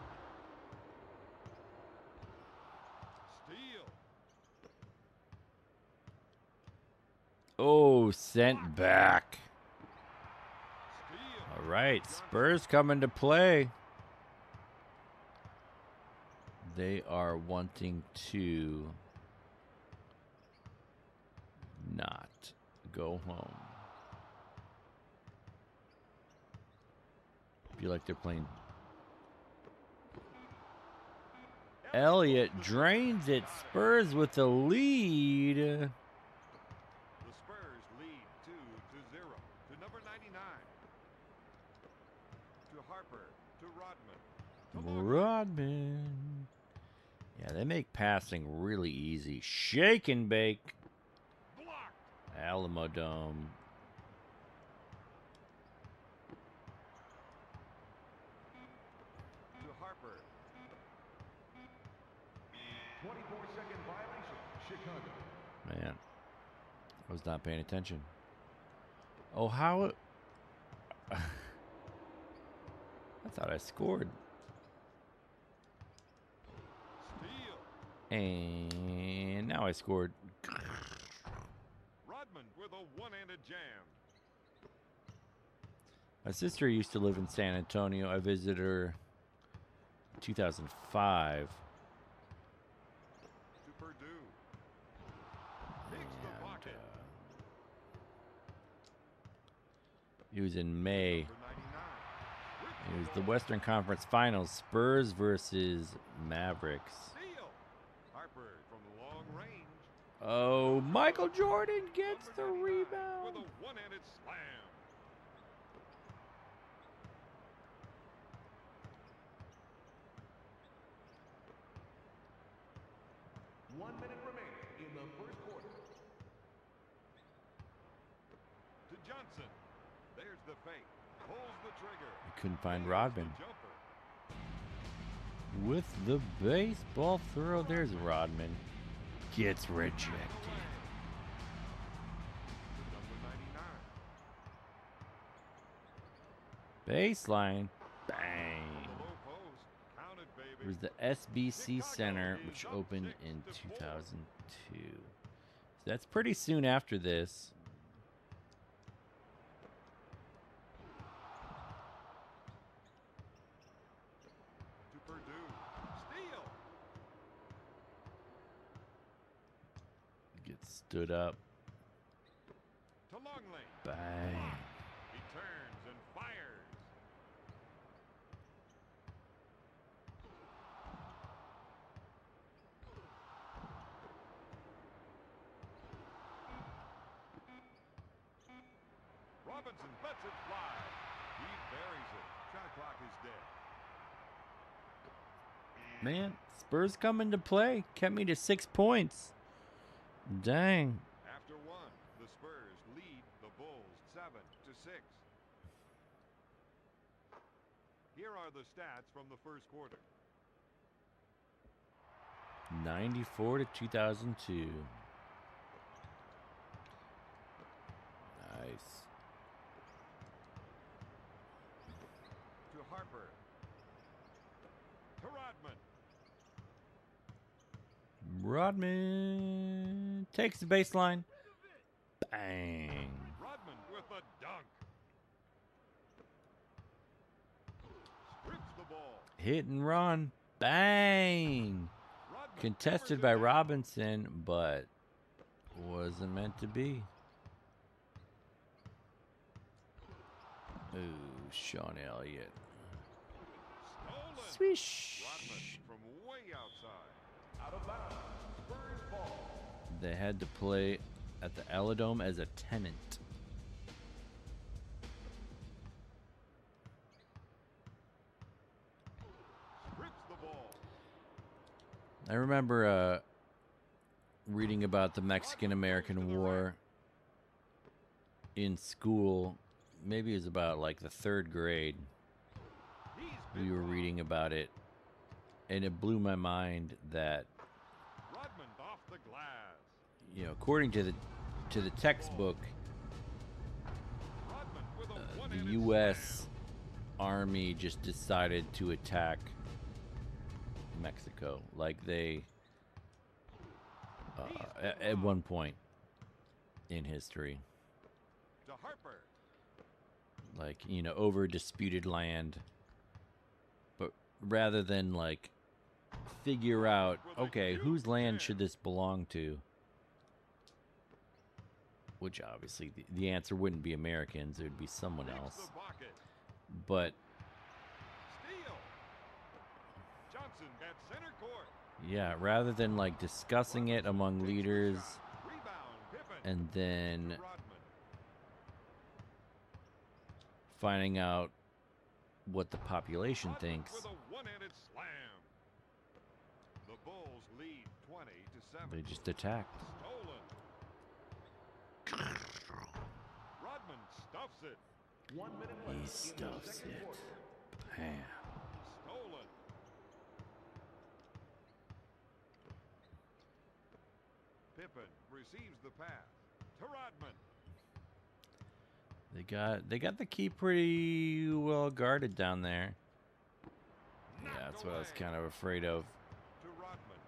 Steal. Oh, sent back. Steal. All right, Spurs coming to play. They are wanting to not go home. Feel like they're playing. Elliott drains it. Spurs with the lead. The Spurs lead 2-0 to number 99. To Harper. To Rodman. Rodman. Yeah, they make passing really easy. Shake and bake. Blocked. Alamo Dome. To Harper. 24-second violation. Chicago. Man, I was not paying attention. Oh, how? I thought I scored. Steal. And now I scored. Rodman with a one-handed jam. My sister used to live in San Antonio. I visited her in 2005. To Purdue. Picks the pocket. It was in May. Number 99. It was the Western Conference Finals. Spurs versus Mavericks. Steal. Harper from long range. Oh, Michael Jordan gets the Number 99 rebound. with a one-handed slam. One minute remaining in the first quarter. To Johnson. There's the fake. Pulls the trigger. Couldn't find Nails Rodman. the jumper. With the baseball throw, there's Rodman. Gets rejected. To number 99. Baseline. Bang. The low post. Counted, baby. It was the SBC Center, which opened in 2002. So that's pretty soon after this. To Purdue. Steal. Gets stood up. To Longley. Bang. He turns and fires. Robinson lets it fly. He buries it. Shot clock is dead. Man, Spurs coming to play. Kept me to 6 points. Dang. After one. are the stats from the first quarter. 94 to 2002. Nice. To Harper. To Rodman. Rodman takes the baseline. Bang. Rodman with a dunk. Strips the ball. Hit and run. Bang. Rodman Contested hammers by it down. Robinson, but wasn't meant to be. Ooh, Sean Elliott. Stolen. Swish. Rodman from way outside. Out of bounds. Spurs ball. They had to play at the Aladome as a tenant. Strips the ball. I remember reading about the Mexican-American War in school. Maybe it was about like the 3rd grade. He's We been were robbed. reading about it, and it blew my mind that, Rodman off the glass. you know, according to the textbook, Rodman with a the one-handed U.S. slam. Army just decided to attack Mexico. Like they, at one point in history, To Harper. like, you know, over disputed land. But rather than like figure out, okay, whose land should this belong to? Which obviously the answer wouldn't be Americans, it would be someone Hits else. the bucket. But Steal. Johnson at center court. yeah, rather than like discussing it among leaders Rebound. Pippen. and then To Rodman. finding out what the population Rodman thinks, with a one-handed slam. The Bulls lead 20-7. they just attacked. Stolen. Rodman stuffs it. 1 minute He left in the stuffs second it. quarter. Bam. Stolen. Pippen receives the pass to Rodman. They got the key pretty well guarded down there. Yeah, that's what I was Knocked kind away of afraid of. to Rodman.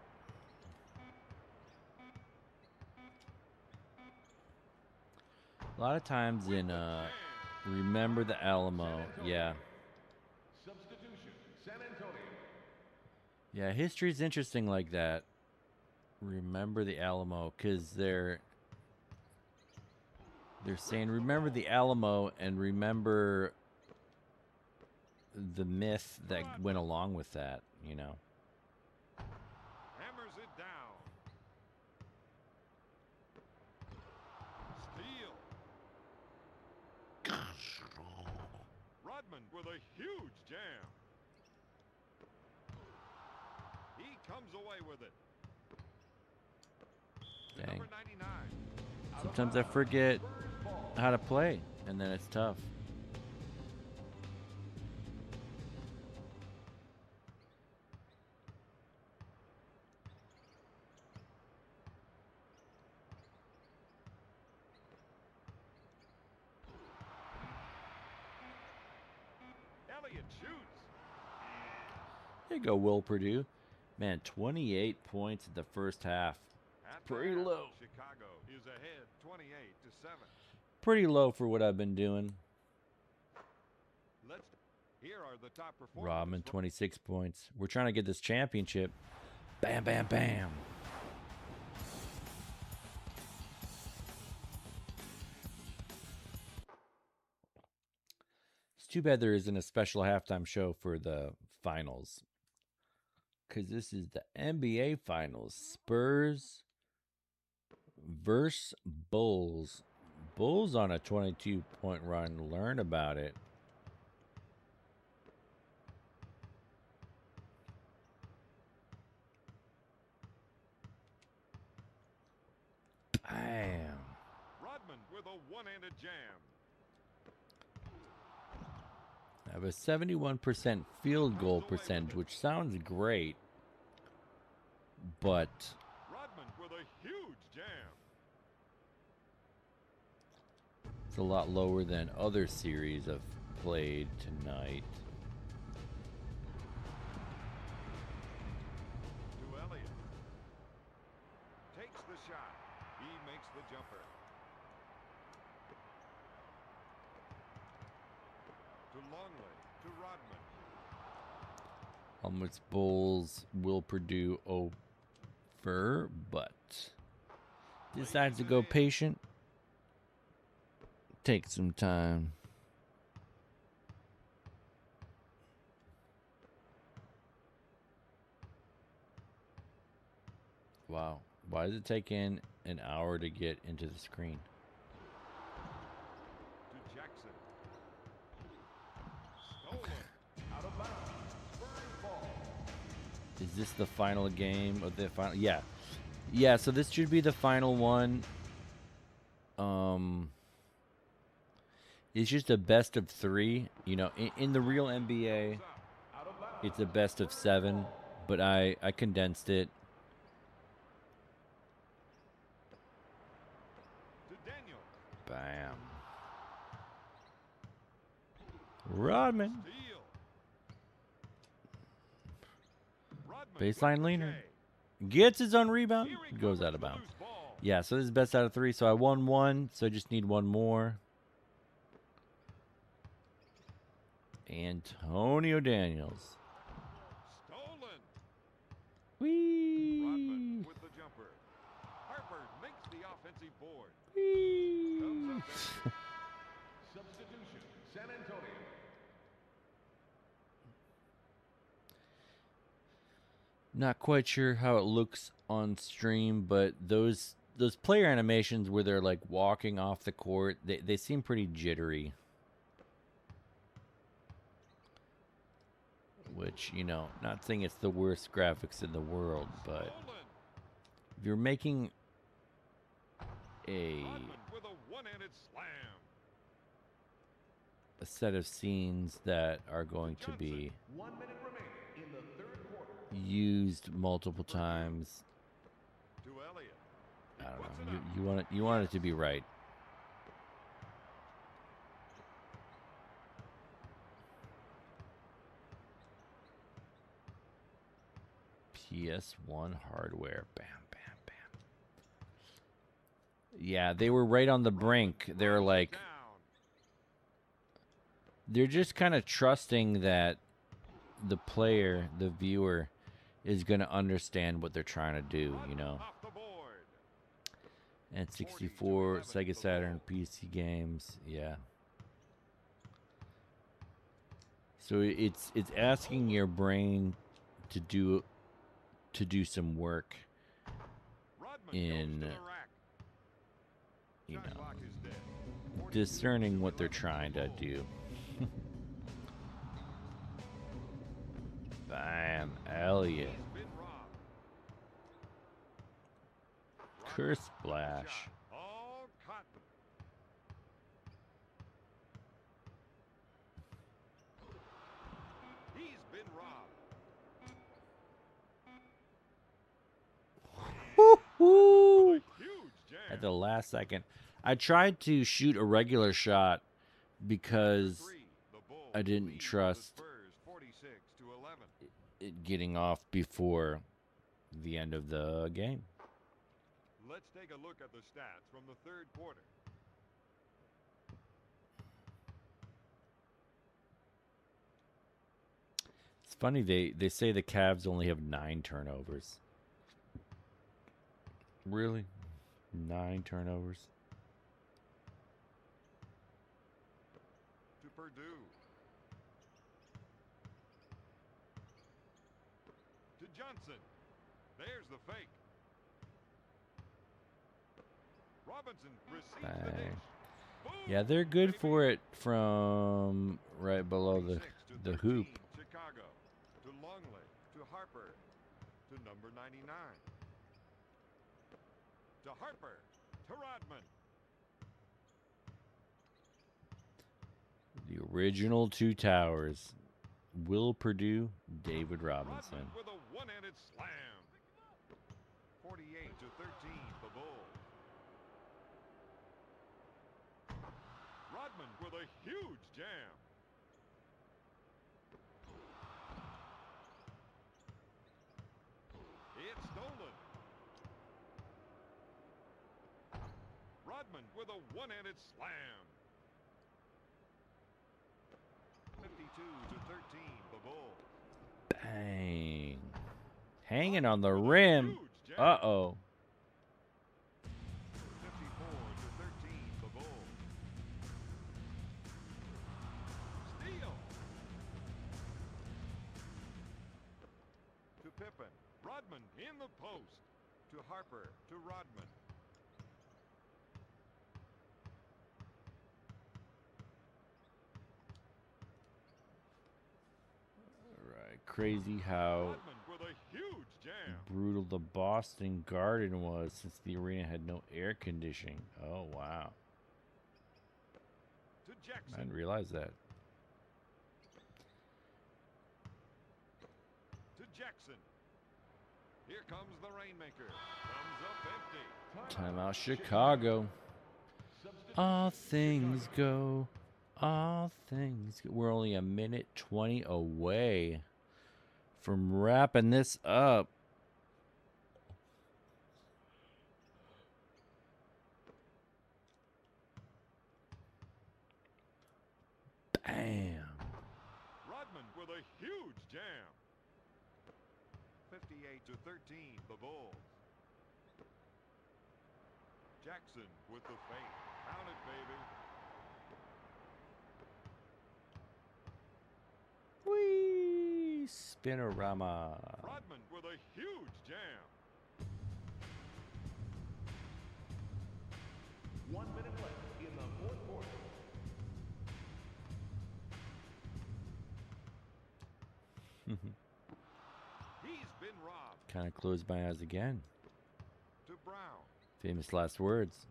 A lot of times in Remember the Alamo, yeah. Substitution. San Antonio. Yeah, history's interesting like that. Remember the Alamo, because they're saying remember the Alamo and remember the myth that went along with that, you know. Hammers it down. Steal. Rodman with a huge jam. He comes away with it. To Dang. number 99. Sometimes I forget how to play, and then it's tough. Elliott shoots. There you go, Will Purdue. Man, 28 points in the first half. At Pretty the half, low. Chicago is ahead 28-7. Pretty low for what I've been doing. Here are the top performers. Rodman, 26 points. We're trying to get this championship. Bam, bam, bam. It's too bad there isn't a special halftime show for the finals. Because this is the NBA Finals. Spurs versus Bulls. Bulls on a 22-point run. Learn about it. Bam. Rodman with a one-handed jam. have a 71% field goal percentage, which sounds great, but Rodman with a huge jam. it's a lot lower than other series I've played tonight. To Elliott. Takes the shot. He makes the jumper. To Longley. To Rodman. How much Bulls will Purdue over, but decides to go patient. Take some time. Wow. Why does it take an hour to get into the screen? To Jackson. Stolen. Out of bounds. Spurs ball. Is this the final game of the final? Yeah. Yeah, so this should be the final one. It's just a best of 3. You know, in the real NBA, Out of bounds. it's a best of 7, but I condensed it. To Daniel. Bam. Rodman. Steal. Rodman Baseline with the leaner. J. Gets his own rebound. He Goes out recovers of the bounds. loose ball. Yeah, so this is best out of 3. So I won 1, so I just need 1 more. Antonio Daniels. Stolen. Whee! Rodman with the jumper. Harper makes the offensive board. Whee! Comes up empty. Substitution. San Antonio. Not quite sure how it looks on stream, but those player animations where they're like walking off the court, they seem pretty jittery. Which, you know, not saying it's the worst graphics in the world, but Stolen. if you're making a Rodman with a one-handed slam. set of scenes that are going to be 1 minute remaining in the third quarter. used multiple times, To Elliott. He I don't puts it know. up. You want it to be right. PS1 hardware. Bam, bam, bam. Yeah, they were right on the brink. They're Runs it like, down. they're just kind of trusting that the player, the viewer, is going to understand what they're trying to do, you know. Off the board. And 64, 40 to 11 Sega the Saturn, ball. PC games, yeah. So it's asking your brain to do some work Rodman in, goes to the rack. you Shot know, clock is dead. 42 discerning what they're 11 trying to Bulls. do. Bam, Elliott. He's been robbed. Curse Rodman with the splash. shot. All cotton. He's been robbed. Woo-hoo! With a huge jam. At the last second. I tried to shoot a regular shot because Three, the Bulls I didn't lead the trust Spurs 46 to 11. it getting off before the end of the game. Let's take a look at the stats from the third quarter. It's funny, they say the Cavs only have 9 turnovers. Really? 9 turnovers? To Purdue. To Johnson. There's the fake. Robinson receives the Bang. dish. Boom, Yeah, they're good baby. for it from right below 46 to the 13, hoop. Chicago. To Longley. To Harper. To number 99. To Harper. To Rodman. The Original Two Towers. Will Purdue, David Robinson. Rodman with a one-handed slam. 48 to 13, the Bulls. Rodman with a huge jam. It's stolen. Rodman with a one-handed slam. 52 to 13, the Bulls. Bang. Hanging on the rim. Uh-oh. 54 to 13, the Bulls. Steal. To Pippen. Rodman in the post. To Harper. To Rodman. Crazy how With a huge jam. brutal the Boston Garden was since the arena had no air conditioning. Oh, wow. To Jackson. I didn't realize that. To Jackson. Here comes the Rainmaker. Comes up empty. Timeout Chicago. All things go. All things go. We're only a minute 20 away from wrapping this up. Bam. Rodman with a huge jam. 58 to 13, the Bulls. Jackson with the fake. Count it, baby. Whee! Spinorama. Rodman with a huge jam. 1 minute left in the fourth quarter. He's been robbed. Kind of closed my eyes again. To Brown. Famous last words.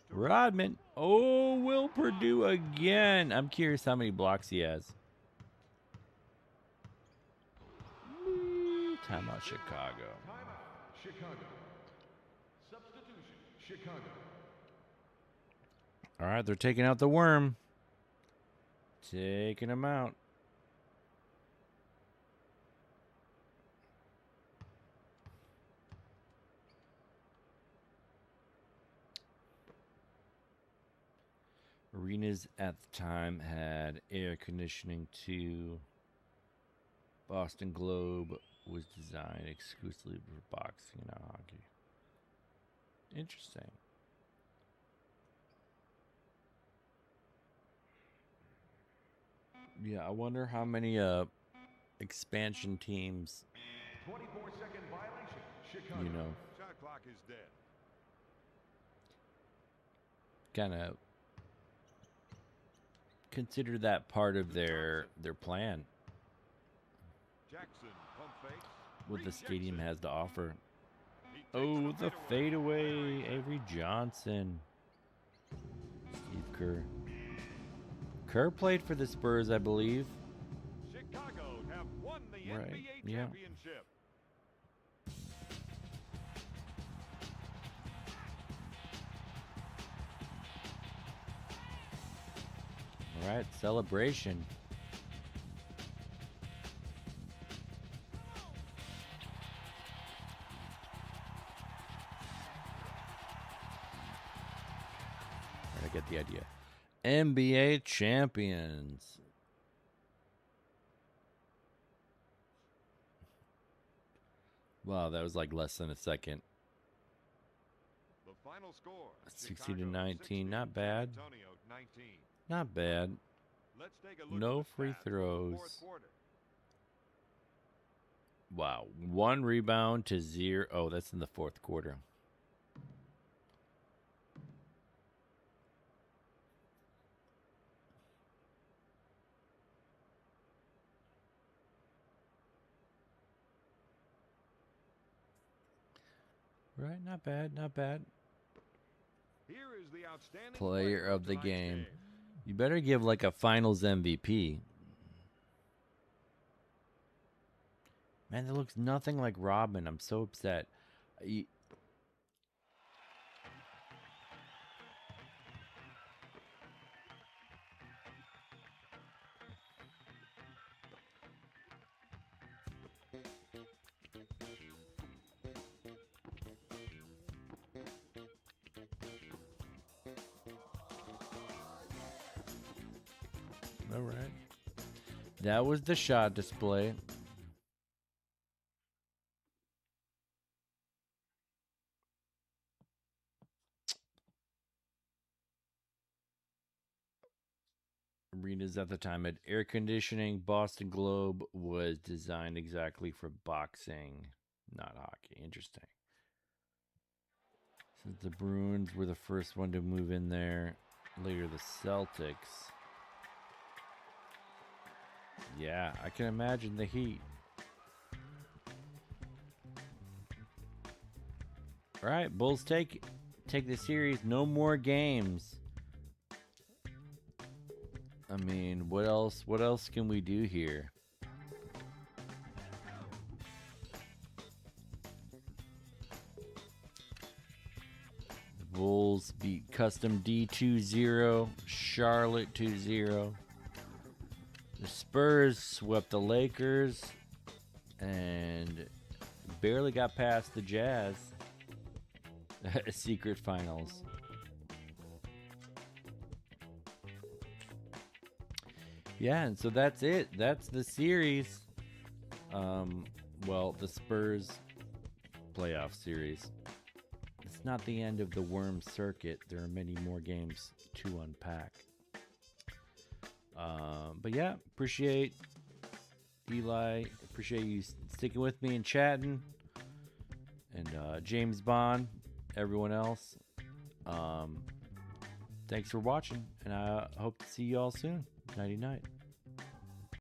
Rodman. Oh, Will Purdue again. I'm curious how many blocks he has. Timeout Chicago. Timeout Chicago. Substitution Chicago. All right, they're taking out the worm. Taking him out. Arenas at the time had air conditioning too. Boston Globe was designed exclusively for boxing and hockey. Interesting. Yeah, I wonder how many expansion teams, 24-second violation. Chicago. you know, Shot clock is dead. kind of consider that part of their plan, Jackson pump fakes. what the Rejection. stadium has to offer. He takes Oh, the fadeaway. fadeaway, Avery Johnson. Steve Kerr. Kerr played for the Spurs, I believe. Chicago have won the Right, NBA yeah. championship. All right, celebration. I get the idea. NBA champions. Wow, that was like less than a second. The final score: 60 to Chicago 19, 60, not bad. San Antonio 19. Not bad. Let's take a look No at the free stats from the throws. fourth quarter. Wow, 1 rebound to 0. Oh, that's in the fourth quarter. Right, not bad, not bad. Here is the outstanding Player of the tonight's game. You better give like a finals MVP. Man, that looks nothing like Rodman. I'm so upset. All right. That was the shot display. Arenas at the time had air conditioning. Boston Globe was designed exactly for boxing, not hockey. Interesting. Since the Bruins were the first one to move in there, later the Celtics. Yeah, I can imagine the Heat. All right, Bulls take the series. No more games. I mean, what else? What else can we do here? The Bulls beat Custom D 2-0, Charlotte 2-0. The Spurs swept the Lakers and barely got past the Jazz. Secret finals. Yeah, and so that's it. That's the series. Well, the Spurs playoff series. It's not the end of the worm circuit. There are many more games to unpack. But yeah, appreciate Eli. Appreciate you sticking with me and chatting. And James Bond, everyone else. Thanks for watching, and I hope to see you all soon. Nighty night.